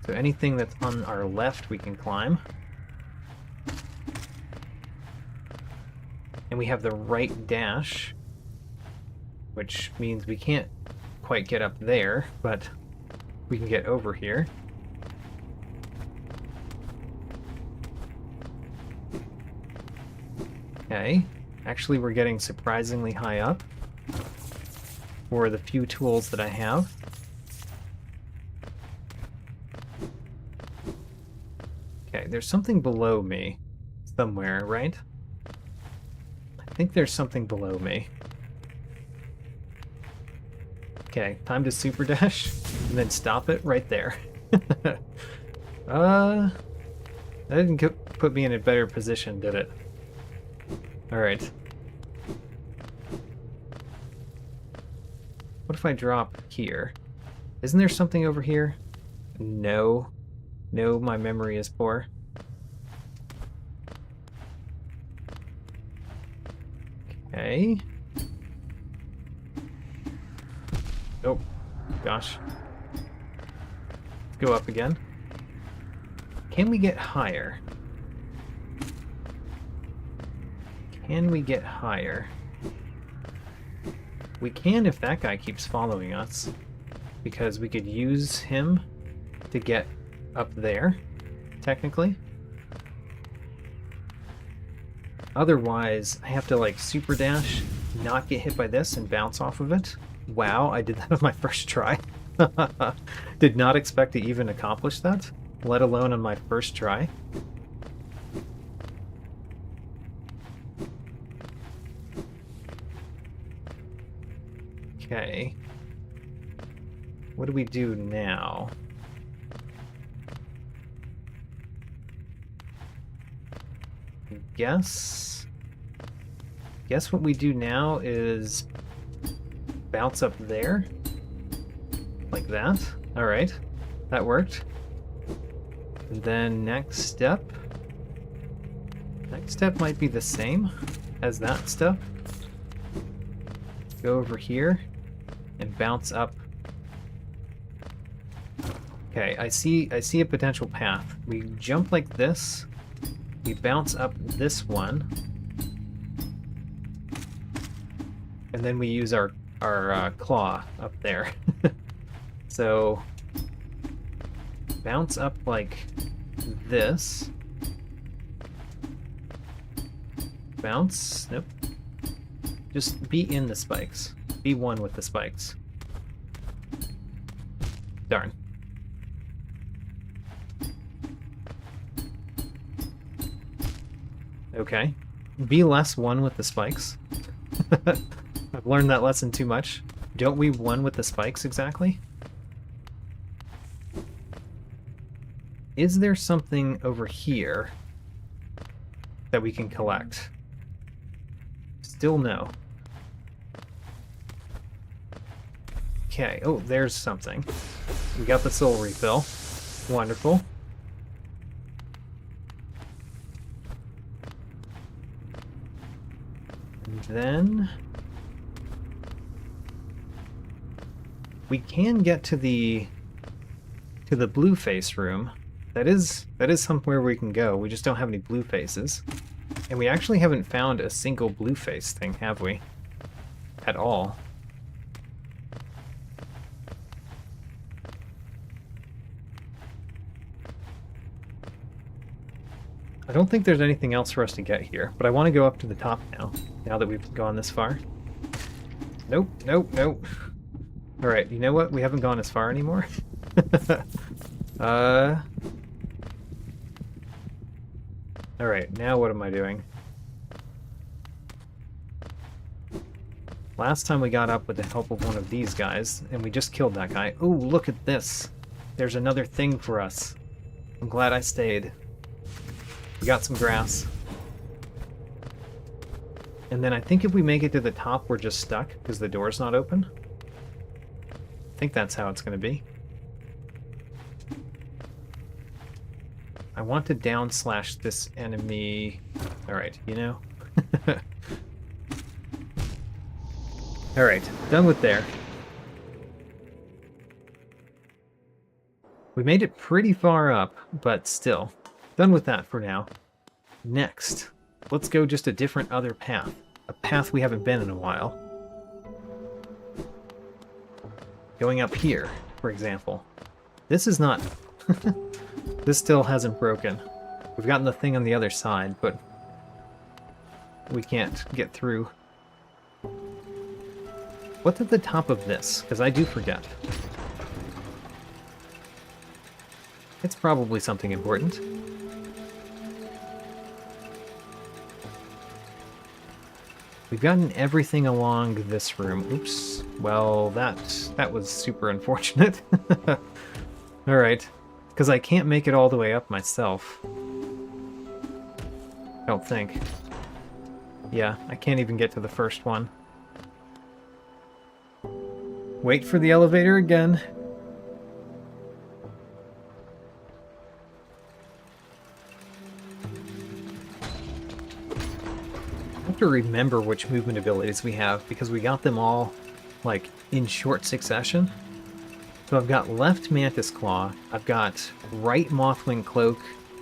So anything that's on our left we can climb. And we have the right dash, which means we can't quite get up there, but we can get over here. Okay, actually we're getting surprisingly high up for the few tools that I have. Okay, there's something below me somewhere, right? I think there's something below me. Okay, time to super dash and then stop it right there. That didn't put me in a better position, did it? Alright. What if I drop here? Isn't there something over here? No. No, my memory is poor. Okay. Oh, gosh. Let's go up again. Can we get higher? Can we get higher? We can if that guy keeps following us, because we could use him to get up there, technically. Otherwise, I have to like super dash, not get hit by this, and bounce off of it. Wow, I did that on my first try. Did not expect to even accomplish that, let alone on my first try. Okay. What do we do now? guess what we do now is bounce up there. Like that. Alright. That worked. And then next step. Next step might be the same as that step. Go over here and bounce up. Okay, I see a potential path. We jump like this. We bounce up this one. And then we use our claw up there. So bounce up like this. Bounce. Nope. Just be in the spikes. Be one with the spikes. Darn. Okay. Be less one with the spikes. I've learned that lesson too much. Don't we one with the spikes exactly? Is there something over here that we can collect? Still no. Okay, oh, there's something. We got the soul refill. Wonderful. And then we can get to the blue face room. That is somewhere we can go. We just don't have any blue faces. And we actually haven't found a single blue face thing, have we? At all. I don't think there's anything else for us to get here, but I want to go up to the top now that we've gone this far. Nope, nope, nope. Alright, you know what? We haven't gone as far anymore. Alright, now what am I doing? Last time we got up with the help of one of these guys, and we just killed that guy. Oh, look at this! There's another thing for us. I'm glad I stayed. We got some grass. And then I think if we make it to the top, we're just stuck, because the door's not open. I think that's how it's going to be. I want to down slash this enemy. Alright, you know? Alright, done with there. We made it pretty far up, but still. Done with that for now. Next, let's go just a different other path. A path we haven't been in a while. Going up here, for example. This is not... This still hasn't broken. We've gotten the thing on the other side, but we can't get through. What's at the top of this? Because I do forget. It's probably something important. We've gotten everything along this room. Oops. Well, that was super unfortunate. Alright. Because I can't make it all the way up myself. I don't think. Yeah, I can't even get to the first one. Wait for the elevator again. I have to remember which movement abilities we have because we got them all, like, in short succession. So I've got left Mantis Claw, I've got right Mothwing Cloak,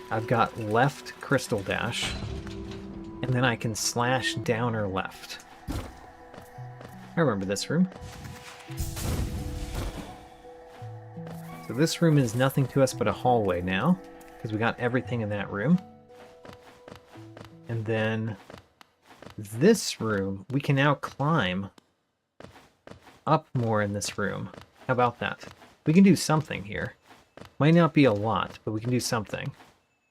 I've got left Crystal Dash, and then I can slash down or left. I remember this room. So this room is nothing to us but a hallway now, because we got everything in that room. And then this room, we can now climb up more in this room. How about that? We can do something here. Might not be a lot, but we can do something.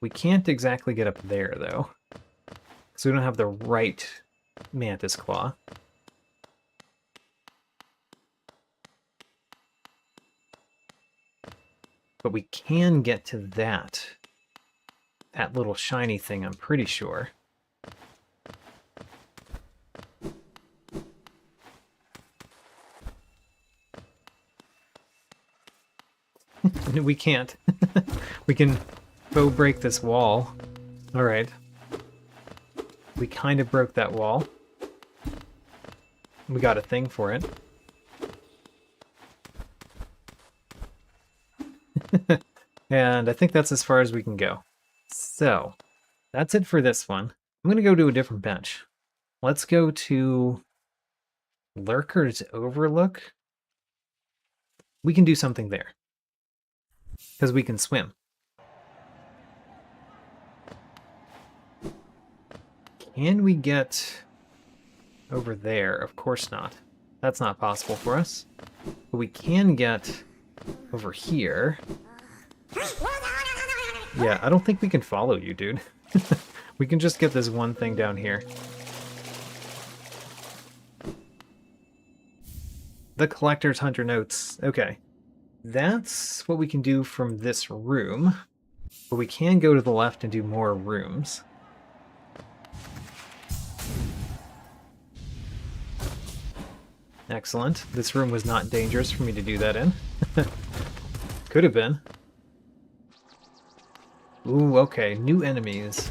We can't exactly get up there, though. Because we don't have the right Mantis Claw. But we can get to that. That little shiny thing, I'm pretty sure. We can't. We can faux break this wall. Alright. We kind of broke that wall. We got a thing for it. And I think that's as far as we can go. So, that's it for this one. I'm going to go to a different bench. Let's go to Lurker's Overlook. We can do something there. Because we can swim. Can we get over there? Of course not. That's not possible for us. But we can get over here. Yeah, I don't think we can follow you, dude. We can just get this one thing down here. The Collector's Hunter Notes. Okay. That's what we can do from this room. But we can go to the left and do more rooms. Excellent. This room was not dangerous for me to do that in. Could have been. Ooh, okay. New enemies.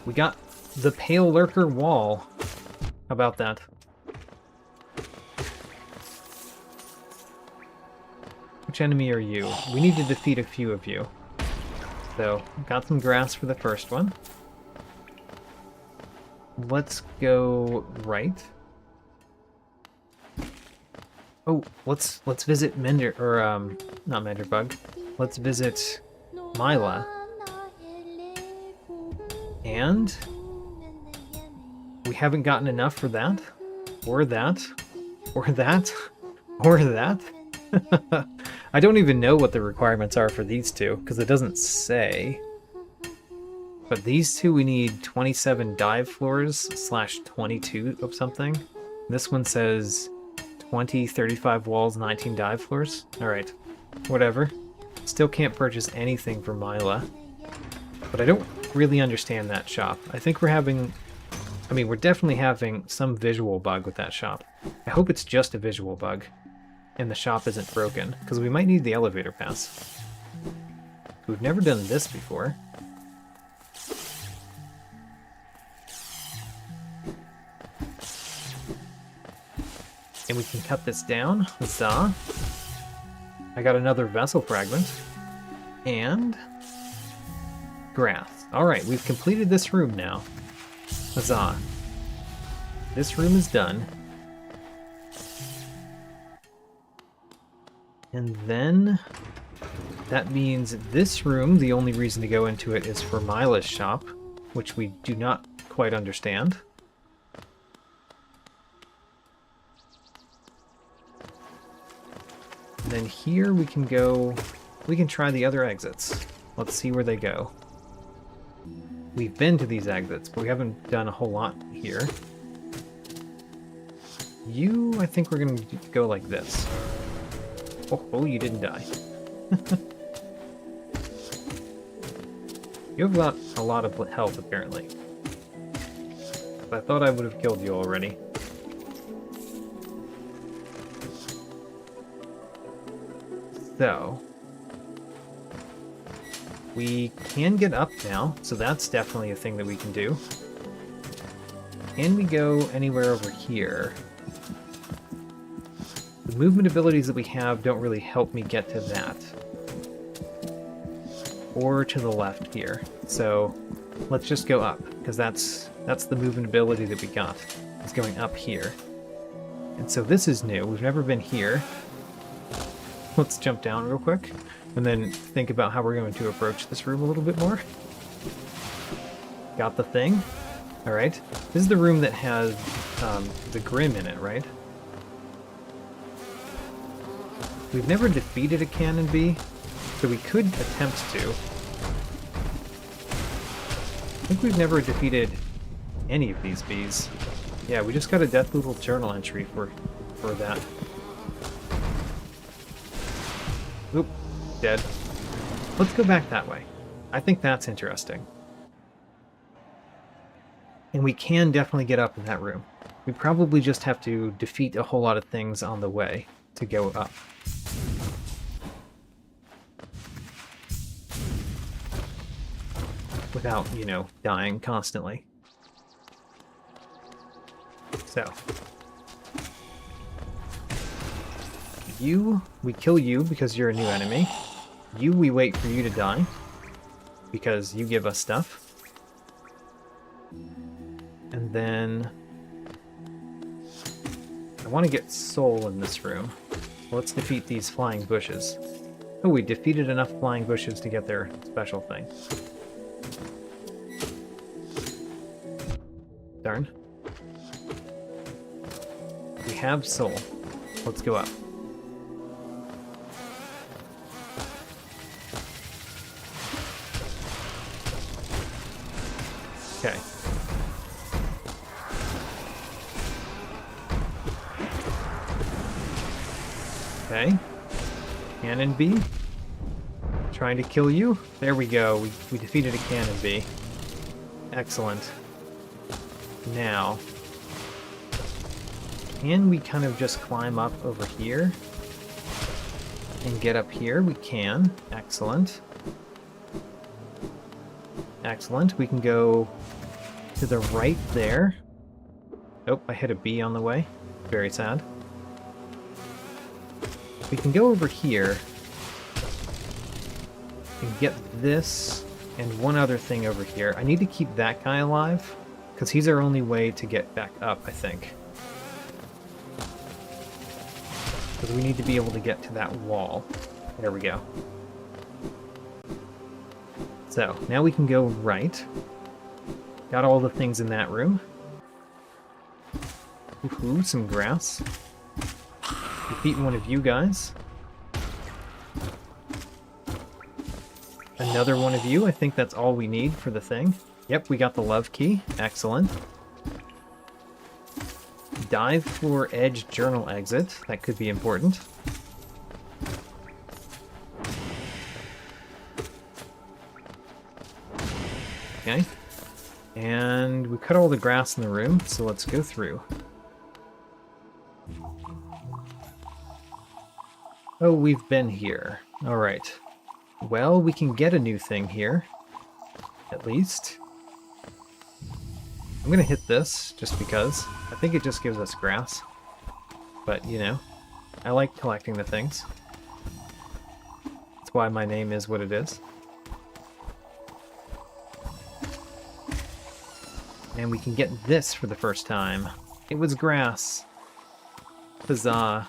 We got the Pale Lurker wall. How about that? Which enemy are you? We need to defeat a few of you. So, got some grass for the first one. Let's go right. Oh, let's visit Mender, or not Menderbug. Let's visit Myla. And we haven't gotten enough for that, or that, or that, or that. I don't even know what the requirements are for these two, because it doesn't say. But these two, we need 27 dive floors / 22 of something. This one says 20, 35 walls, 19 dive floors. Alright, whatever. Still can't purchase anything for Myla. But I don't really understand that shop. I think we're having... I mean, we're definitely having some visual bug with that shop. I hope it's just a visual bug, and the shop isn't broken, because we might need the elevator pass. We've never done this before. And we can cut this down. Huzzah. I got another vessel fragment. And... grass. Alright, we've completed this room now. Huzzah. This room is done. And then... that means this room, the only reason to go into it is for Myla's shop, which we do not quite understand. And then here we can go, we can try the other exits. Let's see where they go. We've been to these exits, but we haven't done a whole lot here. You, I think we're going to go like this. Oh, you didn't die. You have got a lot of health, apparently. I thought I would have killed you already. So, we can get up now, so that's definitely a thing that we can do. Can we go anywhere over here? The movement abilities that we have don't really help me get to that. Or to the left here. So, let's just go up, because that's the movement ability that we got. It's going up here. And so this is new. We've never been here. Let's jump down real quick, and then think about how we're going to approach this room a little bit more. Got the thing. Alright. This is the room that has the Grim in it, right? We've never defeated a Cannon Bee, so we could attempt to. I think we've never defeated any of these bees. Yeah, we just got a Death Little journal entry for that. Oop, dead. Let's go back that way. I think that's interesting. And we can definitely get up in that room. We probably just have to defeat a whole lot of things on the way to go up. Without, you know, dying constantly. So. You, we kill you because you're a new enemy. You, we wait for you to die. Because you give us stuff. And then... I want to get soul in this room. Let's defeat these flying bushes. Oh, we defeated enough flying bushes to get their special thing. Darn. We have soul. Let's go up. Okay. Okay. Cannon bee. Trying to kill you. There we go. We defeated a cannon bee. Excellent. Now, can we kind of just climb up over here and get up here? We can. Excellent. Excellent. We can go to the right there. Oh, I hit a bee on the way. Very sad. We can go over here and get this and one other thing over here. I need to keep that guy alive because he's our only way to get back up, I think. Because we need to be able to get to that wall. There we go. So, now we can go right. Got all the things in that room. Ooh, some grass. Defeat one of you guys. Another one of you. I think that's all we need for the thing. Yep, we got the love key. Excellent. Dive floor edge journal exit. That could be important. Okay. And we cut all the grass in the room, so let's go through. Oh, we've been here. Alright. Well, we can get a new thing here. At least. I'm gonna hit this, just because. I think it just gives us grass. But, you know, I like collecting the things. That's why my name is what it is. And we can get this for the first time. It was grass. Huzzah.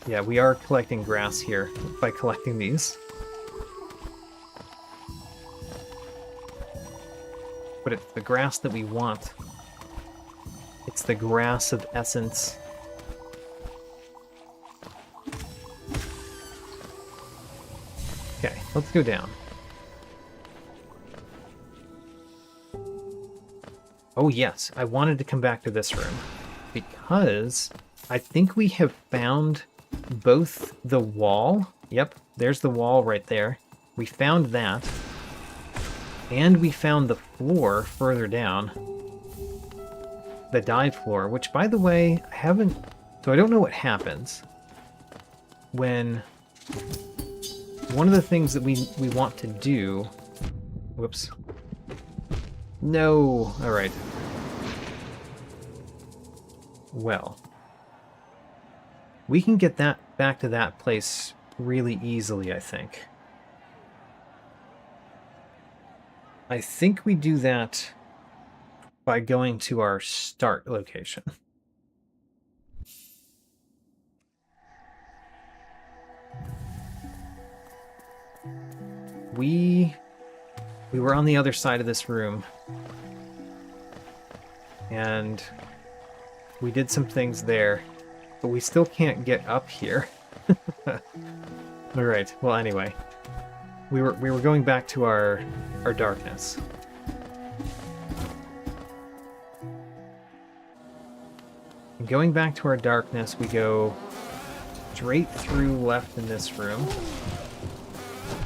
Yeah, we are collecting grass here by collecting these. But it's the grass that we want. It's the grass of essence. Okay, let's go down. Oh yes, I wanted to come back to this room because I think we have found both the wall. Yep, there's the wall right there. We found that. And we found the floor further down. The dive floor, which by the way, I haven't... So I don't know what happens when one of the things that we want to do... Whoops. No! Alright. Well. We can get that back to that place really easily, I think. I think we do that by going to our start location. We were on the other side of this room. And we did some things there, but we still can't get up here. Alright, well anyway. We were going back to our darkness. And going back to our darkness, we go straight through left in this room.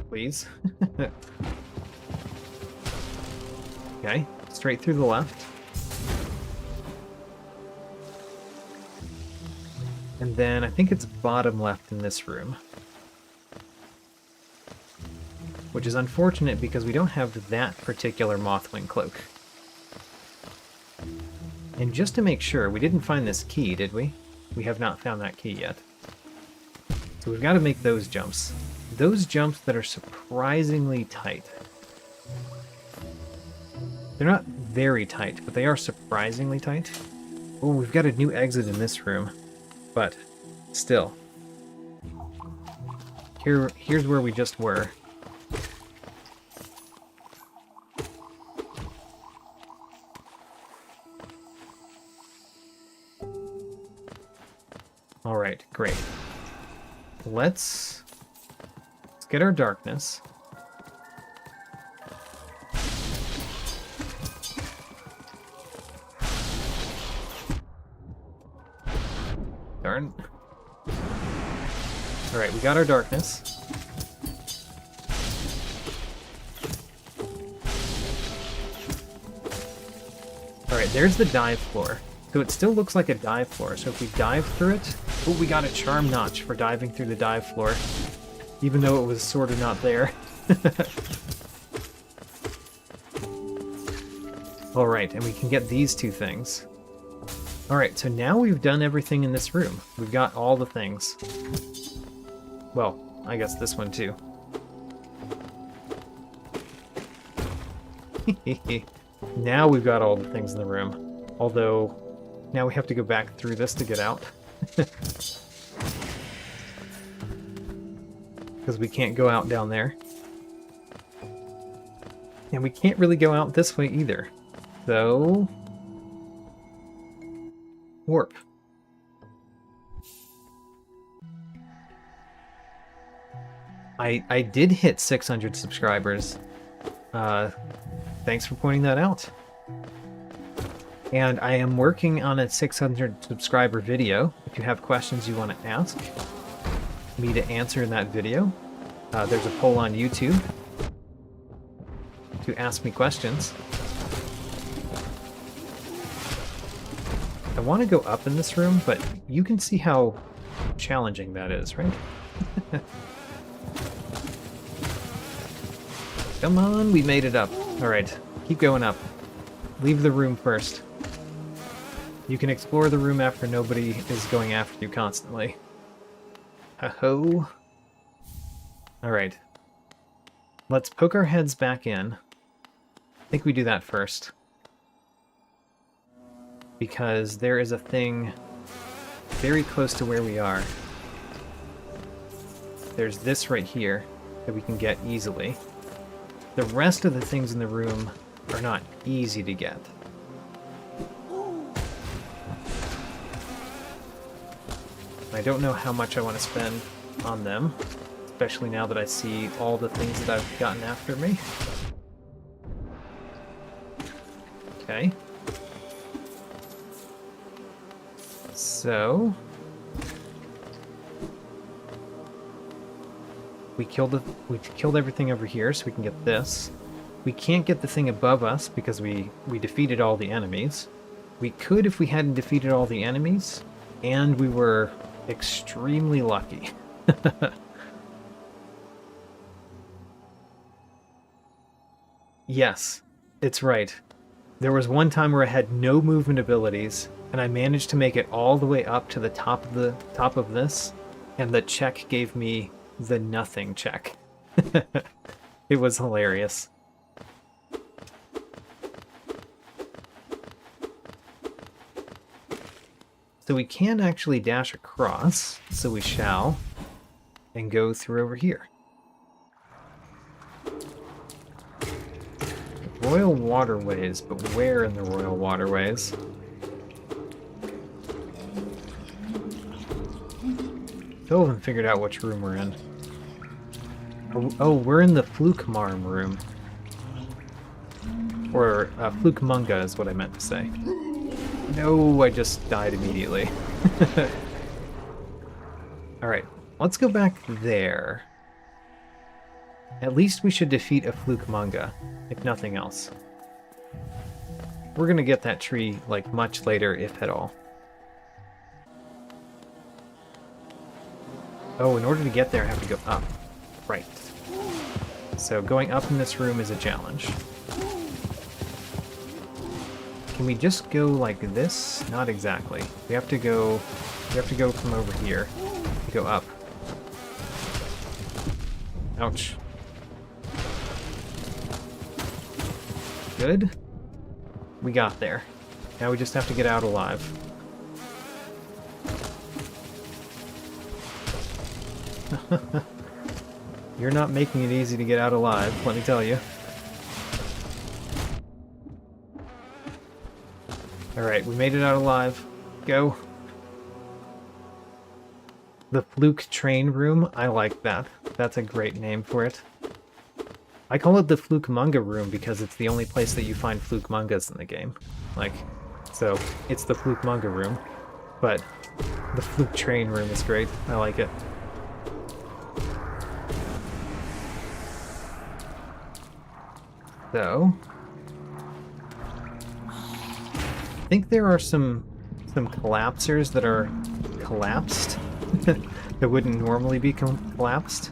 Please. Okay, straight through the left. And then I think it's bottom left in this room. Which is unfortunate because we don't have that particular Mothwing cloak. And just to make sure, we didn't find this key, did we? We have not found that key yet. So we've got to make those jumps. Those jumps that are surprisingly tight. They're not very tight, but they are surprisingly tight. Oh, we've got a new exit in this room. But still. Here's where we just were. Alright, great. Let's get our darkness. Darn. Alright, we got our darkness. Alright, there's the dive floor. So it still looks like a dive floor, so if we dive through it... Oh, we got a charm notch for diving through the dive floor. Even though it was sort of not there. Alright, and we can get these two things. Alright, so now we've done everything in this room. We've got all the things. Well, I guess this one too. Now we've got all the things in the room. Although, now we have to go back through this to get out. Because we can't go out down there. And we can't really go out this way either. So... warp. I did hit 600 subscribers. Thanks for pointing that out. And I am working on a 600 subscriber video. If you have questions you want to ask me to answer in that video, there's a poll on YouTube to ask me questions. I want to go up in this room, but you can see how challenging that is, right? Come on, we made it up. Alright, keep going up. Leave the room first. You can explore the room after nobody is going after you constantly. Ho-ho. Alright. Let's poke our heads back in. I think we do that first. Because there is a thing very close to where we are. There's this right here that we can get easily. The rest of the things in the room are not easy to get. I don't know how much I want to spend on them, especially now that I see all the things that I've gotten after me. Okay. So... we killed everything over here, so we can get this. We can't get the thing above us because we defeated all the enemies. We could if we hadn't defeated all the enemies, and we were extremely lucky. Yes, it's right. There was one time where I had no movement abilities, and I managed to make it all the way up to the top of this, and the check gave me the nothing check. It was hilarious. So we can actually dash across, so we shall, and go through over here. Royal Waterways, but where in the Royal Waterways? Still haven't figured out which room we're in. Oh, we're in the Flukemarm room. Or Flukemunga is what I meant to say. No, I just died immediately. Alright, let's go back there. At least we should defeat a Flukemunga, if nothing else. we're gonna get that tree, like, much later, if at all. Oh, in order to get there, I have to go up. Right. So going up in this room is a challenge. Can we just go like this? Not exactly. We have to go from over here to go up. Ouch. Good. We got there. Now we just have to get out alive. You're not making it easy to get out alive, let me tell you. Alright, we made it out alive. Go. The Fluke Train Room, I like that. That's a great name for it. I call it the Fluke Manga Room because it's the only place that you find Fluke mangas in the game. Like, so it's the Fluke Manga Room, but the Fluke Train Room is great. I like it. So, I think there are some collapsers that are collapsed that wouldn't normally be collapsed.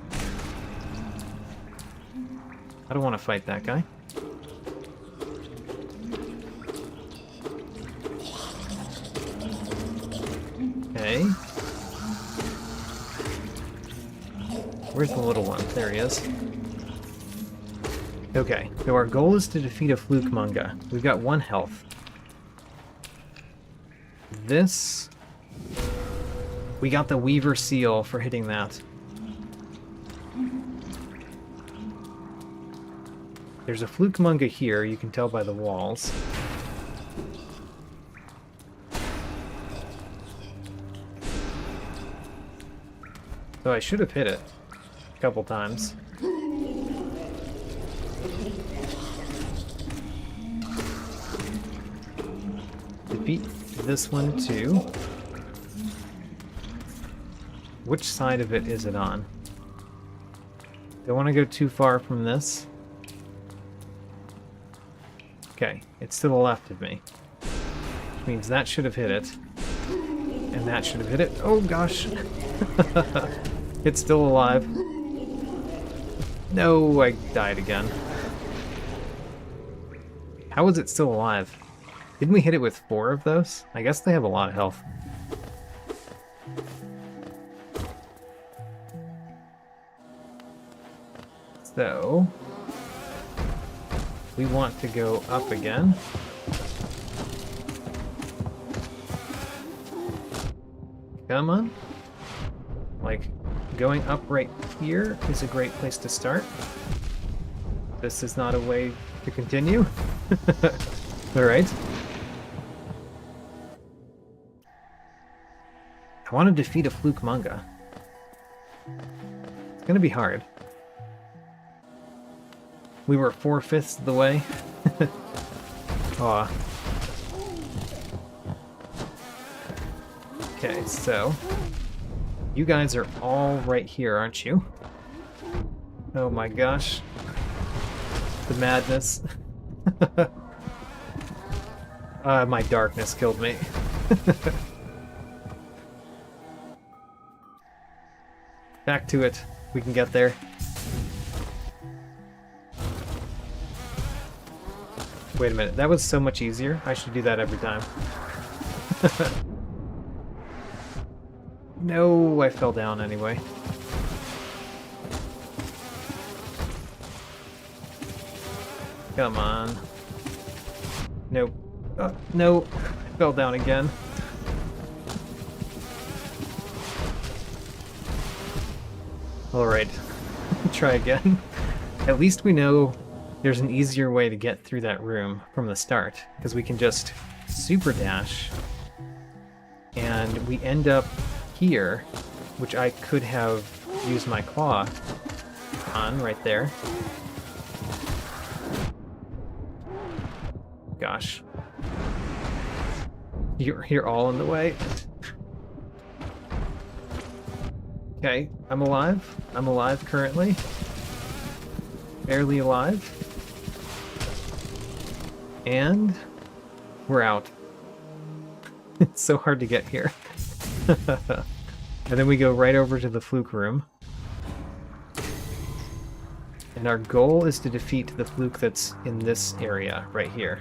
I don't want to fight that guy. Okay. Where's the little one? There he is. Okay, so our goal is to defeat a Fluke manga. We've got 1 health. This... We got the Weaver Seal for hitting that. There's a Fluke manga here, you can tell by the walls. So I should have hit it a couple times. Defeat this one too. Which side of it is it on? Don't want to go too far from this. Okay, it's to the left of me. Which means that should have hit it. And that should have hit it. Oh gosh! It's still alive. No, I died again. How is it still alive? Didn't we hit it with 4 of those? I guess they have a lot of health. So, we want to go up again. Come on. Like, going up right here is a great place to start. This is not a way to continue. Alright. I want to defeat a Fluke manga. It's gonna be hard. We were 4/5 of the way. Aw. Okay, so... You guys are all right here, aren't you? Oh my gosh. The madness. My darkness killed me. Back to it. We can get there. Wait a minute, that was so much easier. I should do that every time. No, I fell down anyway. Come on. Nope. No, I fell down again. Alright, try again. At least we know there's an easier way to get through that room from the start, because we can just super dash, and we end up here, which I could have used my claw on right there. Gosh. You're all in the way. Okay, I'm alive. I'm alive currently. Barely alive. And We're out. It's so hard to get here. And then we go right over to the fluke room. And our goal is to defeat the fluke that's in this area right here.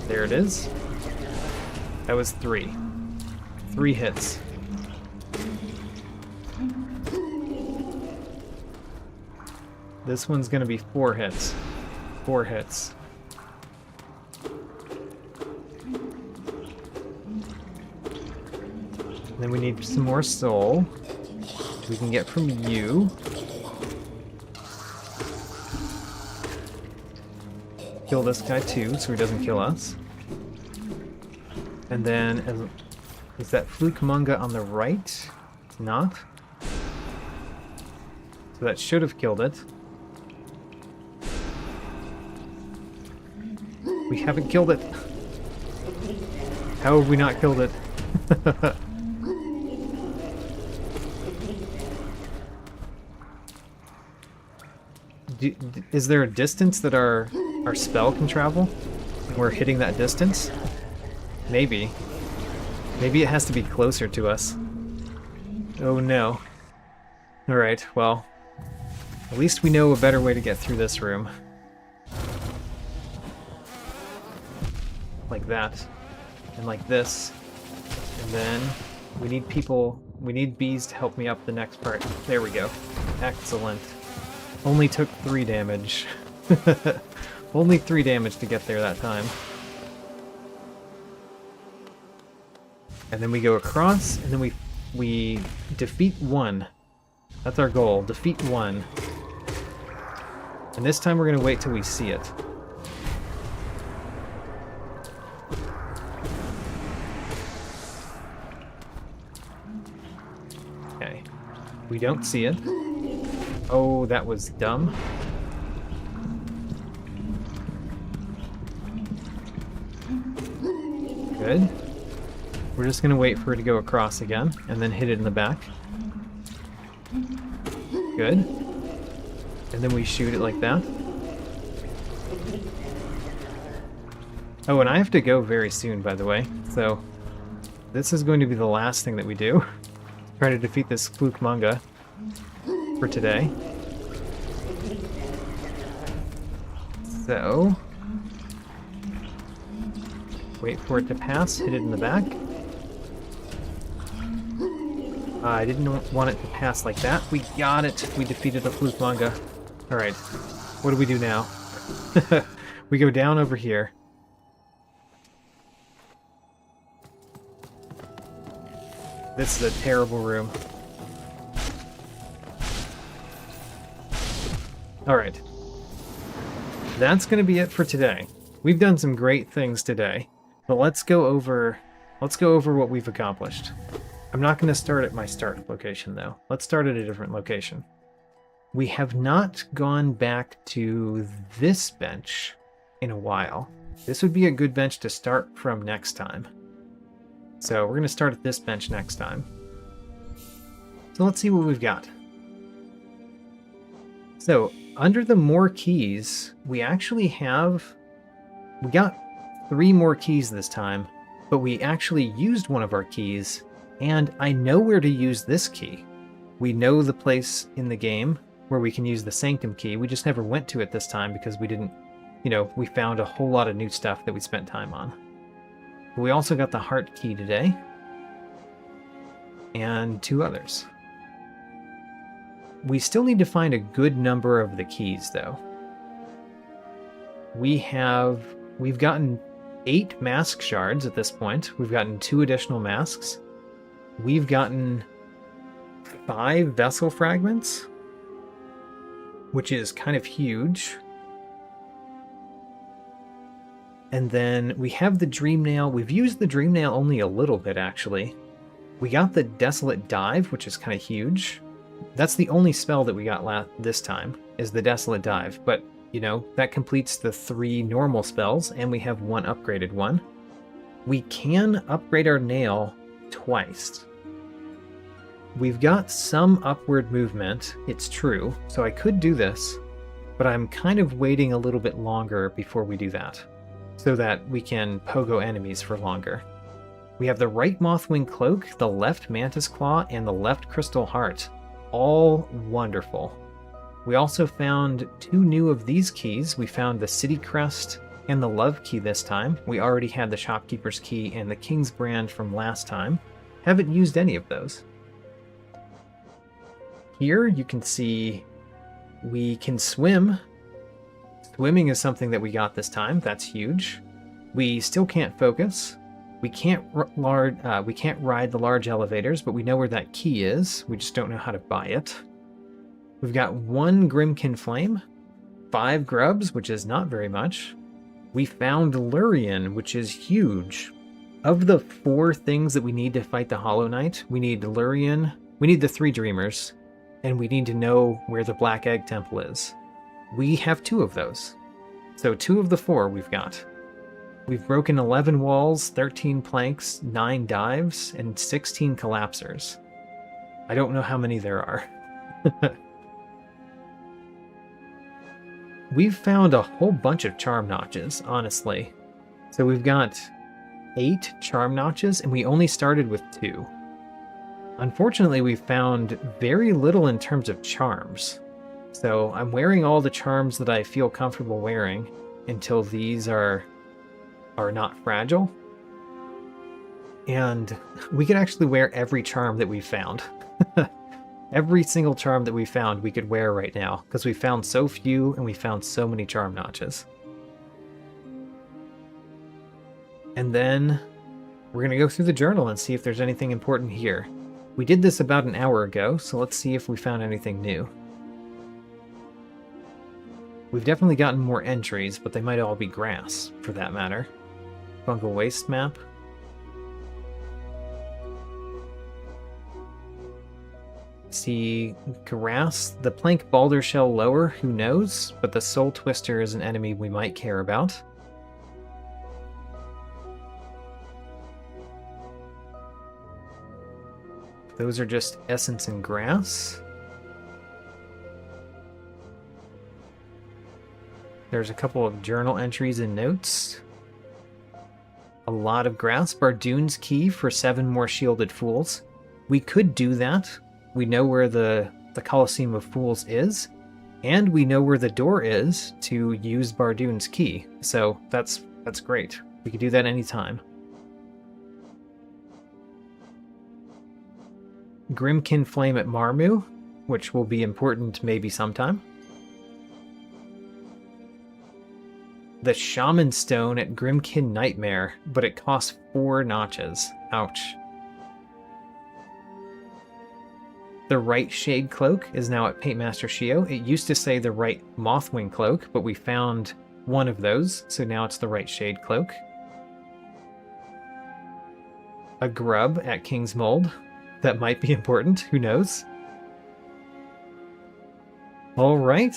There it is. That was 3. 3 hits. This one's gonna be 4 hits. 4 hits. And then we need some more soul. We can get from you. Kill this guy too, so he doesn't kill us. And then, is that fluke manga on the right? It's not. So that should have killed it. We haven't killed it. How have we not killed it? Is there a distance that our spell can travel? We're hitting that distance? Maybe. Maybe it has to be closer to us. Oh no. Alright, well. At least we know a better way to get through this room. Like that. And like this. And then we need bees to help me up the next part. There we go. Excellent. Only took 3 damage. Only 3 damage to get there that time. And then we go across, and then we defeat 1. That's our goal. Defeat 1. And this time we're going to wait till we see it. Okay. We don't see it. Oh, that was dumb. Good. We're just gonna wait for it to go across again, and then hit it in the back. Good. And then we shoot it like that. Oh, and I have to go very soon, by the way, so this is going to be the last thing that we do. Try to defeat this fluke manga for today. So, wait for it to pass, hit it in the back. I didn't want it to pass like that. We got it! We defeated the fluke manga. Alright, what do we do now? We go down over here. This is a terrible room. Alright. That's going to be it for today. We've done some great things today, but let's go over what we've accomplished. I'm not going to start at my start location though. Let's start at a different location. We have not gone back to this bench in a while. This would be a good bench to start from next time. So we're going to start at this bench next time. So let's see what we've got. So under the more keys, we actually we got 3 more keys this time, but we actually used one of our keys, and I know where to use this key. We know the place in the game where we can use the Sanctum key. We just never went to it this time because we didn't, we found a whole lot of new stuff that we spent time on. But we also got the Heart key today, and 2 others. We still need to find a good number of the keys, though. We've gotten 8 mask shards at this point. We've gotten 2 additional masks. We've gotten 5 vessel fragments, which is kind of huge. And then we have the Dream Nail. We've used the Dream Nail only a little bit, actually. We got the Desolate Dive, which is kind of huge. That's the only spell that we got this time, is the Desolate Dive. But, that completes the 3 normal spells, and we have 1 upgraded one. We can upgrade our nail twice. we've got some upward movement, it's true, so I could do this, but I'm kind of waiting a little bit longer before we do that, so that we can pogo enemies for longer. We have the right Mothwing Cloak, the left Mantis Claw, and the left Crystal Heart. All wonderful. We also found 2 new of these keys. We found the City Crest and the Love Key this time. We already had the Shopkeeper's Key and the King's Brand from last time. Haven't used any of those. Here you can see we can swim. Swimming is something that we got this time. That's huge. We still can't focus. We can't ride the large elevators, but we know where that key is. We just don't know how to buy it. We've got 1 Grimkin Flame, 5 grubs, which is not very much. We found Lurian, which is huge. Of the 4 things that we need to fight the Hollow Knight, we need Lurian, we need the 3 Dreamers, and we need to know where the Black Egg Temple is. We have 2 of those. So 2 of the 4 we've got. We've broken 11 walls, 13 planks, 9 dives, and 16 collapsers. I don't know how many there are. We've found a whole bunch of charm notches, honestly. So we've got 8 charm notches, and we only started with 2. Unfortunately, we found very little in terms of charms. So I'm wearing all the charms that I feel comfortable wearing until these are not fragile. And we could actually wear every charm that we found. Every single charm that we found we could wear right now, because we found so few and we found so many charm notches. And then we're going to go through the journal and see if there's anything important here. We did this about an hour ago, so let's see if we found anything new. We've definitely gotten more entries, but they might all be grass, for that matter. Fungal Waste Map. See grass. The Plank Balder Shell lower, who knows? But the Soul Twister is an enemy we might care about. Those are just essence and grass. There's a couple of journal entries and notes. A lot of grass. Bardoon's Key for 7 more Shielded Fools. We could do that. We know where the Colosseum of Fools is, and we know where the door is to use Bardoon's Key. So that's great. We could do that anytime. Grimkin Flame at Marmu, which will be important maybe sometime. The Shaman Stone at Grimkin Nightmare, but it costs 4 notches. Ouch. The right Shade Cloak is now at Paintmaster Shio. It used to say the right Mothwing Cloak, but we found one of those, so now it's the right Shade Cloak. A grub at King's Mold. That might be important, who knows? Alright.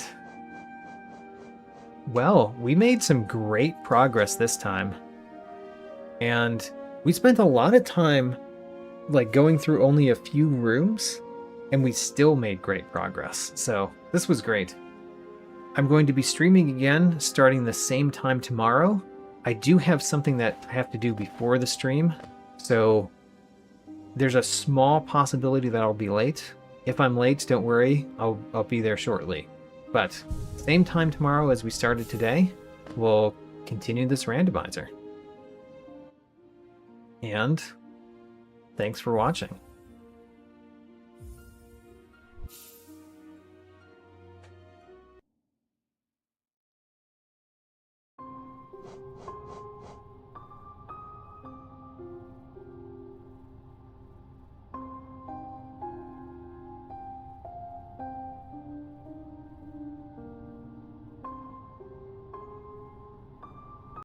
Well, we made some great progress this time. And we spent a lot of time going through only a few rooms, and we still made great progress. So this was great. I'm going to be streaming again starting the same time tomorrow. I do have something that I have to do before the stream, so there's a small possibility that I'll be late. If I'm late, don't worry, I'll be there shortly. But same time tomorrow as we started today, we'll continue this randomizer. And thanks for watching.